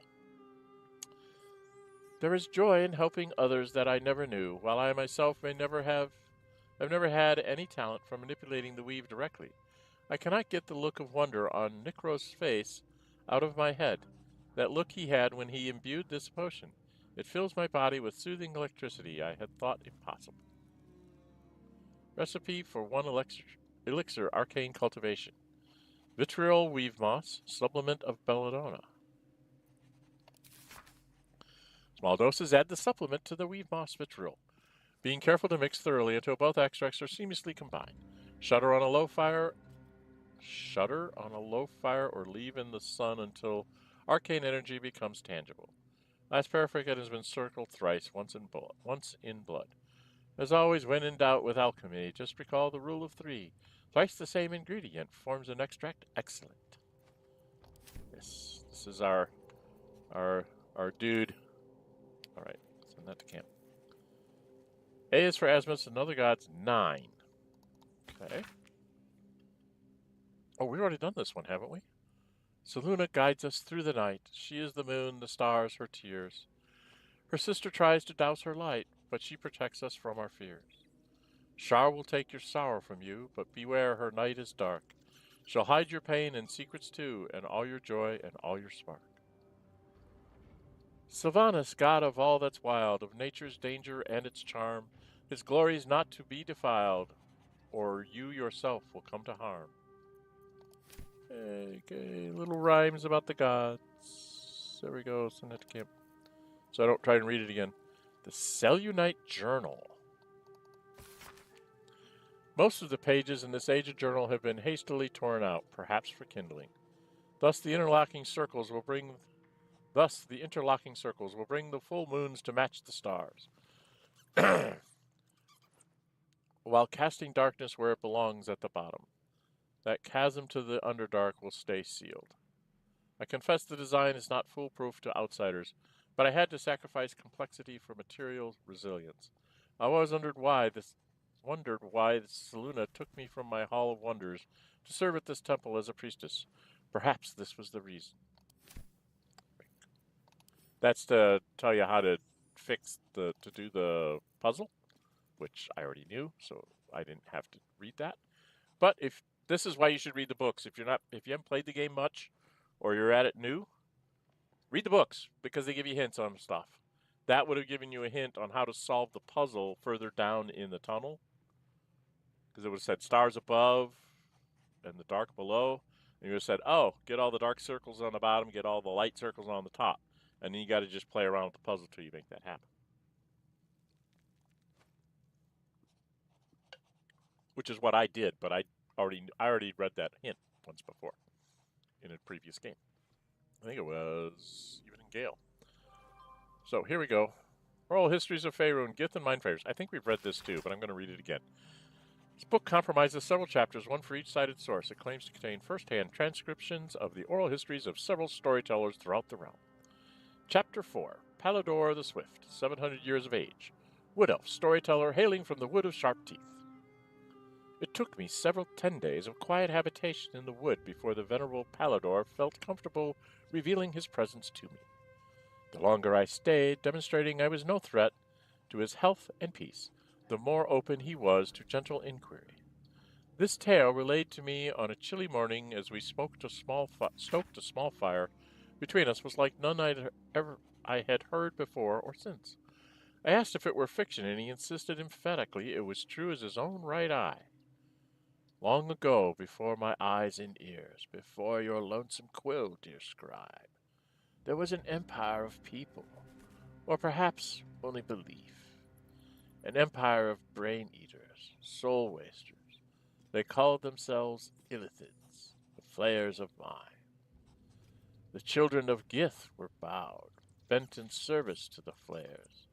There is joy in helping others that I never knew, while I myself I've never had any talent for manipulating the weave directly. I cannot get the look of wonder on Nikros' face out of my head, that look he had when he imbued this potion. It fills my body with soothing electricity I had thought impossible. Recipe for one elixir arcane cultivation. Vitriol weave moss, supplement of belladonna. Small doses add the supplement to the weave moss vitriol, being careful to mix thoroughly until both extracts are seamlessly combined. Shutter on a low fire or leave in the sun until arcane energy becomes tangible. Last paraphragment has been circled thrice, once in blood. As always, when in doubt with alchemy, just recall the rule of 3. Twice the same ingredient forms an extract excellent. Yes, this is our dude. All right, send that to camp. A is for Asmus, another god's 9. Okay. Oh, we've already done this one, haven't we? Selûne guides us through the night. She is the moon, the stars, her tears. Her sister tries to douse her light, but she protects us from our fears. Shar will take your sorrow from you, but beware, her night is dark. She'll hide your pain and secrets too, and all your joy and all your spark. Sylvanus, god of all that's wild, of nature's danger and its charm, his glory's not to be defiled, or you yourself will come to harm. Okay, little rhymes about the gods. There we go, send that to camp. So I don't try and read it again. The Selûnite Journal. Most of the pages in this aged journal have been hastily torn out, perhaps for kindling. Thus the interlocking circles will bring the full moons to match the stars, while casting darkness where it belongs at the bottom. That chasm to the Underdark will stay sealed. I confess the design is not foolproof to outsiders, but I had to sacrifice complexity for material resilience. I always wondered why Selûne took me from my Hall of Wonders to serve at this temple as a priestess. Perhaps this was the reason. That's to tell you how to do the puzzle, which I already knew, so I didn't have to read that. But if this is why you should read the books. If you haven't played the game much, or you're at it new, read the books because they give you hints on stuff. That would have given you a hint on how to solve the puzzle further down in the tunnel, because it would have said stars above and the dark below, and you would have said, "Oh, get all the dark circles on the bottom, get all the light circles on the top," and then you got to just play around with the puzzle till you make that happen. Which is what I did, but I already read that hint once before in a previous game. I think it was even in Gale. So here we go. Oral Histories of Faerun, Gith, and Mind Flayers. I think we've read this too, but I'm going to read it again. This book compromises several chapters, one for each cited source. It claims to contain first-hand transcriptions of the oral histories of several storytellers throughout the realm. Chapter 4, Baldur the Swift, 700 years of age, wood elf storyteller hailing from the Wood of Sharp Teeth. It took me several 10 days of quiet habitation in the wood before the venerable Baldur felt comfortable revealing his presence to me. The longer I stayed, demonstrating I was no threat to his health and peace, the more open he was to gentle inquiry. This tale relayed to me on a chilly morning as we stoked a small fire between us was like none I had heard before or since. I asked if it were fiction, and he insisted emphatically it was true as his own right eye. Long ago, before my eyes and ears, before your lonesome quill, dear scribe, there was an empire of people, or perhaps only belief. An empire of brain-eaters, soul-wasters. They called themselves Illithids, the flayers of mind. The children of Gith were bowed, bent in service to the flayers,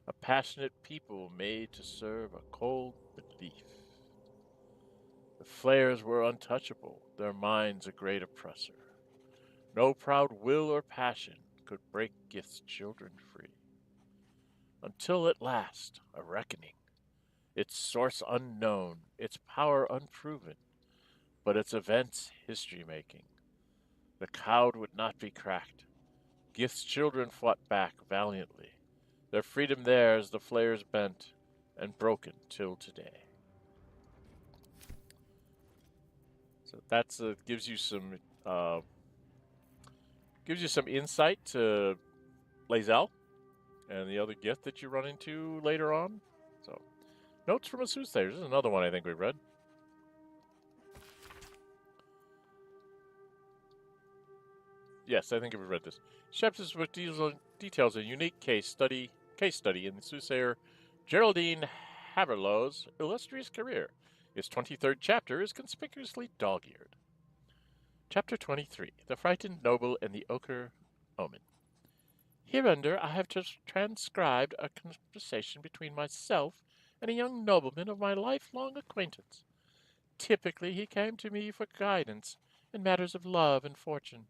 a passionate people made to serve a cold belief. The flayers were untouchable, their minds a great oppressor. No proud will or passion could break Gith's children free. Until at last, a reckoning. Its source unknown, its power unproven, but its events history-making. The cloud would not be cracked. Gith's children fought back valiantly. Their freedom theirs, the flayers bent and broken till today. So that's gives you some insight to Lae'zel and the other Gith that you run into later on. So, notes from a soothsayer. This is another one I think we read. Yes, I think we read this. Chapters with details a unique case study in the soothsayer Geraldine Haverlow's illustrious career. His 23rd chapter is conspicuously dog-eared. Chapter 23, The Frightened Noble and the Ochre Omen. Hereunder I have just transcribed a conversation between myself and a young nobleman of my lifelong acquaintance. Typically he came to me for guidance in matters of love and fortune,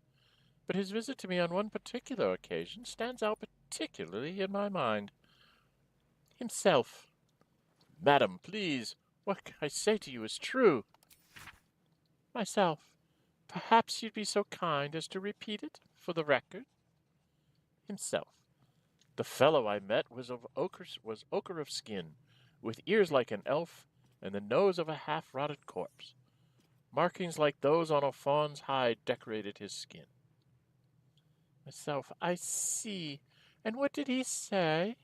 but his visit to me on one particular occasion stands out particularly in my mind. Himself. Madam, please, what I say to you is true. Myself. Perhaps you'd be so kind as to repeat it for the record. Himself. The fellow I met was ochre of skin, with ears like an elf and the nose of a half-rotted corpse. Markings like those on a fawn's hide decorated his skin. Myself. I see. And what did he say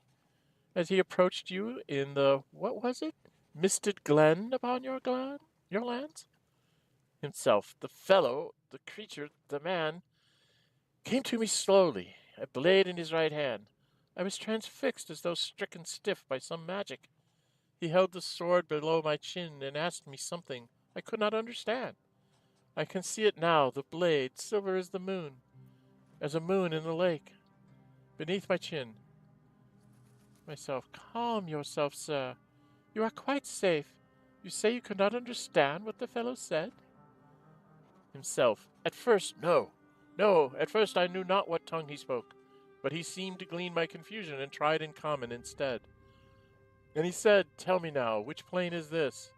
as he approached you in the, what was it, misted glen upon your lands? Himself. The fellow, the creature, the man, came to me slowly, a blade in his right hand. I was transfixed as though stricken stiff by some magic. He held the sword below my chin and asked me something I could not understand. I can see it now, the blade, silver as the moon, as a moon in the lake, beneath my chin. Myself. Calm yourself, sir. You are quite safe. You say you could not understand what the fellow said? Himself. At first, no. No, at first I knew not what tongue he spoke, but he seemed to glean my confusion and tried in common instead. And he said, Tell me now, which plane is this?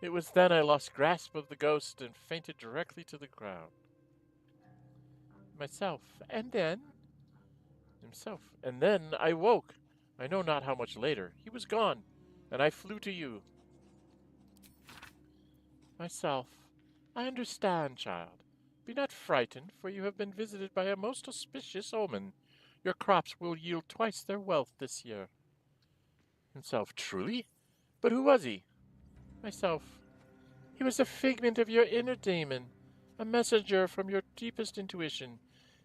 It was then I lost grasp of the ghost and fainted directly to the ground. Myself. And then? Himself. And then I woke. I know not how much later. He was gone, and I flew to you. Myself. I understand, child. Be not frightened, for you have been visited by a most auspicious omen. Your crops will yield twice their wealth this year. Himself. Truly? But who was he? Myself. He was a figment of your inner demon, a messenger from your deepest intuition,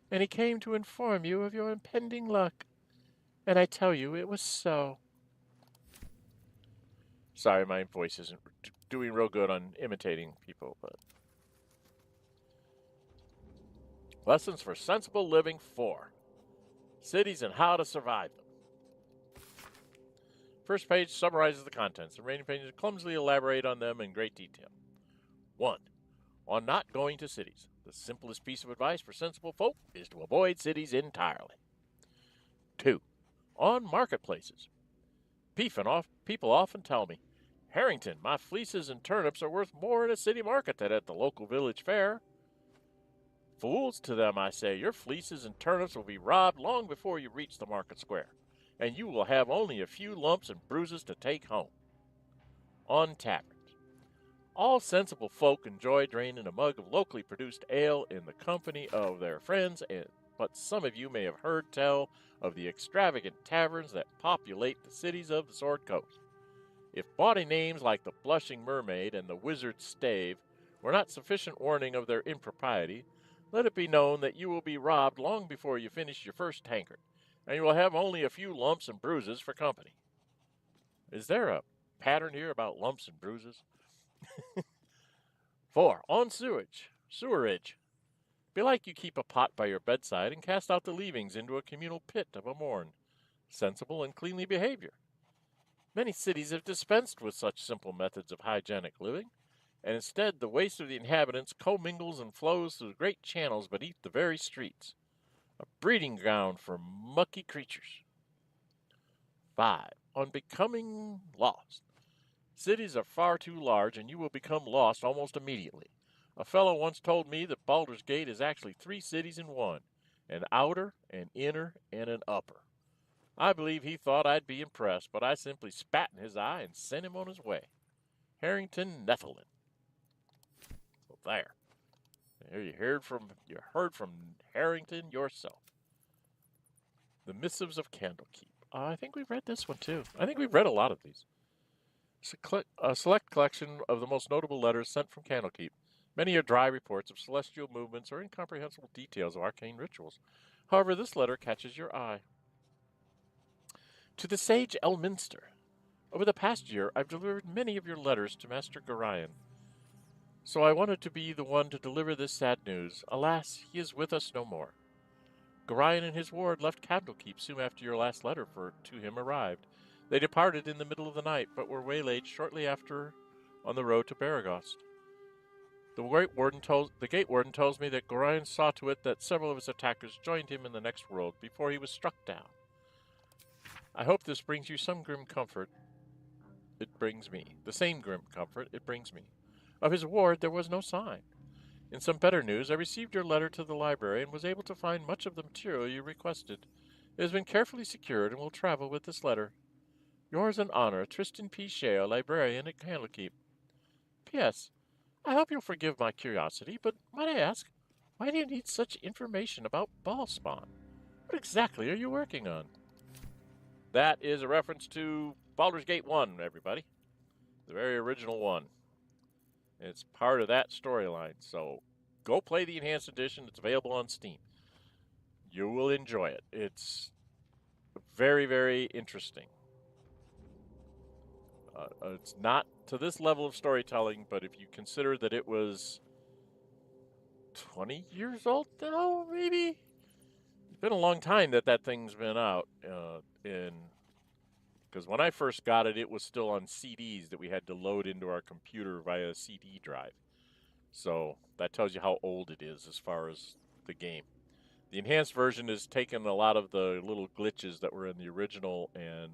and he came to inform you of your impending luck. And I tell you, it was so. Sorry, my voice isn't doing real good on imitating people, but... Lessons for Sensible Living 4. Cities and how to survive them. First page summarizes the contents. The remaining pages clumsily elaborate on them in great detail. 1. On not going to cities. The simplest piece of advice for sensible folk is to avoid cities entirely. 2. On marketplaces. People often tell me, Harrington, my fleeces and turnips are worth more in a city market than at the local village fair. Fools to them, I say, your fleeces and turnips will be robbed long before you reach the market square, and you will have only a few lumps and bruises to take home. On taverns. All sensible folk enjoy draining a mug of locally produced ale in the company of their friends, but some of you may have heard tell of the extravagant taverns that populate the cities of the Sword Coast. If bawdy names like the Blushing Mermaid and the Wizard's Stave were not sufficient warning of their impropriety, let it be known that you will be robbed long before you finish your first tankard, and you will have only a few lumps and bruises for company. Is there a pattern here about lumps and bruises? 4. On sewerage. Belike you keep a pot by your bedside and cast out the leavings into a communal pit of a morn. Sensible and cleanly behavior. Many cities have dispensed with such simple methods of hygienic living, and instead the waste of the inhabitants commingles and flows through great channels beneath the very streets, a breeding ground for mucky creatures. 5. On becoming lost. Cities are far too large, and you will become lost almost immediately. A fellow once told me that Baldur's Gate is actually 3 cities in one, an outer, an inner, and an upper. I believe he thought I'd be impressed, but I simply spat in his eye and sent him on his way. Harrington Nethelin. So there you heard from Harrington yourself. The Missives of Candlekeep. I think we've read this one too. I think we've read a lot of these. A select collection of the most notable letters sent from Candlekeep. Many are dry reports of celestial movements or incomprehensible details of arcane rituals. However, this letter catches your eye. To the Sage Elminster. Over the past year, I've delivered many of your letters to Master Gorion. So I wanted to be the one to deliver this sad news. Alas, he is with us no more. Gorion and his ward left Candlekeep soon after your last letter to him arrived. They departed in the middle of the night, but were waylaid shortly after on the road to Baragost. The gate warden tells me that Gorion saw to it that several of his attackers joined him in the next world before he was struck down. I hope this brings you some grim comfort. It brings me. The same grim comfort it brings me. Of his ward there was no sign. In some better news, I received your letter to the library and was able to find much of the material you requested. It has been carefully secured and will travel with this letter. Yours in honor, Tristan P. Shale, Librarian at Candlekeep. P.S. I hope you'll forgive my curiosity, but might I ask, why do you need such information about Ballspawn? What exactly are you working on? That is a reference to Baldur's Gate 1, everybody. The very original one. It's part of that storyline, so go play the Enhanced Edition. It's available on Steam. You will enjoy it. It's very, very interesting. It's not to this level of storytelling, but if you consider that it was 20 years old now, maybe? It's been a long time that thing's been out. Because when I first got it, it was still on CDs that we had to load into our computer via a CD drive. So that tells you how old it is as far as the game. The enhanced version has taken a lot of the little glitches that were in the original and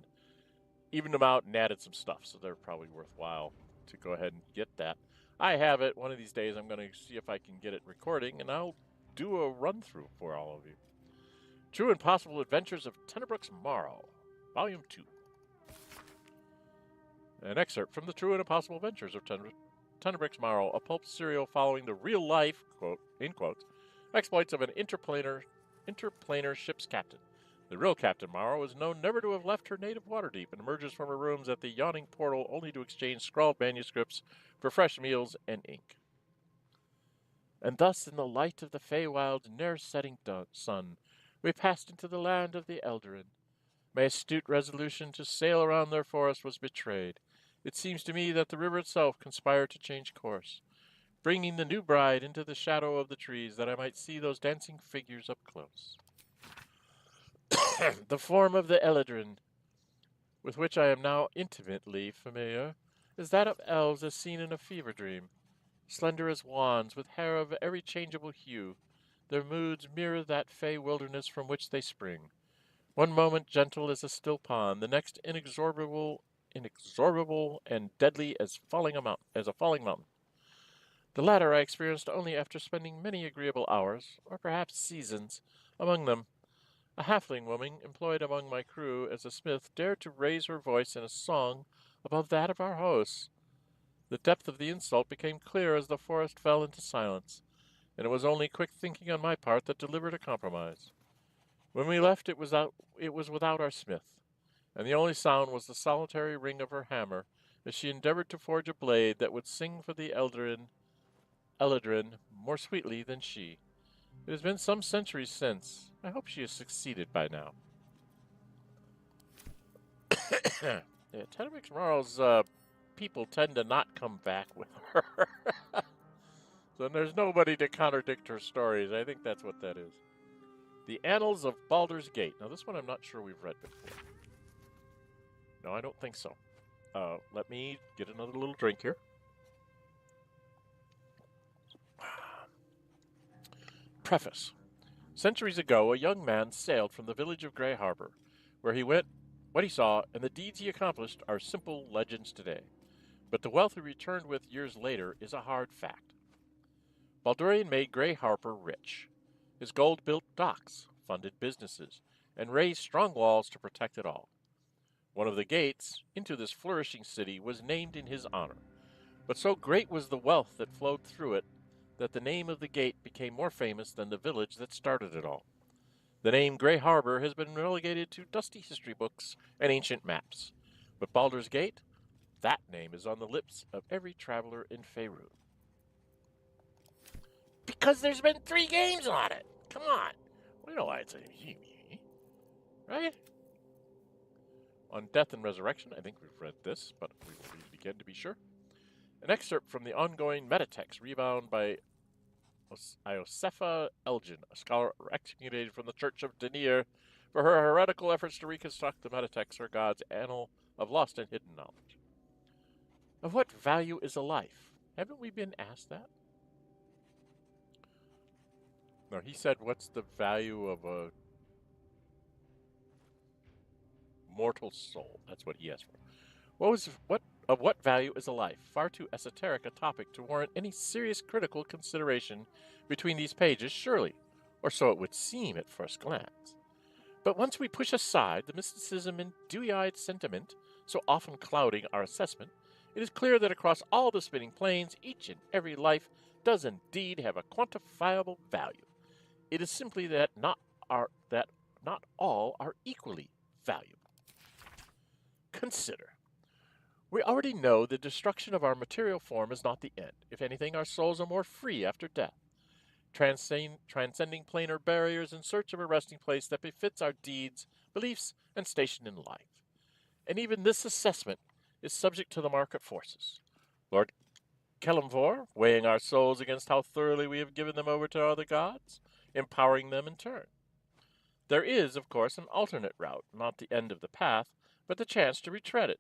evened them out and added some stuff. So they're probably worthwhile to go ahead and get that. I have it. One of these days I'm going to see if I can get it recording, and I'll do a run-through for all of you. True and Possible Adventures of Tenebrooks Marl, Volume 2. An excerpt from the True and Impossible Adventures of Tenebrooks Marl, a pulp serial following the real-life, quote, in quotes, exploits of an interplanar ship's captain. The real Captain Marl is known never to have left her native Waterdeep and emerges from her rooms at the yawning portal only to exchange scrawled manuscripts for fresh meals and ink. And thus, in the light of the Feywild's ne'er-setting sun, we passed into the land of the Eldarin. My astute resolution to sail around their forest was betrayed. It seems to me that the river itself conspired to change course, bringing the new bride into the shadow of the trees that I might see those dancing figures up close. The form of the Eladrin, with which I am now intimately familiar, is that of elves as seen in a fever dream. Slender as wands, with hair of every changeable hue, their moods mirror that fey wilderness from which they spring. One moment gentle as a still pond, the next inexorable and deadly as a falling mountain. The latter I experienced only after spending many agreeable hours, or perhaps seasons, among them. A halfling woman employed among my crew as a smith dared to raise her voice in a song above that of our hosts. The depth of the insult became clear as the forest fell into silence, and it was only quick thinking on my part that delivered a compromise. When we left, it was without our smith, and the only sound was the solitary ring of her hammer as she endeavored to forge a blade that would sing for the Eldrin more sweetly than she. It has been some centuries since. I hope she has succeeded by now. Yeah, Tenebix Marl's people tend to not come back with her. So there's nobody to contradict her stories. I think that's what that is. The Annals of Baldur's Gate. Now, this one I'm not sure we've read before. No, I don't think so. Let me get another little drink here. Preface. Centuries ago, a young man sailed from the village of Grey Harbor. Where he went, what he saw, and the deeds he accomplished are simple legends today. But the wealth he returned with years later is a hard fact. Baldurian made Grey Harbor rich. His gold built docks, funded businesses, and raised strong walls to protect it all. One of the gates into this flourishing city was named in his honor. But so great was the wealth that flowed through it that the name of the gate became more famous than the village that started it all. The name Grey Harbor has been relegated to dusty history books and ancient maps. But Baldur's Gate, that name is on the lips of every traveler in Faerûn. Because there's been 3 games on it. Come on. We know why it's a right? On Death and Resurrection, I think we've read this, but we will read it again to be sure. An excerpt from the ongoing metatext rebound by Iosefa Elgin, a scholar excommunicated from the Church of Denir for her heretical efforts to reconstruct the metatext, her God's annal of lost and hidden knowledge. Of what value is a life? Haven't we been asked that? No, he said, what's the value of a mortal soul? That's what he asked for. Of what value is a life? Far too esoteric a topic to warrant any serious critical consideration between these pages, surely, or so it would seem at first glance. But once we push aside the mysticism and dewy-eyed sentiment so often clouding our assessment, it is clear that across all the spinning planes, each and every life does indeed have a quantifiable value. It is simply that not all are equally valuable. Consider. We already know the destruction of our material form is not the end. If anything, our souls are more free after death, transcending planar barriers in search of a resting place that befits our deeds, beliefs, and station in life. And even this assessment is subject to the market forces. Lord Kelemvor, weighing our souls against how thoroughly we have given them over to other gods, empowering them in turn. There is, of course, an alternate route, not the end of the path, but the chance to retread it.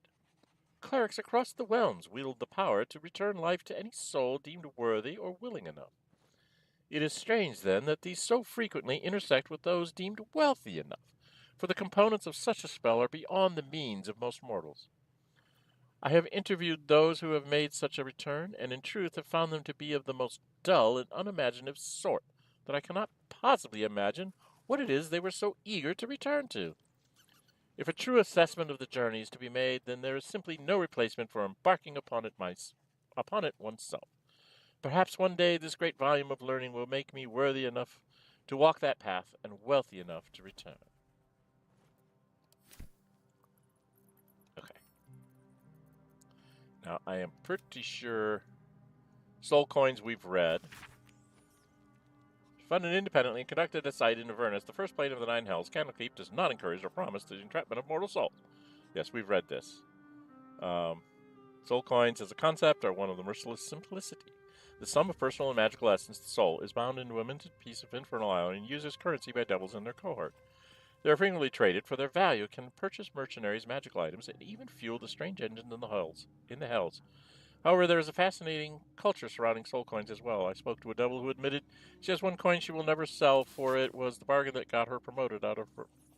Clerics across the realms wield the power to return life to any soul deemed worthy or willing enough. It is strange, then, that these so frequently intersect with those deemed wealthy enough, for the components of such a spell are beyond the means of most mortals. I have interviewed those who have made such a return, and in truth have found them to be of the most dull and unimaginative sort, that I cannot possibly imagine what it is they were so eager to return to. If a true assessment of the journey is to be made, then there is simply no replacement for embarking upon it oneself. Perhaps one day this great volume of learning will make me worthy enough to walk that path and wealthy enough to return. Okay. Now, I am pretty sure Soul Coins we've read. Funded independently and conducted at site in Avernus, the first plane of the Nine Hells, Candlekeep does not encourage or promise the entrapment of mortal souls. Yes, we've read this. Soul coins as a concept are one of the merciless simplicity. The sum of personal and magical essence, the soul, is bound into a minted piece of infernal iron and used as currency by devils in their cohort. They are frequently traded for their value, can purchase mercenaries' magical items, and even fuel the strange engines in the hells. However, there is a fascinating culture surrounding soul coins as well. I spoke to a devil who admitted she has one coin she will never sell, for it was the bargain that got her promoted out of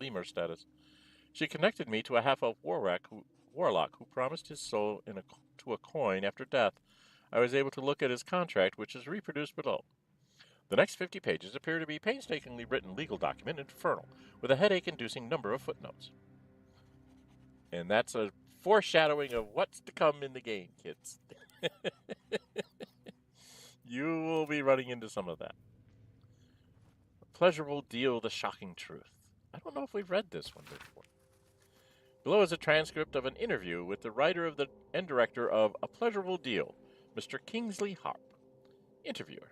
lemur status. She connected me to a half-elf warlock who promised his soul to a coin after death. I was able to look at his contract, which is reproduced below. The next 50 pages appear to be painstakingly written legal document infernal, with a headache-inducing number of footnotes. And that's a foreshadowing of what's to come in the game, kids. You will be running into some of that. A pleasurable deal, the shocking truth. I don't know if we've read this one before. Below is a transcript of an interview with the writer of and director of A Pleasurable Deal, Mr. Kingsley Harp. Interviewer.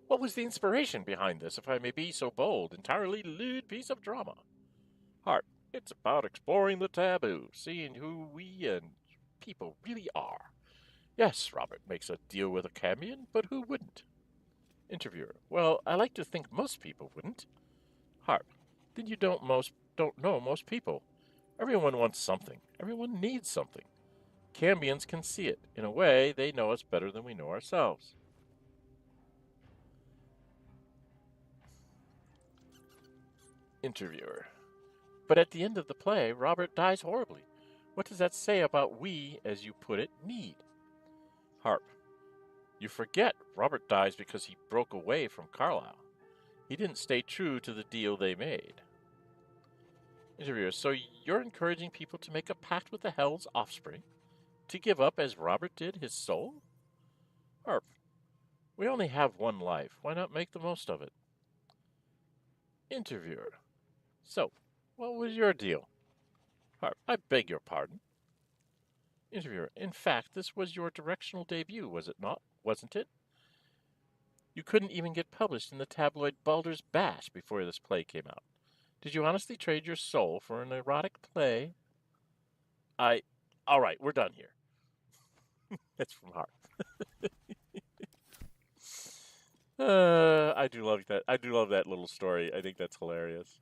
What was the inspiration behind this, if I may be so bold, entirely lewd piece of drama? Harp. It's about exploring the taboo, seeing who we and people really are. Yes, Robert makes a deal with a Cambion, but who wouldn't? Interviewer. Well, I like to think most people wouldn't. Harp. Then you don't know most people. Everyone wants something. Everyone needs something. Cambions can see it. In a way, they know us better than we know ourselves. Interviewer. But at the end of the play, Robert dies horribly. What does that say about we, as you put it, need? Harp. You forget Robert dies because he broke away from Carlisle. He didn't stay true to the deal they made. Interviewer. So you're encouraging people to make a pact with the Hell's offspring? To give up, as Robert did, his soul? Harp. We only have one life. Why not make the most of it? Interviewer. So, what was your deal? Harp. I beg your pardon. Interviewer. In fact, this was your directional debut, was it not? Wasn't it? You couldn't even get published in the tabloid Baldur's Bash before this play came out. Did you honestly trade your soul for an erotic play? All right, we're done here. That's from Harp. I do love that. I do love that little story. I think that's hilarious.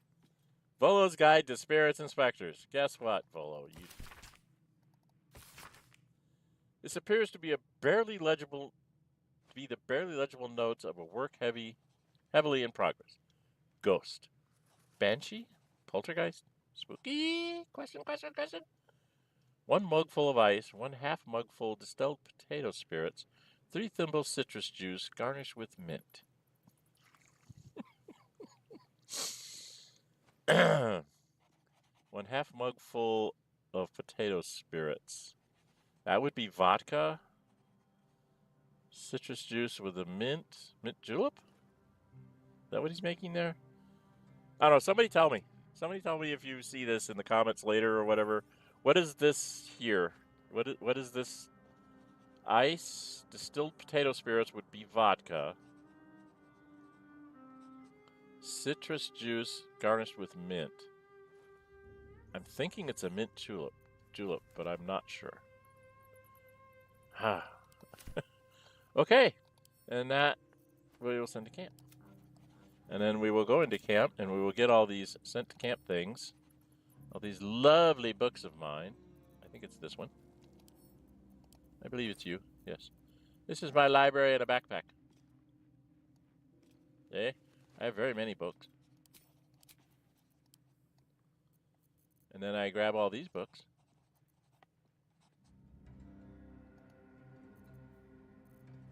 Volo's Guide to Spirits and Specters. Guess what, Volo? This appears to be the barely legible notes of a work heavily in progress. Ghost. Banshee? Poltergeist? Spooky? Question. 1 mug full of ice, 1/2 mug full distilled potato spirits, 3 thimbles citrus juice, garnished with mint. 1/2 mug full of potato spirits. That would be vodka, citrus juice with a mint julep? Is that what he's making there? I don't know. Somebody tell me. Somebody tell me if you see this in the comments later or whatever. What is this here? What is this? Ice, distilled potato spirits would be vodka. Citrus juice garnished with mint. I'm thinking it's a mint julep, but I'm not sure. Okay, and that we will send to camp. And then we will go into camp, and we will get all these sent to camp things. All these lovely books of mine. I think it's this one. I believe it's you, yes. This is my library in a backpack. Eh? I have very many books. And then I grab all these books.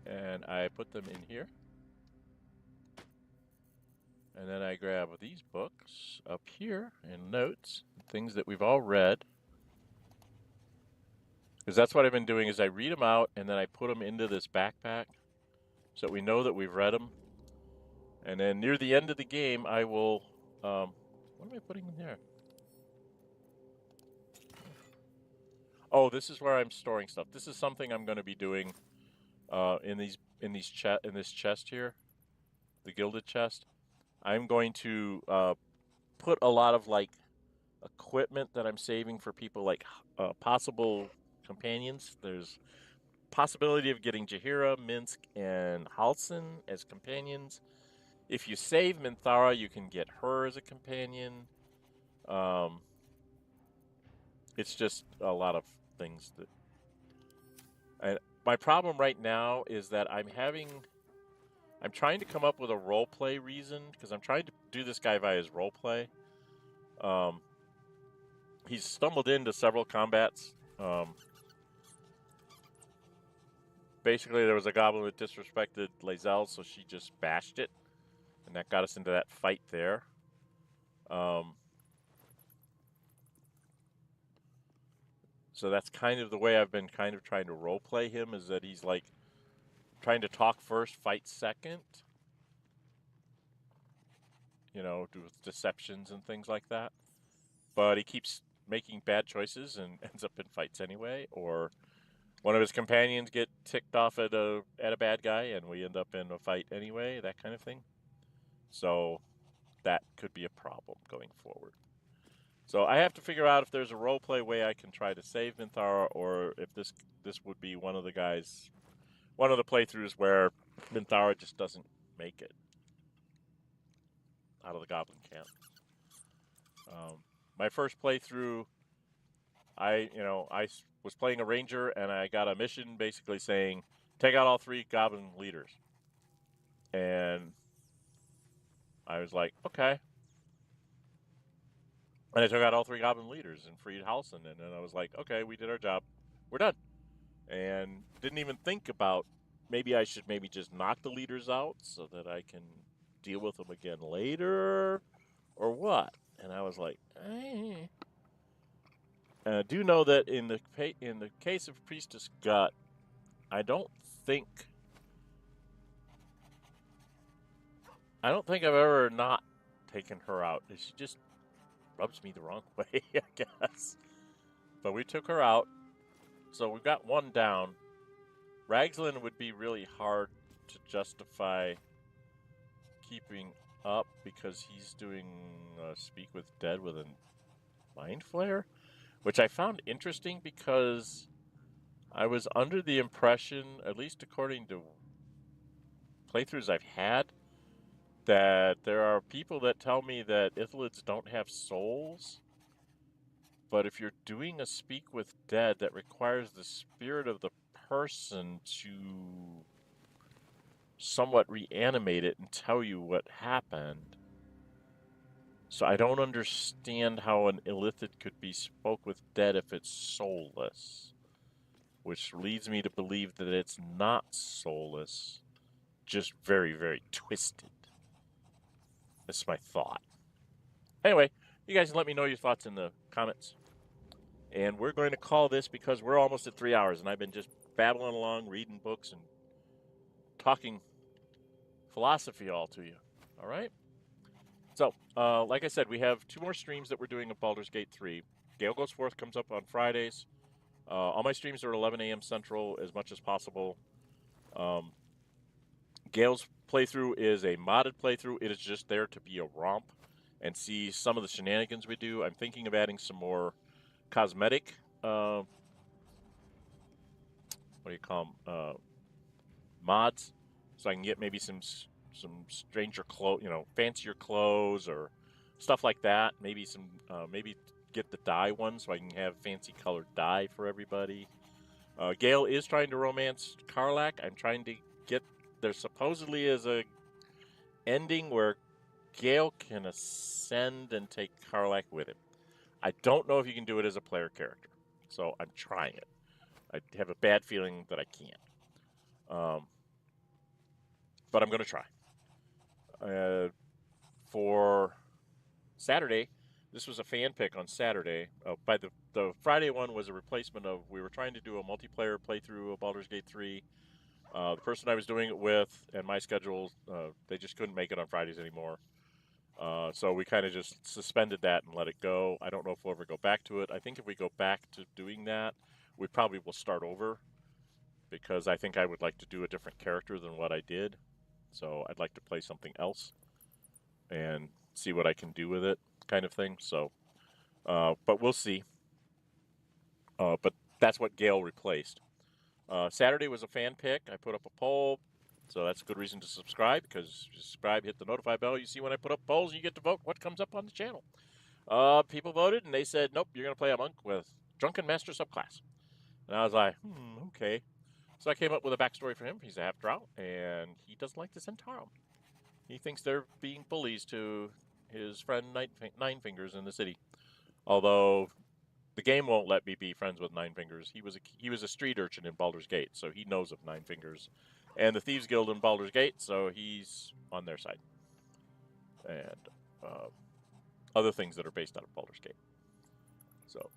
And I put them in here. And then I grab these books up here and notes, things that we've all read. Because that's what I've been doing is I read them out and then I put them into this backpack so that we know that we've read them. And then near the end of the game, I will, what am I putting in there? Oh, this is where I'm storing stuff. This is something I'm going to be doing in this chest here, the gilded chest. I'm going to put a lot of like equipment that I'm saving for people like possible companions. There's possibility of getting Jaheira, Minsk, and Halsin as companions. If you save Minthara, you can get her as a companion. It's just a lot of things that. My problem right now is that I'm trying to come up with a roleplay reason because I'm trying to do this guy via his roleplay, He's stumbled into several combats. Basically, there was a goblin that disrespected Lae'zel, so she just bashed it, and that got us into that fight there. So that's kind of the way I've been kind of trying to roleplay him, is that he's like trying to talk first, fight second. You know, do with deceptions and things like that. But he keeps making bad choices and ends up in fights anyway, or one of his companions get ticked off at a bad guy and we end up in a fight anyway, that kind of thing. So that could be a problem going forward. So I have to figure out if there's a roleplay way I can try to save Minthara, or if this would be one of the playthroughs where Minthara just doesn't make it out of the Goblin Camp. My first playthrough, I was playing a ranger and I got a mission basically saying, take out all 3 goblin leaders. And I was like, okay. And I took out all 3 goblin leaders and freed Halsin. And then I was like, okay, we did our job. We're done. And didn't even think about maybe I should just knock the leaders out so that I can deal with them again later or what. And I was like, eh. And I do know that in the case of Priestess Gut, I don't think I've ever not taken her out. She just rubs me the wrong way, I guess. But we took her out, so we've got 1 down. Ragzlin would be really hard to justify keeping up because he's doing Speak with Dead with a Mind Flayer, which I found interesting because I was under the impression, at least according to playthroughs I've had, that there are people that tell me that Ithalids don't have souls, but if you're doing a Speak with Dead, that requires the spirit of the person to somewhat reanimate it and tell you what happened. So I don't understand how an Illithid could be spoke with dead if it's soulless, which leads me to believe that it's not soulless, just very, very twisted. That's my thought. Anyway, you guys let me know your thoughts in the comments. And we're going to call this because we're almost at 3 hours, and I've been just babbling along, reading books, and talking philosophy all to you. All right? So, like I said, we have 2 more streams that we're doing of Baldur's Gate 3. Gale Goes Forth comes up on Fridays. All my streams are 11 a.m. Central as much as possible. Gale's playthrough is a modded playthrough. It is just there to be a romp and see some of the shenanigans we do. I'm thinking of adding some more cosmetic, what do you call them, mods, so I can get maybe some stranger clothes, fancier clothes or stuff like that. Maybe maybe get the dye one so I can have fancy colored dye for everybody. Gale is trying to romance Karlach. I'm trying to get, there supposedly is a ending where Gale can ascend and take Karlach with him. I don't know if you can do it as a player character, so I'm trying it. I have a bad feeling that I can't. But I'm going to try. For Saturday, this was a fan pick on Saturday. By the Friday one was a replacement of, we were trying to do a multiplayer playthrough of Baldur's Gate 3. The person I was doing it with and my schedule, they just couldn't make it on Fridays anymore. So we kind of just suspended that and let it go. I don't know if we'll ever go back to it. I think if we go back to doing that, we probably will start over, because I think I would like to do a different character than what I did. So I'd like to play something else and see what I can do with it, kind of thing. So, but we'll see. But that's what Gale replaced. Saturday was a fan pick. I put up a poll. So that's a good reason to subscribe, because you subscribe, hit the notify bell. You see when I put up polls, you get to vote what comes up on the channel. People voted, and they said, nope, you're going to play a monk with Drunken Master subclass. And I was like, okay. So I came up with a backstory for him. He's a half-drow, and he doesn't like the Centarum. He thinks they're being bullies to his friend Nine Fingers in the city. Although the game won't let me be friends with Nine Fingers. He was a street urchin in Baldur's Gate, so he knows of Nine Fingers and the Thieves Guild in Baldur's Gate, so he's on their side. And other things that are based out of Baldur's Gate. So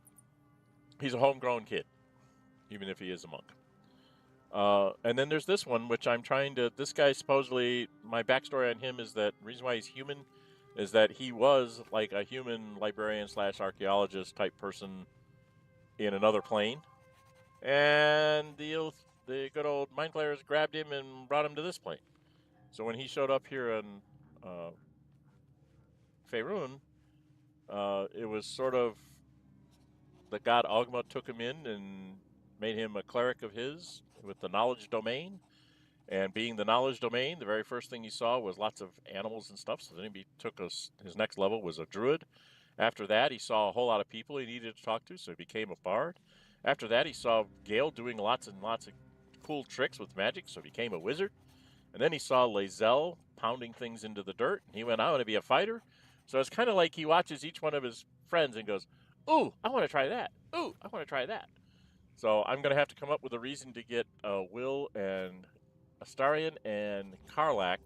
he's a homegrown kid, even if he is a monk. And then there's this one, which I'm trying to... This guy, supposedly, my backstory on him is that the reason why he's human is that he was like a human librarian / archaeologist type person in another plane. And the good old Mind Flayers grabbed him and brought him to this plane. So when he showed up here in Faerun, it was sort of the god Ohgma took him in and made him a cleric of his with the knowledge domain. And being the knowledge domain, the very first thing he saw was lots of animals and stuff. So then he took his next level was a druid. After that, he saw a whole lot of people he needed to talk to, so he became a bard. After that, he saw Gale doing lots and lots of cool tricks with magic, so he became a wizard. And then he saw Lae'zel pounding things into the dirt, and he went, I want to be a fighter. So it's kind of like he watches each one of his friends and goes, ooh, I want to try that. Ooh, I want to try that. So I'm going to have to come up with a reason to get Will and Astarion and Karlach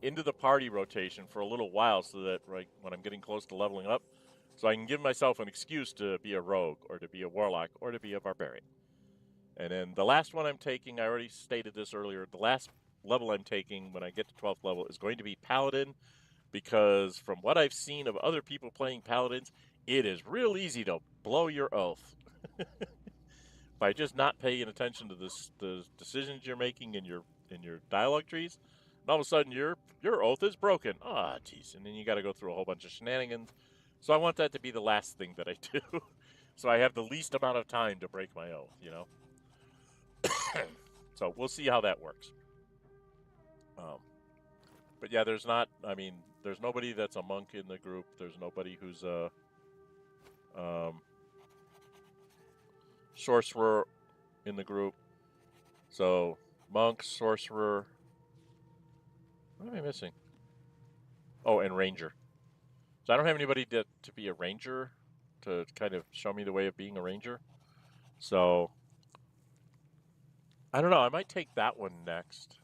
into the party rotation for a little while so that when I'm getting close to leveling up, so I can give myself an excuse to be a rogue or to be a warlock or to be a barbarian. And then the last one I'm taking, I already stated this earlier, the last level I'm taking when I get to 12th level is going to be Paladin, because from what I've seen of other people playing Paladins, it is real easy to blow your oath. By just not paying attention to the decisions you're making in your dialogue trees, and all of a sudden your oath is broken. Ah, jeez. And then you got to go through a whole bunch of shenanigans. So I want that to be the last thing that I do, so I have the least amount of time to break my oath, you know? So we'll see how that works. But yeah, there's nobody that's a monk in the group. There's nobody who's a sorcerer in the group. So monk, sorcerer. What am I missing? Oh, and ranger. So I don't have anybody to be a ranger to kind of show me the way of being a ranger. So I don't know. I might take that one next.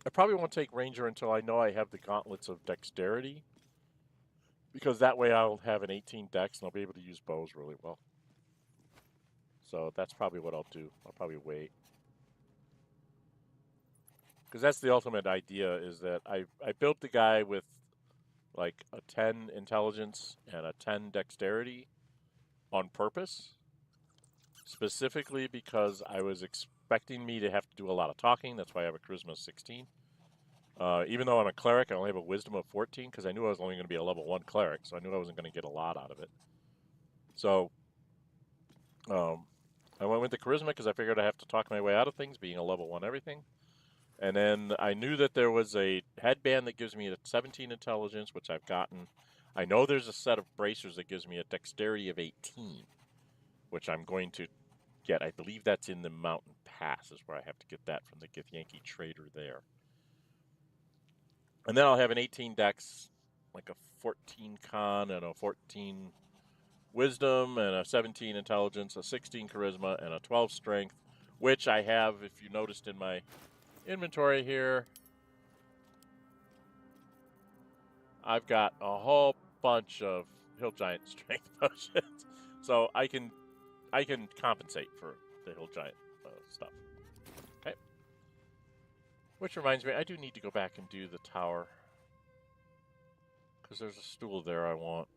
I probably won't take ranger until I know I have the gauntlets of dexterity, because that way I'll have an 18 dex and I'll be able to use bows really well. So that's probably what I'll do. I'll probably wait. Because that's the ultimate idea, is that I built the guy with like a 10 intelligence and a 10 dexterity on purpose. Specifically because I was expecting me to have to do a lot of talking. That's why I have a charisma of 16. Even though I'm a cleric, I only have a wisdom of 14 because I knew I was only going to be a level 1 cleric, so I knew I wasn't going to get a lot out of it. So I went with the charisma because I figured I have to talk my way out of things, being a level 1 everything. And then I knew that there was a headband that gives me a 17 intelligence, which I've gotten. I know there's a set of bracers that gives me a dexterity of 18, which I'm going to get. I believe that's in the Mountain Pass is where I have to get that from the Githyanki trader there. And then I'll have an 18 dex, like a 14 con and a 14 wisdom and a 17 intelligence, a 16 charisma, and a 12 strength, which I have, if you noticed in my inventory here, I've got a whole bunch of Hill Giant strength potions, so I can compensate for the Hill Giant stuff. Okay. Which reminds me, I do need to go back and do the tower, because there's a stool there I want.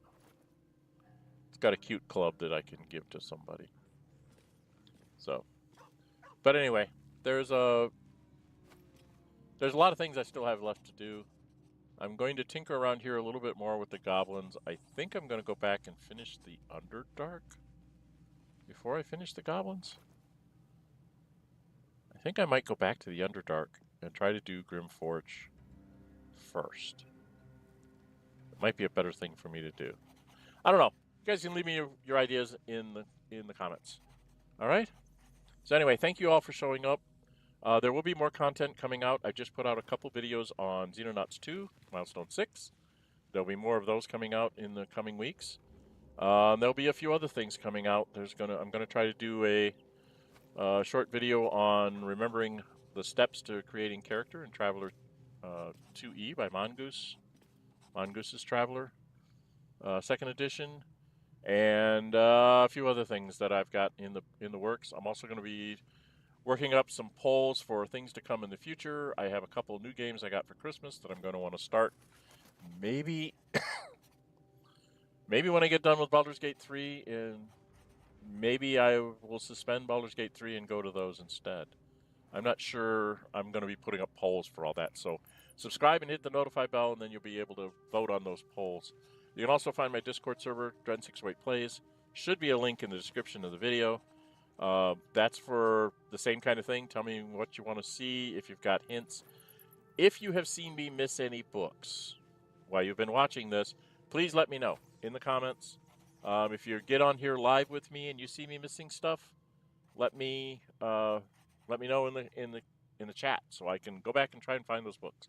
It's got a cute club that I can give to somebody. So, but anyway, there's a lot of things I still have left to do. I'm going to tinker around here a little bit more with the goblins. I think I'm going to go back and finish the Underdark before I finish the goblins. I think I might go back to the Underdark and try to do Grimforge first. It might be a better thing for me to do. I don't know. You guys can leave me your ideas in the comments. All right? So anyway, thank you all for showing up. There will be more content coming out. I just put out a couple videos on Xenonauts 2, Milestone 6. There'll be more of those coming out in the coming weeks. There'll be a few other things coming out. I'm gonna try to do a short video on remembering the steps to creating character in Traveler 2E by Mongoose. Mongoose's Traveler, 2nd edition, and a few other things that I've got in the works. I'm also going to be working up some polls for things to come in the future. I have a couple new games I got for Christmas that I'm going to want to start. Maybe when I get done with Baldur's Gate 3, and maybe I will suspend Baldur's Gate 3 and go to those instead. I'm not sure I'm going to be putting up polls for all that. So subscribe and hit the notify bell, and then you'll be able to vote on those polls. You can also find my Discord server, Dren608 Plays. Should be a link in the description of the video. That's for the same kind of thing. Tell me what you want to see, if you've got hints. If you have seen me miss any books while you've been watching this, please let me know in the comments. If you get on here live with me and you see me missing stuff, let me know in the chat so I can go back and try and find those books.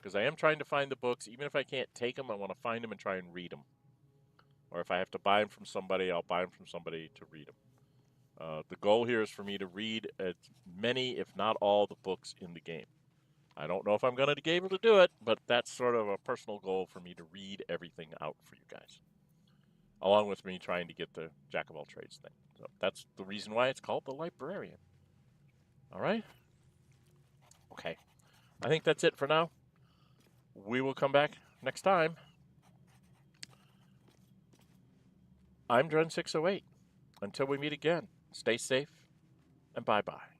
Because I am trying to find the books. Even if I can't take them, I want to find them and try and read them. Or if I have to buy them from somebody, I'll buy them from somebody to read them. The goal here is for me to read as many, if not all, the books in the game. I don't know if I'm going to be able to do it, but that's sort of a personal goal for me to read everything out for you guys. Along with me trying to get the Jack of all trades thing. So that's the reason why it's called the Librarian. All right? Okay. I think that's it for now. We will come back next time. I'm Dren608. Until we meet again, stay safe and bye-bye.